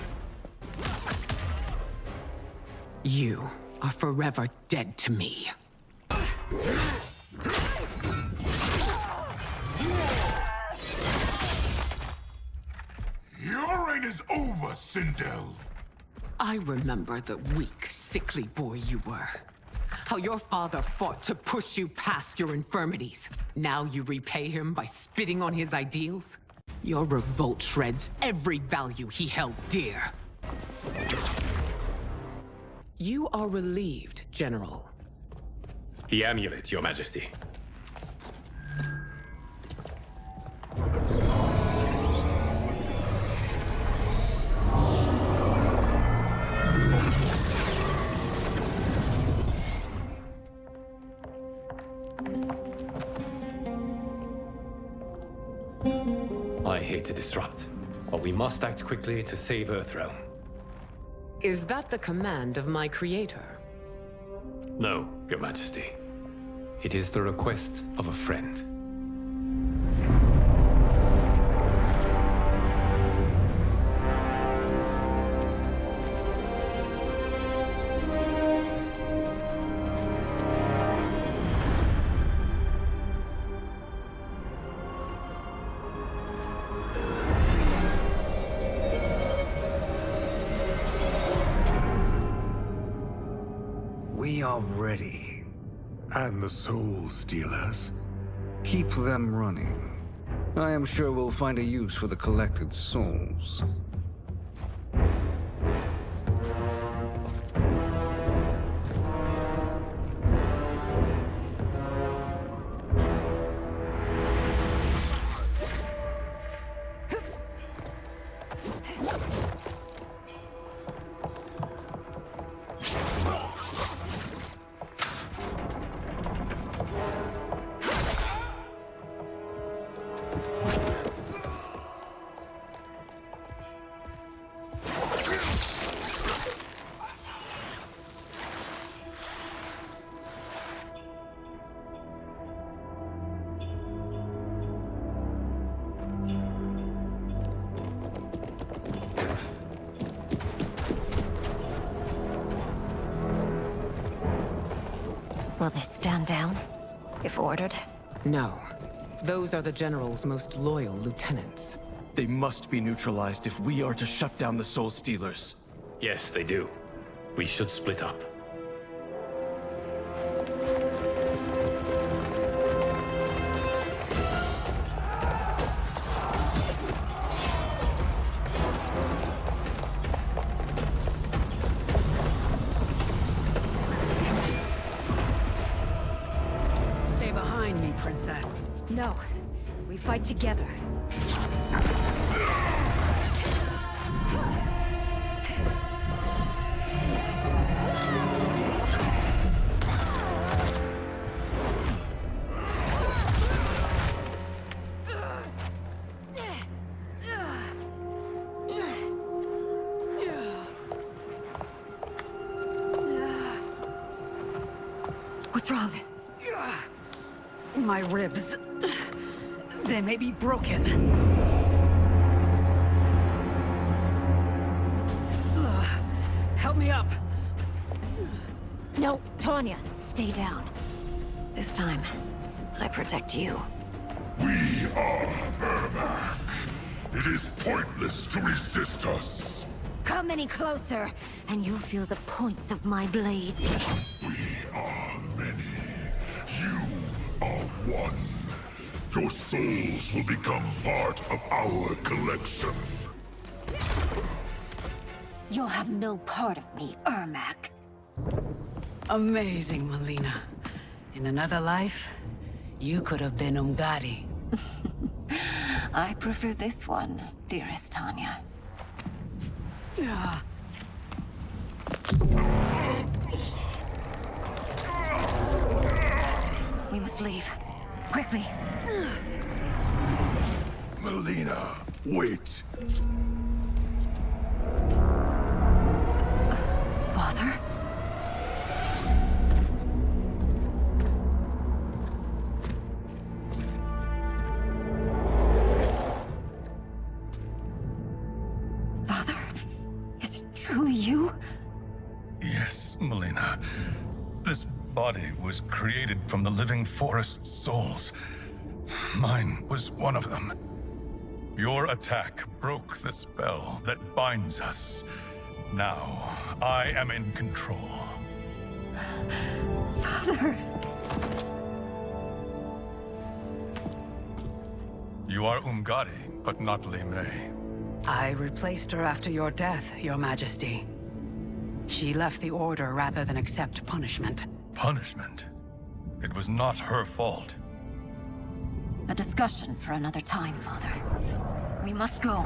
You are forever dead to me. Your reign is over, Sindel. I remember the weak, sickly boy you were. How your father fought to push you past your infirmities. Now you repay him by spitting on his ideals? Your revolt shreds every value he held dear. You are relieved, General. The amulet, Your Majesty. I hate to disrupt, but we must act quickly to save Earthrealm. Is that the command of my creator? No, Your Majesty. It is the request of a friend. We are ready. And the Soul Stealers? Keep them running. I am sure we'll find a use for the collected souls. Will they stand down, if ordered? No. Those are the General's most loyal lieutenants. They must be neutralized if we are to shut down the Soul Stealers. Yes, they do. We should split up. Stay behind me, Princess. No. We fight together. What's wrong? My ribs. They may be broken. Help me up. No, Tanya, stay down. This time, I protect you. We are Ermac. It is pointless to resist us. Come any closer, and you'll feel the points of my blades. We are many. You are one. Your souls will become part of our collection. You'll have no part of me, Ermac. Amazing, Melina. In another life, you could have been Umgadi. I prefer this one, dearest Tanya. We must leave. Quickly. Melina, wait. Father? Father? Is it truly you? Yes, Melina. This body was created from the living forest's souls. Mine was one of them. Your attack broke the spell that binds us. Now, I am in control. Father! You are Umgadi, but not Li Mei. I replaced her after your death, Your Majesty. She left the Order rather than accept punishment. Punishment? It was not her fault. A discussion for another time, Father. We must go.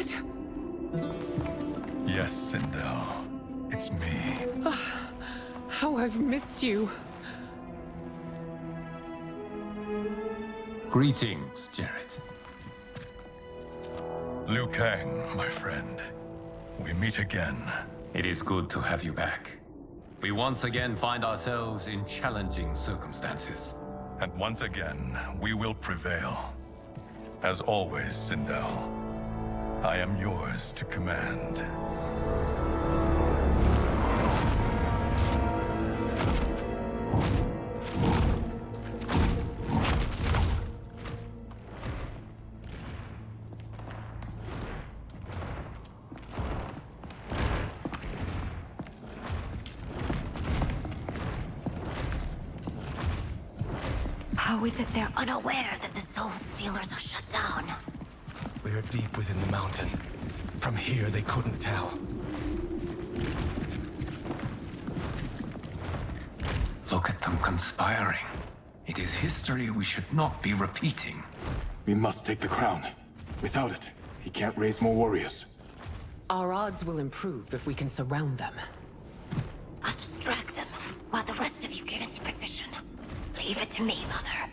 it? Yes, Sindel. It's me. How I've missed you. Greetings, Jared. Liu Kang, my friend. We meet again. It is good to have you back. We once again find ourselves in challenging circumstances. And once again, we will prevail. As always, Sindel, I am yours to command. How is it they're unaware that the Soul Stealers are shut down? We are deep within the mountain. From here, they couldn't tell. Look at them conspiring. It is history we should not be repeating. We must take the crown. Without it, he can't raise more warriors. Our odds will improve if we can surround them. I'll distract them while the rest of you get into position. Leave it to me, Mother.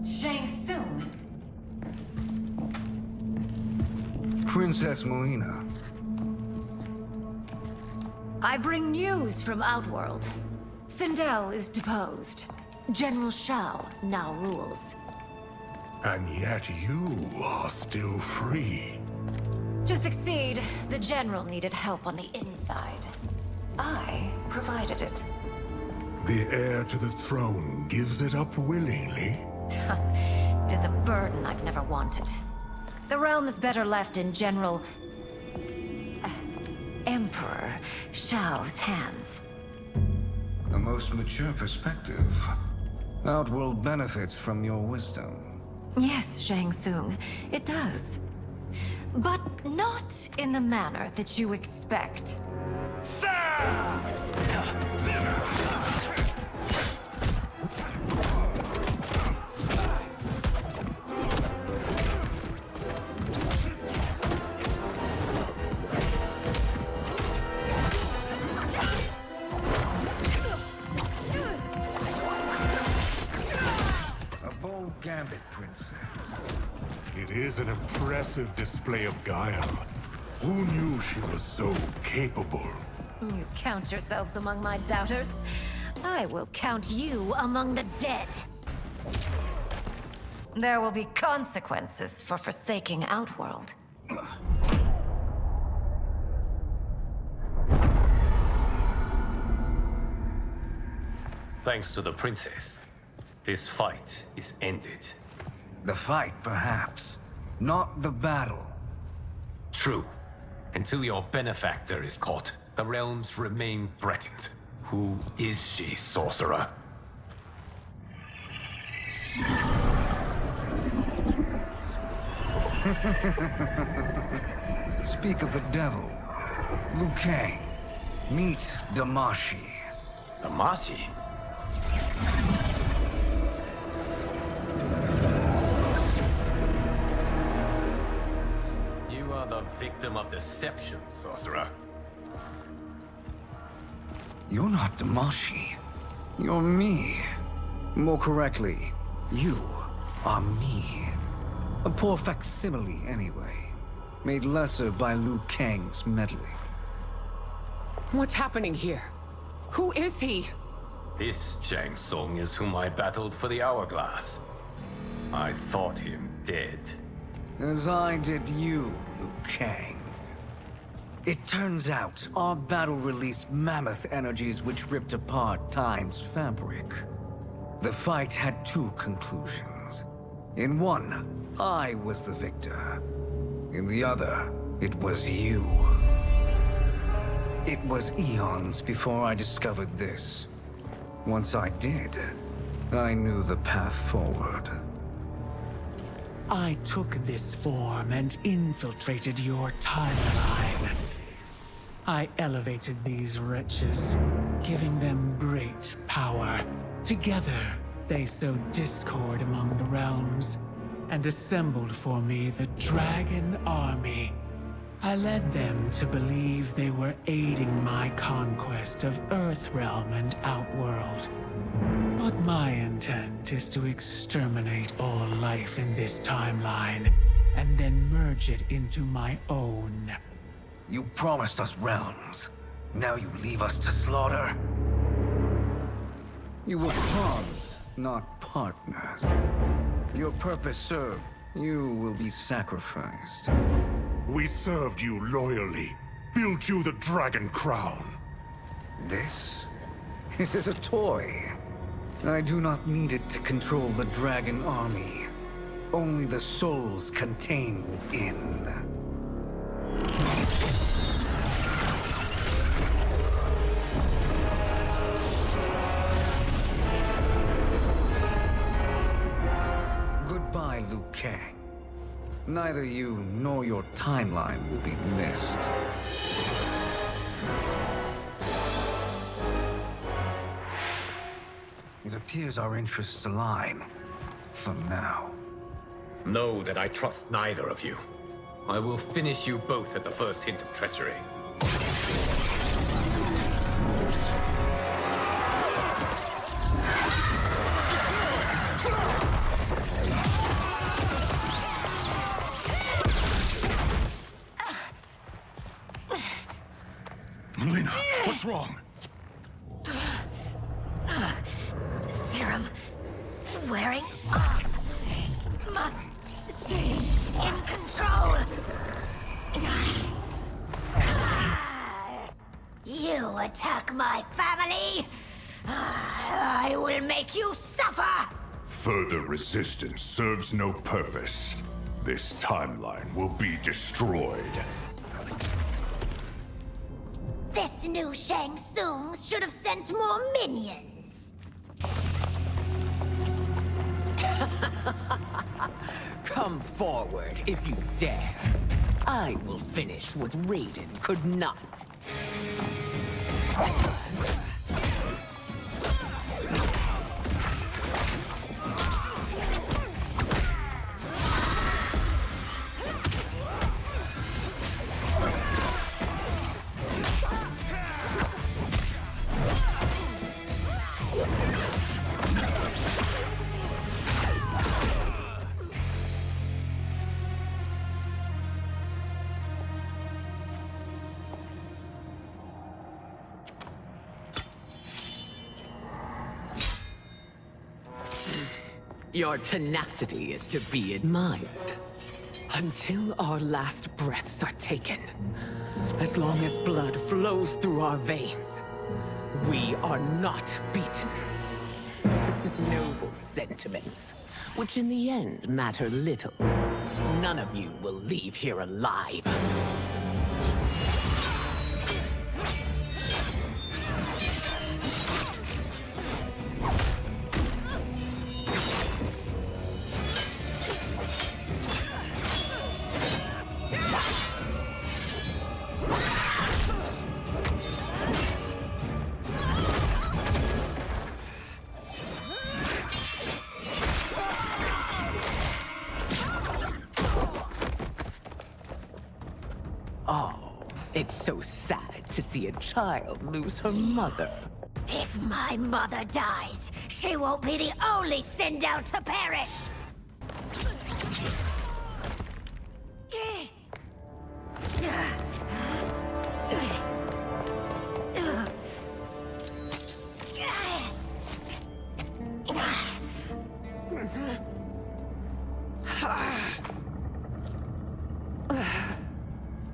Shang Tsung. Princess Melina. I bring news from Outworld. Sindel is deposed. General Shao now rules. And yet you are still free. To succeed, the General needed help on the inside. I provided it. The heir to the throne gives it up willingly. It is a burden I've never wanted. The realm is better left in General... Emperor Shao's hands. A most mature perspective. Outworld benefits from your wisdom. Yes, Shang Tsung, it does. But not in the manner that you expect. A bold gambit, Princess. It is an impressive display of guile. Who knew she was so capable? You count yourselves among my doubters. I will count you among the dead. There will be consequences for forsaking Outworld. Thanks to the princess, this fight is ended. The fight, perhaps. Not the battle. True. Until your benefactor is caught, the realms remain threatened. Who is she, sorcerer? Speak of the devil. Liu Kang. Meet Damashi. Damashi? You are the victim of deception, sorcerer. You're not Damashi. You're me. More correctly, you are me. A poor facsimile, anyway. Made lesser by Liu Kang's meddling. What's happening here? Who is he? This Shang Tsung is whom I battled for the Hourglass. I thought him dead. As I did you, Liu Kang. It turns out our battle released mammoth energies which ripped apart time's fabric. The fight had two conclusions. In one, I was the victor. In the other, it was you. It was eons before I discovered this. Once I did, I knew the path forward. I took this form and infiltrated your timeline. I elevated these wretches, giving them great power. Together, they sowed discord among the realms. and assembled for me the Dragon Army. I led them to believe they were aiding my conquest of Earthrealm and Outworld. But my intent is to exterminate all life in this timeline, and then merge it into my own. You promised us realms. Now you leave us to slaughter? You were pawns, not partners. Your purpose served. You will be sacrificed. We served you loyally, built you the Dragon Crown. This is a toy. I do not need it to control the Dragon Army. Only the souls contained within. Goodbye, Liu Kang. Neither you nor your timeline will be missed. It appears our interests align. For now. Know that I trust neither of you. I will finish you both at the first hint of treachery. Melina, what's wrong? Serum wearing off. Must stay in control. You attack my family. I will make you suffer. Further resistance serves no purpose. This timeline will be destroyed. This new Shang Tsung should have sent more minions. Come forward if you dare. I will finish what Raiden could not. Your tenacity is to be admired. Until our last breaths are taken, as long as blood flows through our veins, we are not beaten. Noble sentiments, which in the end matter little. None of you will leave here alive. It's so sad to see a child lose her mother. If my mother dies, she won't be the only send out to perish.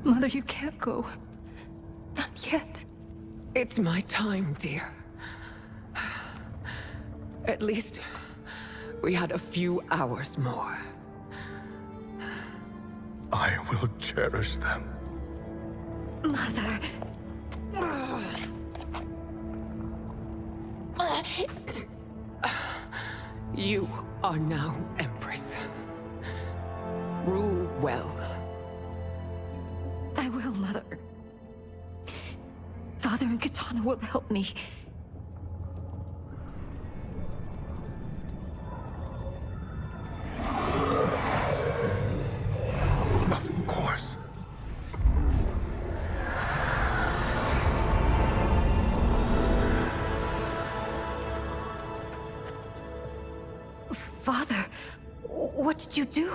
Mother, you can't go. Not yet. It's my time, dear. At least, we had a few hours more. I will cherish them. Mother. You are now Empress. Rule well. I will, Mother. Father and Katana will help me. What did you do?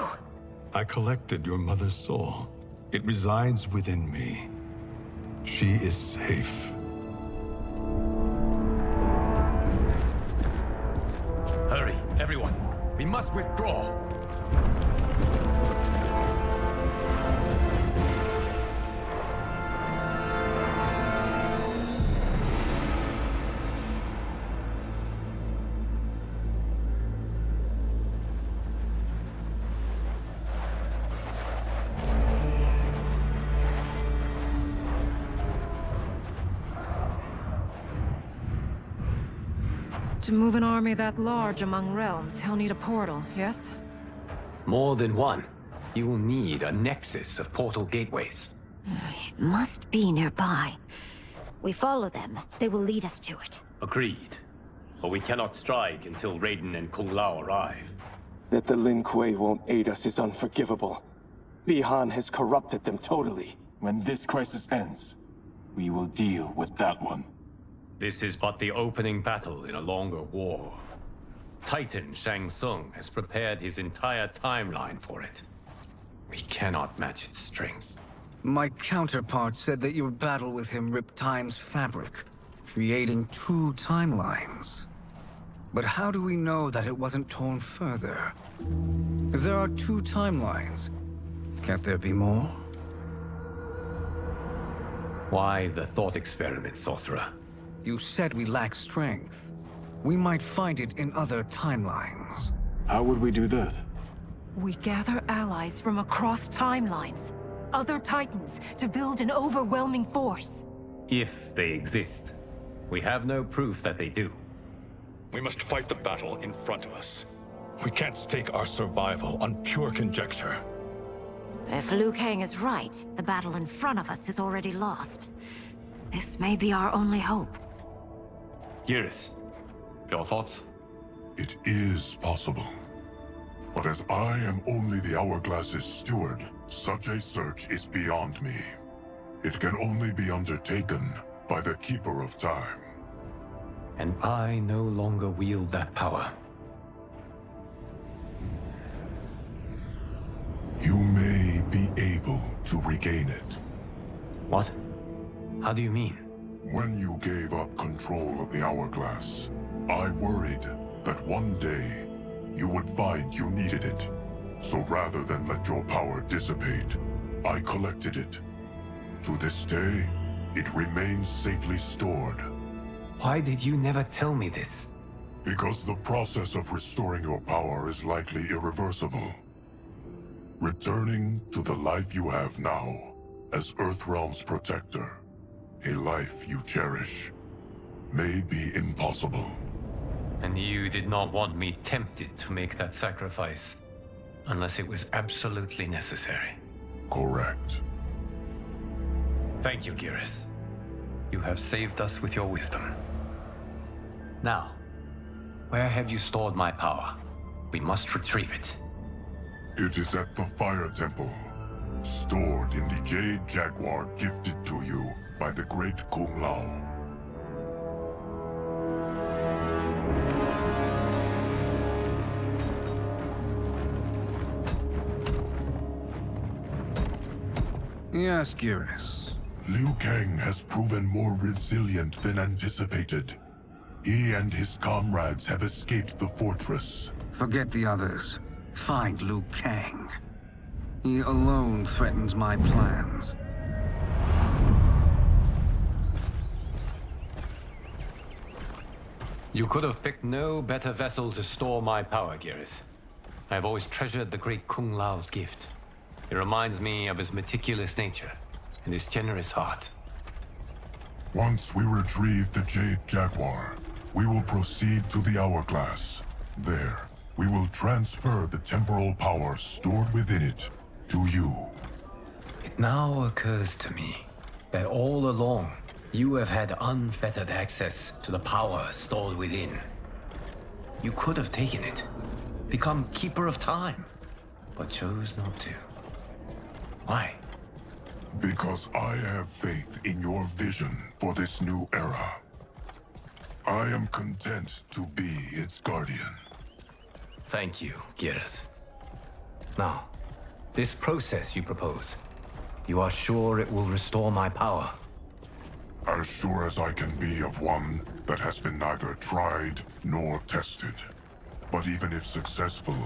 I collected your mother's soul. It resides within me. She is safe. Hurry, everyone. We must withdraw. To move an army that large among realms, he'll need a portal, yes? More than one. You will need a nexus of portal gateways. It must be nearby. We follow them. They will lead us to it. Agreed. But we cannot strike until Raiden and Kung Lao arrive. That the Lin Kuei won't aid us is unforgivable. Bihan has corrupted them totally. When this crisis ends, we will deal with that one. This is but the opening battle in a longer war. Titan Shang Tsung has prepared his entire timeline for it. We cannot match its strength. My counterpart said that your battle with him ripped time's fabric, creating 2 timelines. But how do we know that it wasn't torn further? If there are 2 timelines, can't there be more? Why the thought experiment, sorcerer? You said we lack strength. We might find it in other timelines. How would we do that? We gather allies from across timelines, other titans, to build an overwhelming force. If they exist. We have no proof that they do. We must fight the battle in front of us. We can't stake our survival on pure conjecture. If Liu Kang is right, the battle in front of us is already lost. This may be our only hope. Geras, your thoughts? It is possible. But as I am only the Hourglass's steward, such a search is beyond me. It can only be undertaken by the Keeper of Time. And I no longer wield that power. You may be able to regain it. What? How do you mean? When you gave up control of the Hourglass, I worried that one day you would find you needed it. So rather than let your power dissipate, I collected it. To this day, it remains safely stored. Why did you never tell me this? Because the process of restoring your power is likely irreversible. Returning to the life you have now, as Earthrealm's protector, a life you cherish, may be impossible. And you did not want me tempted to make that sacrifice, unless it was absolutely necessary. Correct. Thank you, Geras. You have saved us with your wisdom. Now, where have you stored my power? We must retrieve it. It is at the Fire Temple, stored in the Jade Jaguar gifted to you by the great Kung Lao. Yes, Geras. Liu Kang has proven more resilient than anticipated. He and his comrades have escaped the fortress. Forget the others. Find Liu Kang. He alone threatens my plans. You could have picked no better vessel to store my power, Geras. I have always treasured the great Kung Lao's gift. It reminds me of his meticulous nature and his generous heart. Once we retrieve the Jade Jaguar, we will proceed to the Hourglass. There, we will transfer the temporal power stored within it to you. It now occurs to me that all along, you have had unfettered access to the power stored within. You could have taken it, become Keeper of Time, but chose not to. Why? Because I have faith in your vision for this new era. I am content to be its guardian. Thank you, Geras. Now, this process you propose, you are sure it will restore my power? As sure as I can be of one that has been neither tried nor tested. But even if successful,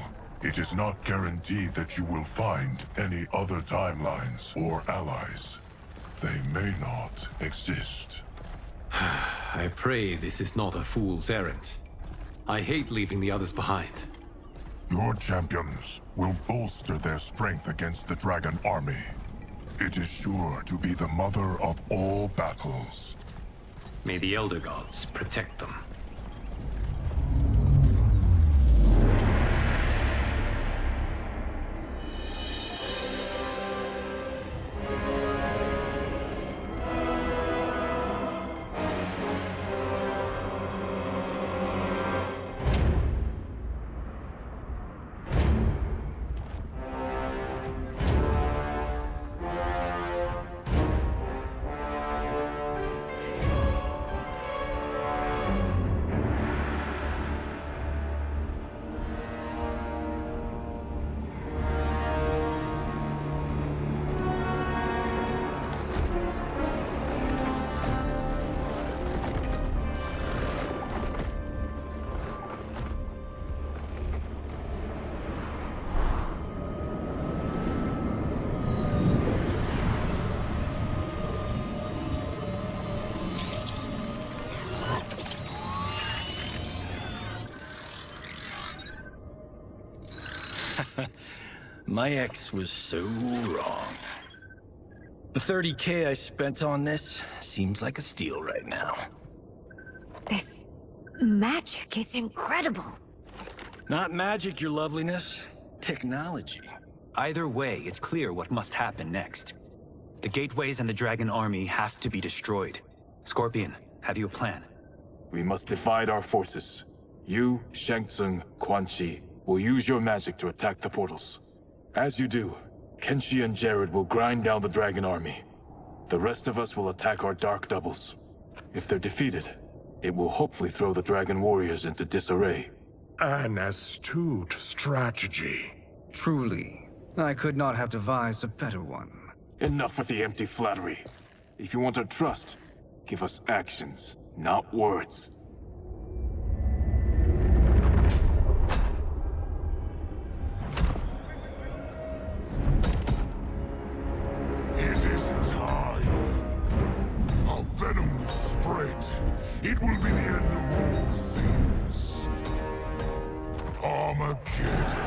it is not guaranteed that you will find any other timelines or allies. They may not exist. I pray this is not a fool's errand. I hate leaving the others behind. Your champions will bolster their strength against the Dragon Army. It is sure to be the mother of all battles. May the Elder Gods protect them. My ex was so wrong. The 30K I spent on this seems like a steal right now. This magic is incredible. Not magic, your loveliness. Technology. Either way, it's clear what must happen next. The gateways and the Dragon Army have to be destroyed. Scorpion, have you a plan? We must divide our forces. You, Shang Tsung, Quan Chi, will use your magic to attack the portals. As you do, Kenshi and Jared will grind down the Dragon Army. The rest of us will attack our Dark Doubles. If they're defeated, it will hopefully throw the Dragon Warriors into disarray. An astute strategy. Truly, I could not have devised a better one. Enough with the empty flattery. If you want our trust, give us actions, not words. It is time. A venom will spread. It will be the end of all things. Armageddon.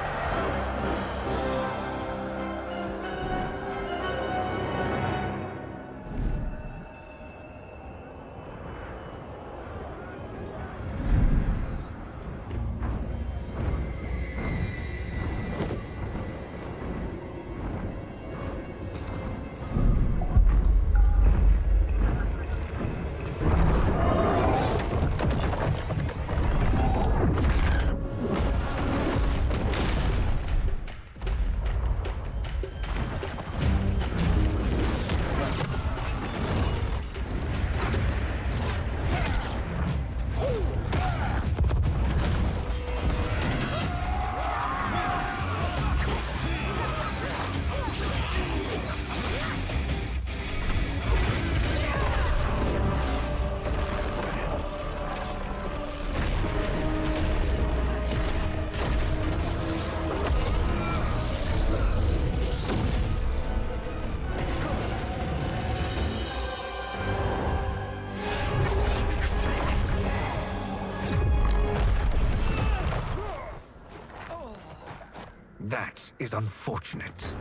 That is unfortunate.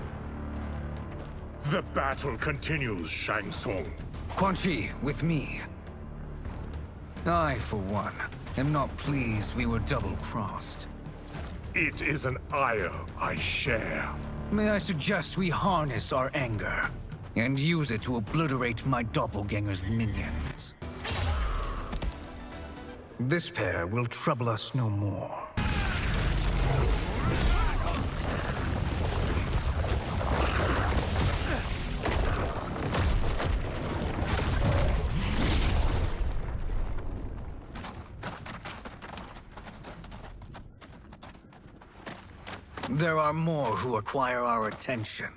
The battle continues, Shang Tsung. Quan Chi, with me. I, for one, am not pleased we were double-crossed. It is an ire I share. May I suggest we harness our anger and use it to obliterate my doppelganger's minions? This pair will trouble us no more. There are more who acquire our attention.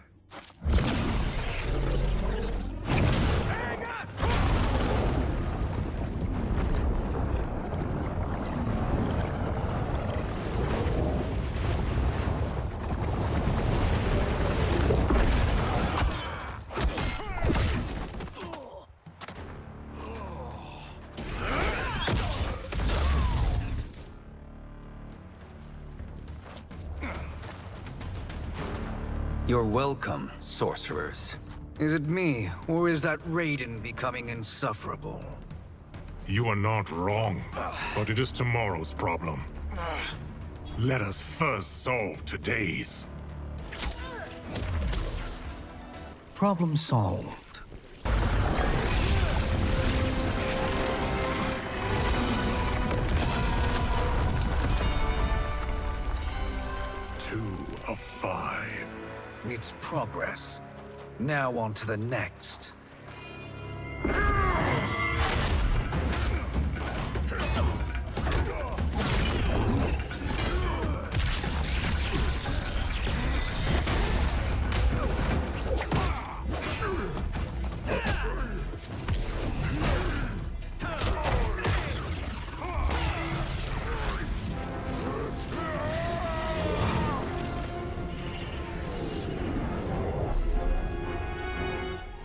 You're welcome, sorcerers. Is it me, or is that Raiden becoming insufferable? You are not wrong, but it is tomorrow's problem. Let us first solve today's. Problem solved. Two of 5. It's progress. Now on to the next.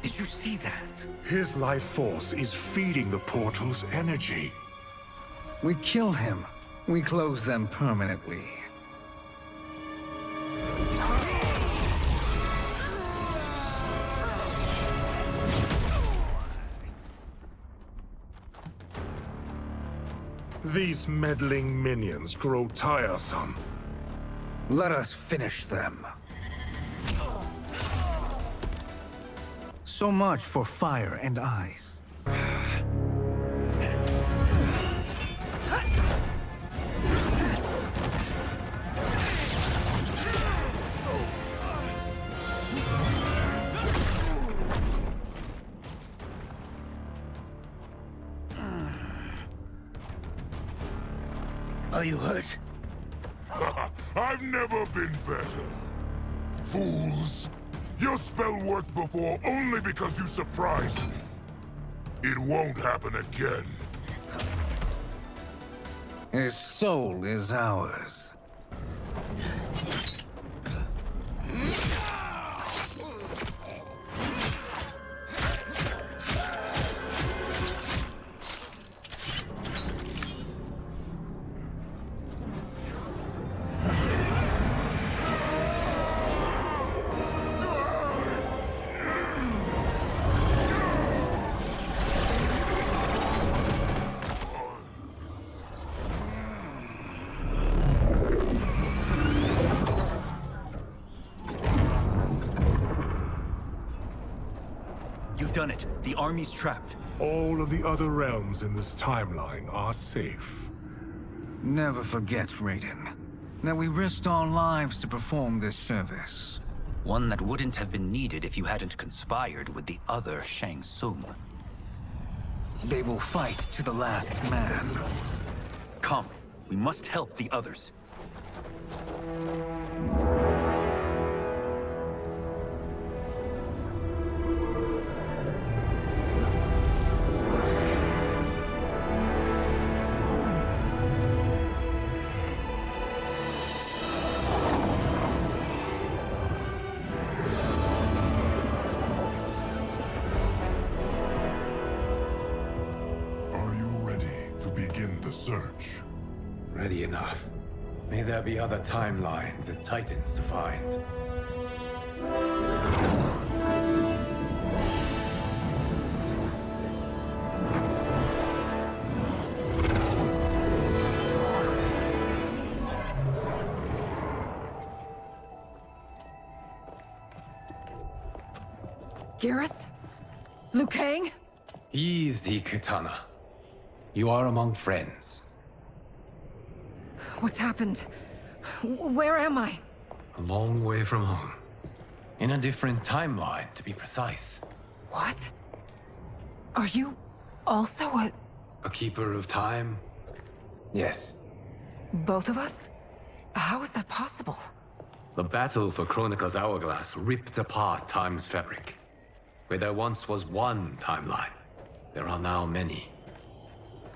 Did you see that? His life force is feeding the portal's energy. We kill him. We close them permanently. These meddling minions grow tiresome. Let us finish them. So much for fire and ice. Are you hurt? I've never been better. Fools! Your spell worked before only because you surprised me. It won't happen again. His soul is ours. You've done it. The army's trapped. All of the other realms in this timeline are safe. Never forget, Raiden, that we risked our lives to perform this service. One that wouldn't have been needed if you hadn't conspired with the other Shang Tsung. They will fight to the last man. Come, we must help the others. Are you ready to begin the search? Ready enough. May there be other timelines and titans to find. Garrus? Liu Kang? Easy, Kitana. You are among friends. What's happened? Where am I? A long way from home. In a different timeline, to be precise. What? Are you also A keeper of time? Yes. both of us? How is that possible? The battle for Chronica's Hourglass ripped apart time's fabric. Where there once was one timeline, there are now many.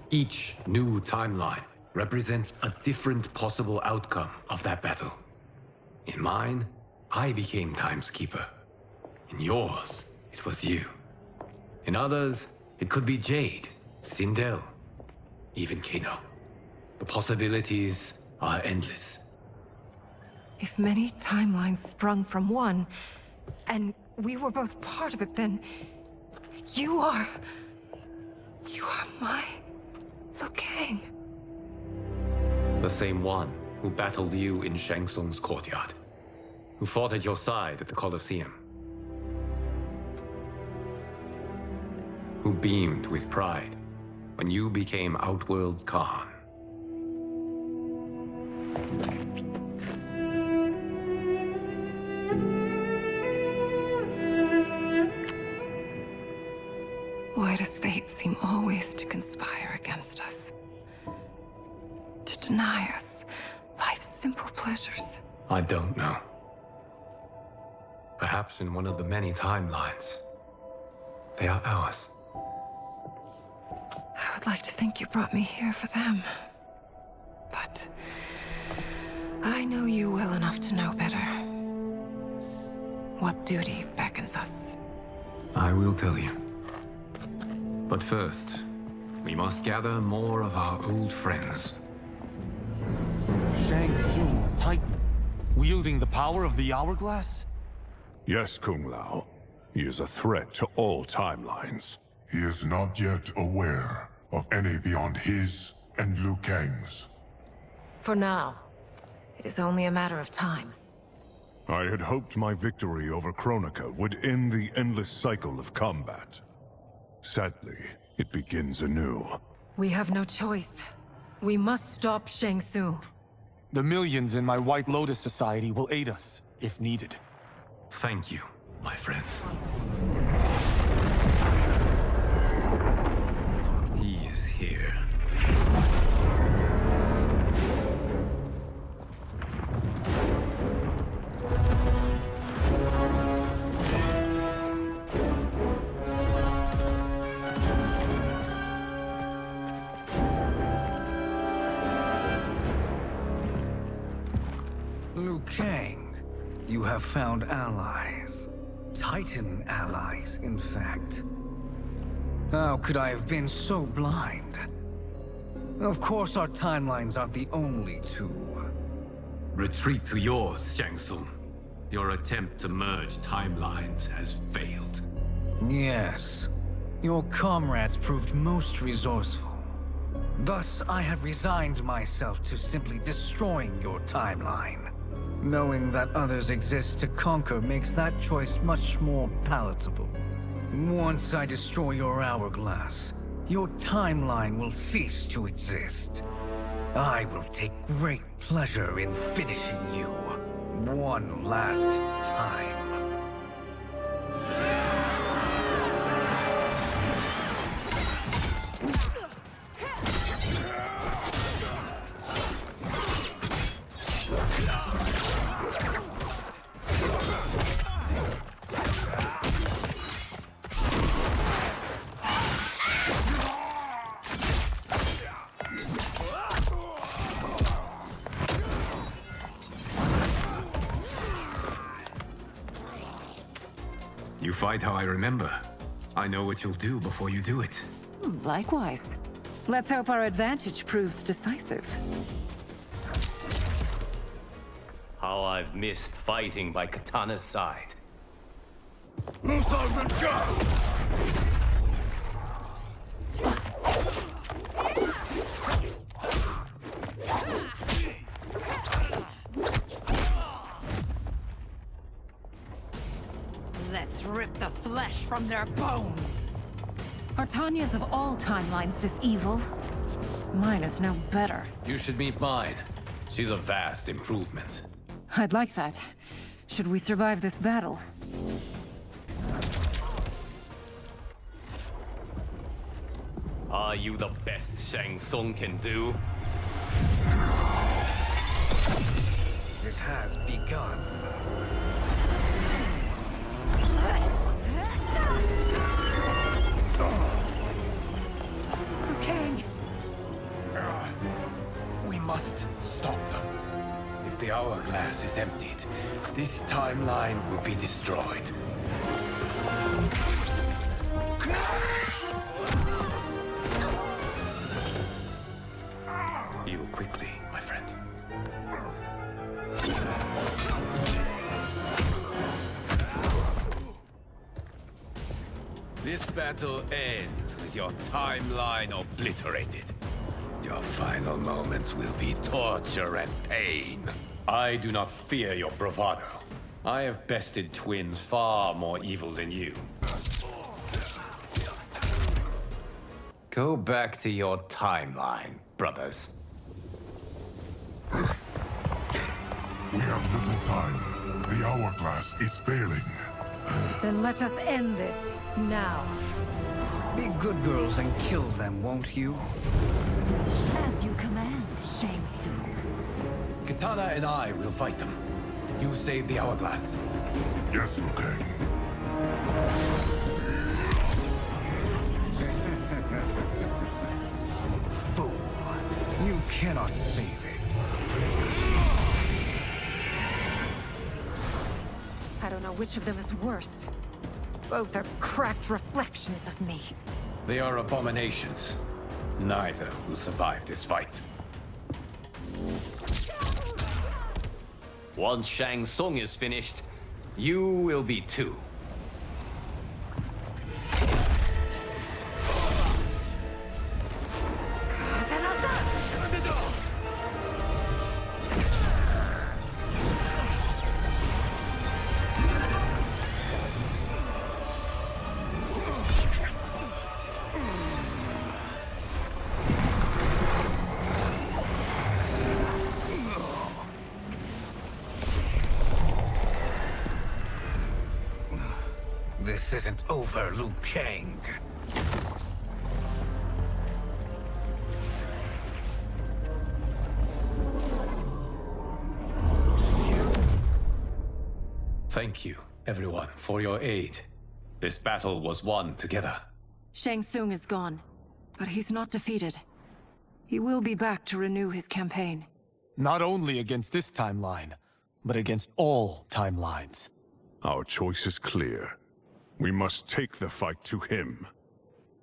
Each new timeline represents a different possible outcome of that battle. In mine, I became Time's Keeper. In yours, it was you. In others, it could be Jade, Sindel, even Kano. The possibilities are endless. If many timelines sprung from one, and we were both part of it, then you are my Liu Kang. The same one who battled you in Shang Tsung's courtyard, who fought at your side at the Colosseum, who beamed with pride when you became Outworld's Khan. Why does fate seem always to conspire against us? To deny us life's simple pleasures? I don't know. Perhaps in one of the many timelines, they are ours. I would like to think you brought me here for them. But I know you well enough to know better. What duty beckons us? I will tell you. But first, we must gather more of our old friends. Shang Tsung, Titan, wielding the power of the Hourglass? Yes, Kung Lao. He is a threat to all timelines. He is not yet aware of any beyond his and Liu Kang's. For now, it is only a matter of time. I had hoped my victory over Chronica would end the endless cycle of combat. Sadly, it begins anew. We have no choice. We must stop Shang Tsung. The millions in my White Lotus Society will aid us, if needed. Thank you, my friends. He is here. Liu Kang, you have found allies. Titan allies, in fact. How could I have been so blind? Of course our timelines aren't the only two. Retreat to yours, Shang Tsung. Your attempt to merge timelines has failed. Yes. Your comrades proved most resourceful. Thus, I have resigned myself to simply destroying your timeline. Knowing that others exist to conquer makes that choice much more palatable. Once I destroy your hourglass, your timeline will cease to exist. I will take great pleasure in finishing you one last time. You fight how I remember. I know what you'll do before you do it. Likewise. Let's hope our advantage proves decisive. How I've missed fighting by Katana's side. Let's rip the flesh from their bones. Are Tanya's of all timelines this evil? Mine is no better. You should meet mine. She's a vast improvement. I'd like that. Should we survive this battle? Are you the best Shang Tsung can do? it has begun. Liu Kang! We must stop them. If the hourglass is emptied, this timeline will be destroyed. Heal quickly, my friend. This battle ends with your timeline obliterated. Your final moments will be torture and pain. I do not fear your bravado. I have bested twins far more evil than you. Go back to your timeline, brothers. We have little time. The hourglass is failing. Then let us end this, now. Be good girls and kill them, won't you? As you command, Shang Tsung. Katana and I will fight them. You save the hourglass. Yes, Liu Kang. Fool. You cannot save it. I don't know which of them is worse. Both are cracked reflections of me. They are abominations. Neither will survive this fight. Once Shang Tsung is finished, you will be too. This isn't over, Liu Kang. Thank you, everyone, for your aid. This battle was won together. Shang Tsung is gone, but he's not defeated. He will be back to renew his campaign. Not only against this timeline, but against all timelines. Our choice is clear. We must take the fight to him.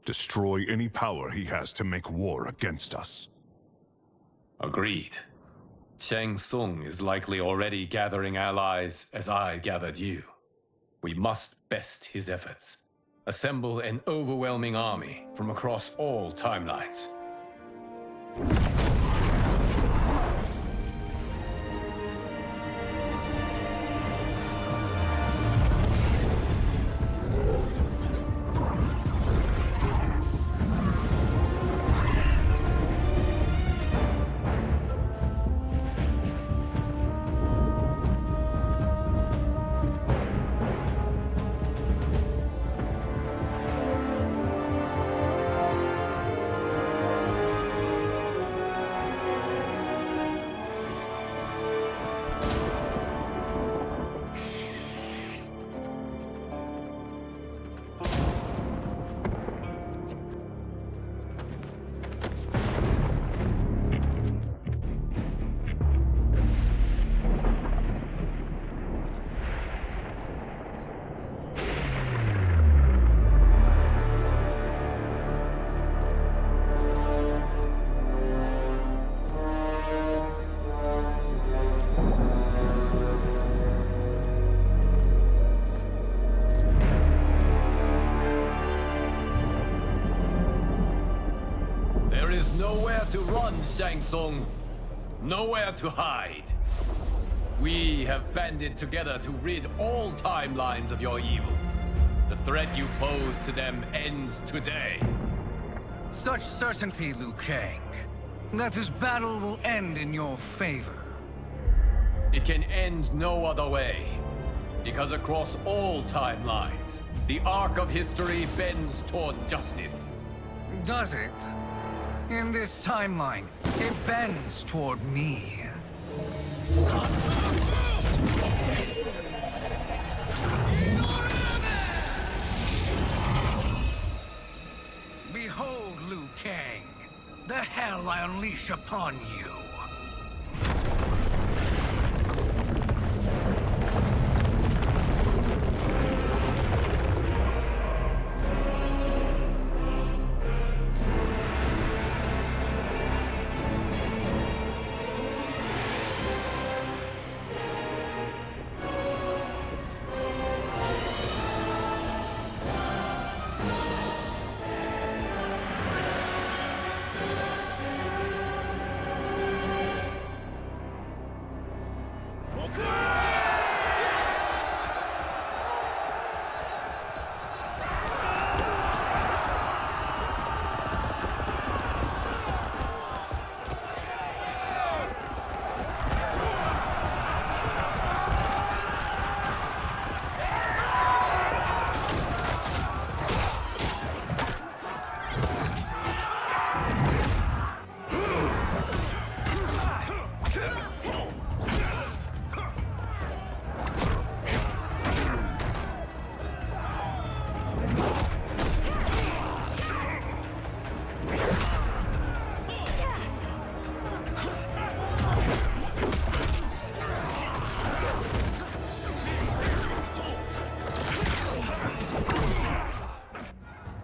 Destroy any power he has to make war against us. Agreed. Shang Tsung is likely already gathering allies as I gathered you. We must best his efforts. Assemble an overwhelming army from across all timelines. To run, Shang Tsung. Nowhere to hide. We have banded together to rid all timelines of your evil. The threat you pose to them ends today. Such certainty, Liu Kang, that this battle will end in your favor. It can end no other way. Because across all timelines, the arc of history bends toward justice. Does it? In this timeline, it bends toward me. Son. will I unleash upon you?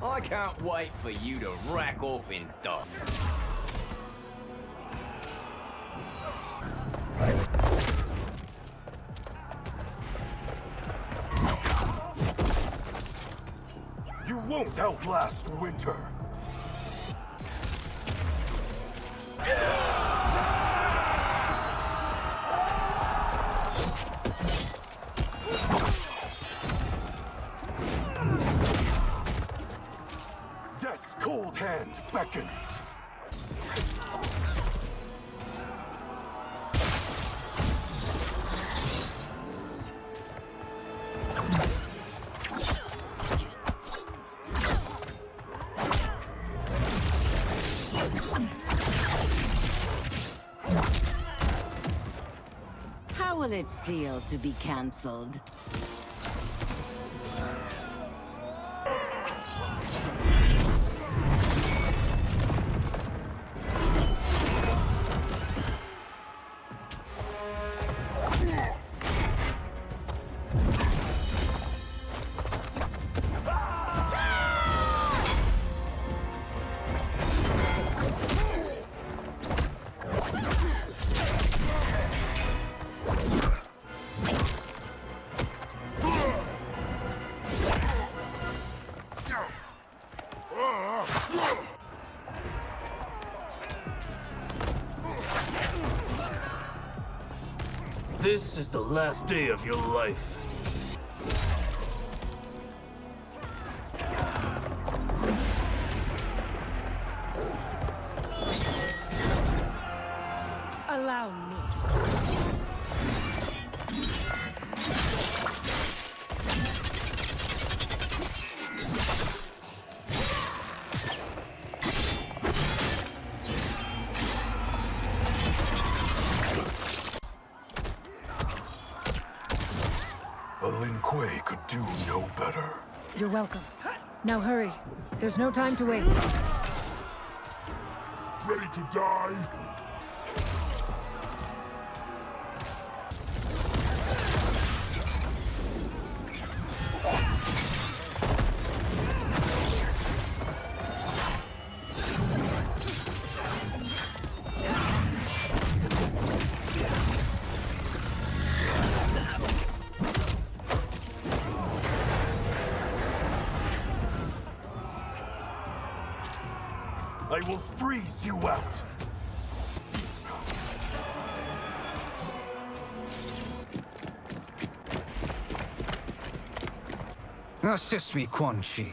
I can't wait for you to rack off in dust. You won't outlast winter. Death's cold hand beckons. How will it feel to be cancelled? This is the last day of your life. Allow me. A Lin Kuei could do no better. You're welcome. Now hurry. There's no time to waste. Ready to die? I will freeze you out! Assist me, Quan Chi.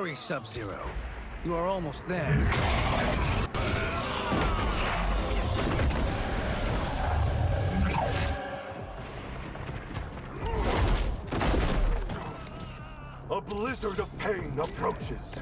hurry, Sub-Zero. You are almost there. A blizzard of pain approaches.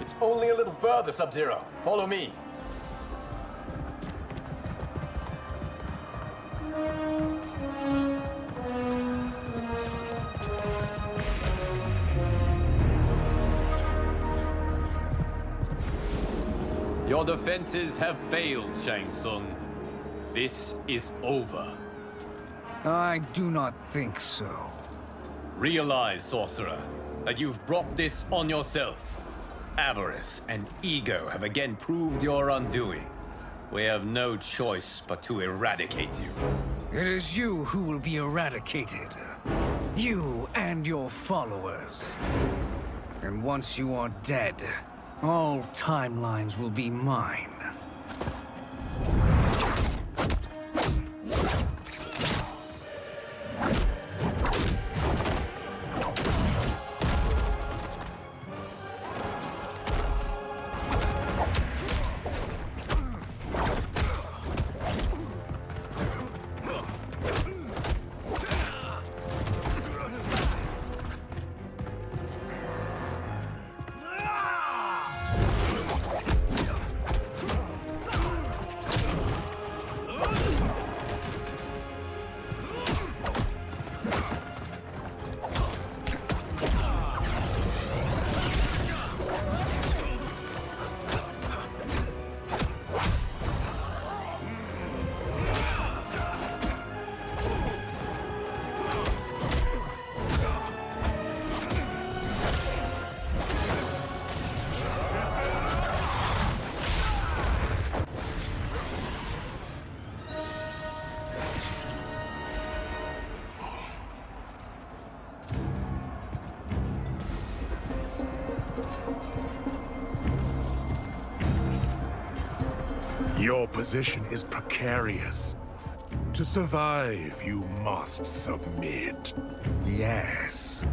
It's only a little further, Sub-Zero. Follow me. Your defenses have failed, Shang Tsung. This is over. I do not think so. Realize, sorcerer, that you've brought this on yourself. Avarice and ego have again proved your undoing. We have no choice but to eradicate you. It is you who will be eradicated. You and your followers. And once you are dead, all timelines will be mine. Your position is precarious. To survive, you must submit. Yes.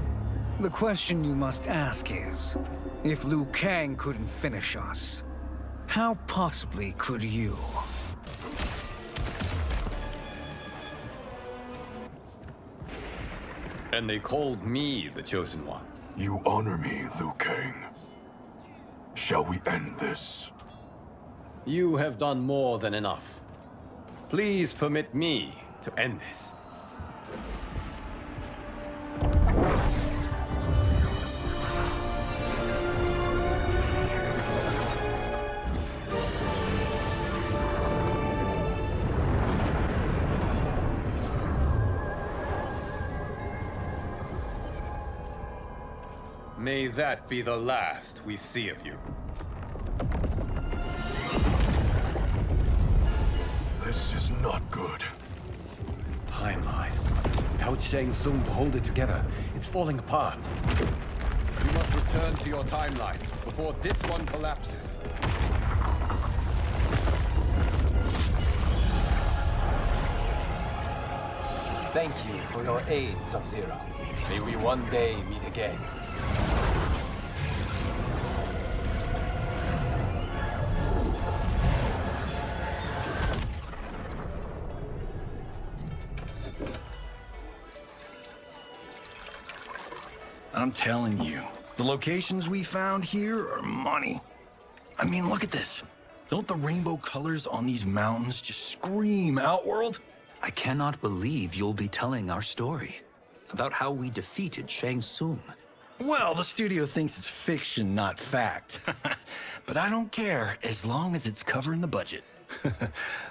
The question you must ask is, if Liu Kang couldn't finish us, how possibly could you? And they called me the Chosen One. You honor me, Liu Kang. Shall we end this? You have done more than enough. Please permit me to end this. May that be the last we see of you. This is not good. Timeline. Without Shang Tsung to hold it together, it's falling apart. You must return to your timeline before this one collapses. Thank you for your aid, Sub-Zero. May we one day meet again. I'm telling you, the locations we found here are money. I mean, look at this. Don't the rainbow colors on these mountains just scream Outworld? I cannot believe you'll be telling our story about how we defeated Shang Tsung. Well, the studio thinks it's fiction, not fact. But I don't care, as long as it's covering the budget.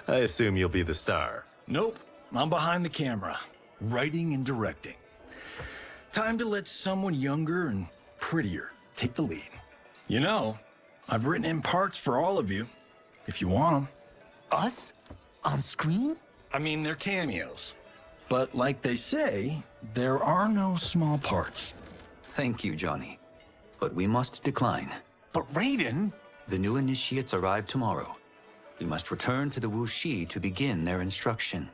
I assume you'll be the star. Nope, I'm behind the camera, writing and directing. Time to let someone younger and prettier take the lead. You know, I've written in parts for all of you, if you want them. Us? On screen? I mean, they're cameos. But like they say, there are no small parts. Thank you, Johnny. But we must decline. But Raiden! The new initiates arrive tomorrow. We must return to the Wuxi to begin their instruction.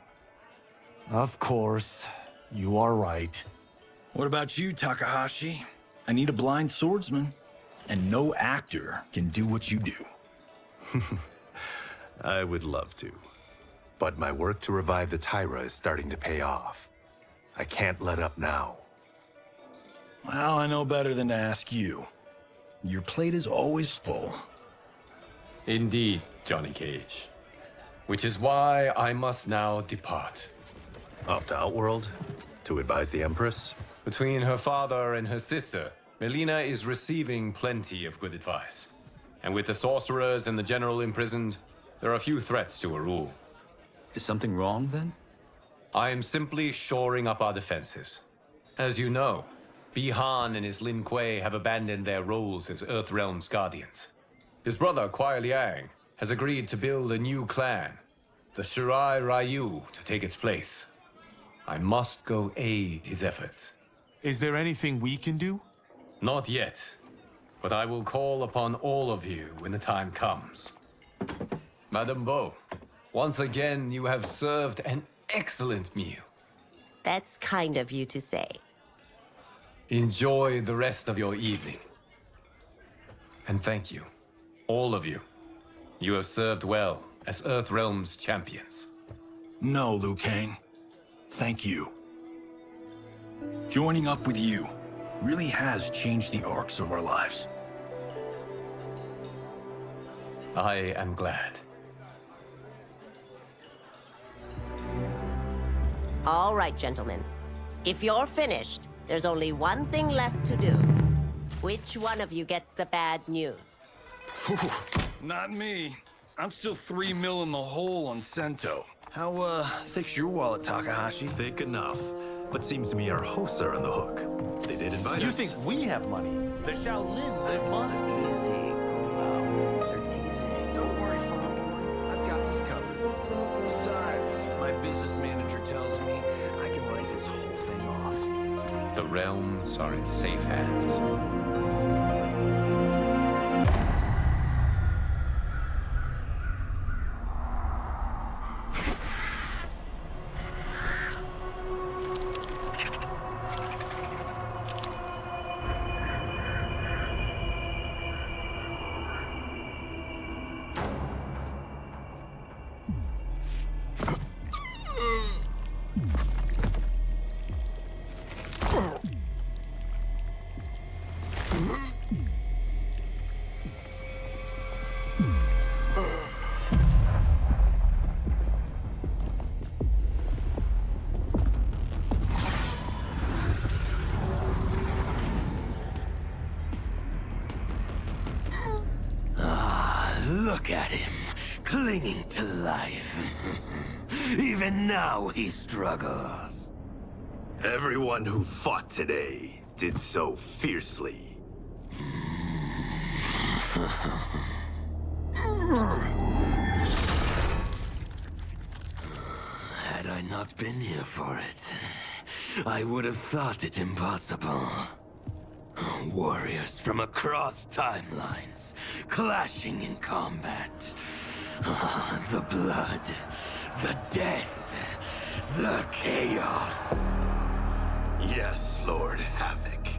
Of course. You are right. What about you, Takahashi? I need a blind swordsman. And no actor can do what you do. I would love to. But my work to revive the Tyra is starting to pay off. I can't let up now. Well, I know better than to ask you. Your plate is always full. Indeed, Johnny Cage. Which is why I must now depart. Off to Outworld? To advise the Empress? Between her father and her sister, Melina is receiving plenty of good advice. And with the sorcerers and the general imprisoned, there are few threats to her rule. Is something wrong, then? I am simply shoring up our defenses. As you know, Bi-Han and his Lin Kuei have abandoned their roles as Earthrealm's guardians. His brother, Kuai Liang, has agreed to build a new clan, the Shirai Ryu, to take its place. I must go aid his efforts. Is there anything we can do? Not yet, but I will call upon all of you when the time comes. Madame Bo, once again you have served an excellent meal. That's kind of you to say. Enjoy the rest of your evening. And thank you, all of you. You have served well as Earthrealm's champions. No, Liu Kang. Thank you. Joining up with you really has changed the arcs of our lives. I am glad. All right, gentlemen. If you're finished, there's only one thing left to do. Which one of you gets the bad news? Not me. I'm still 3 mil in the hole on Sento. How, thick's your wallet, Takahashi? Thick enough. But seems to me our hosts are on the hook. They did invite us. You think we have money? The Shaolin live modestly. Easy, Kung They're teasing. Don't worry, Father. I've got this covered. Besides, my business manager tells me I can write this whole thing off. The realms are in safe hands. Look at him, clinging to life. Even now he struggles. Everyone who fought today did so fiercely. Had I not been here for it, I would have thought it impossible. Warriors from across timelines, clashing in combat. The blood, the death, the chaos. Yes, Lord Havoc.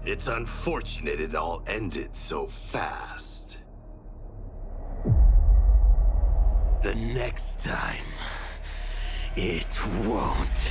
It's unfortunate it all ended so fast. The next time, it won't.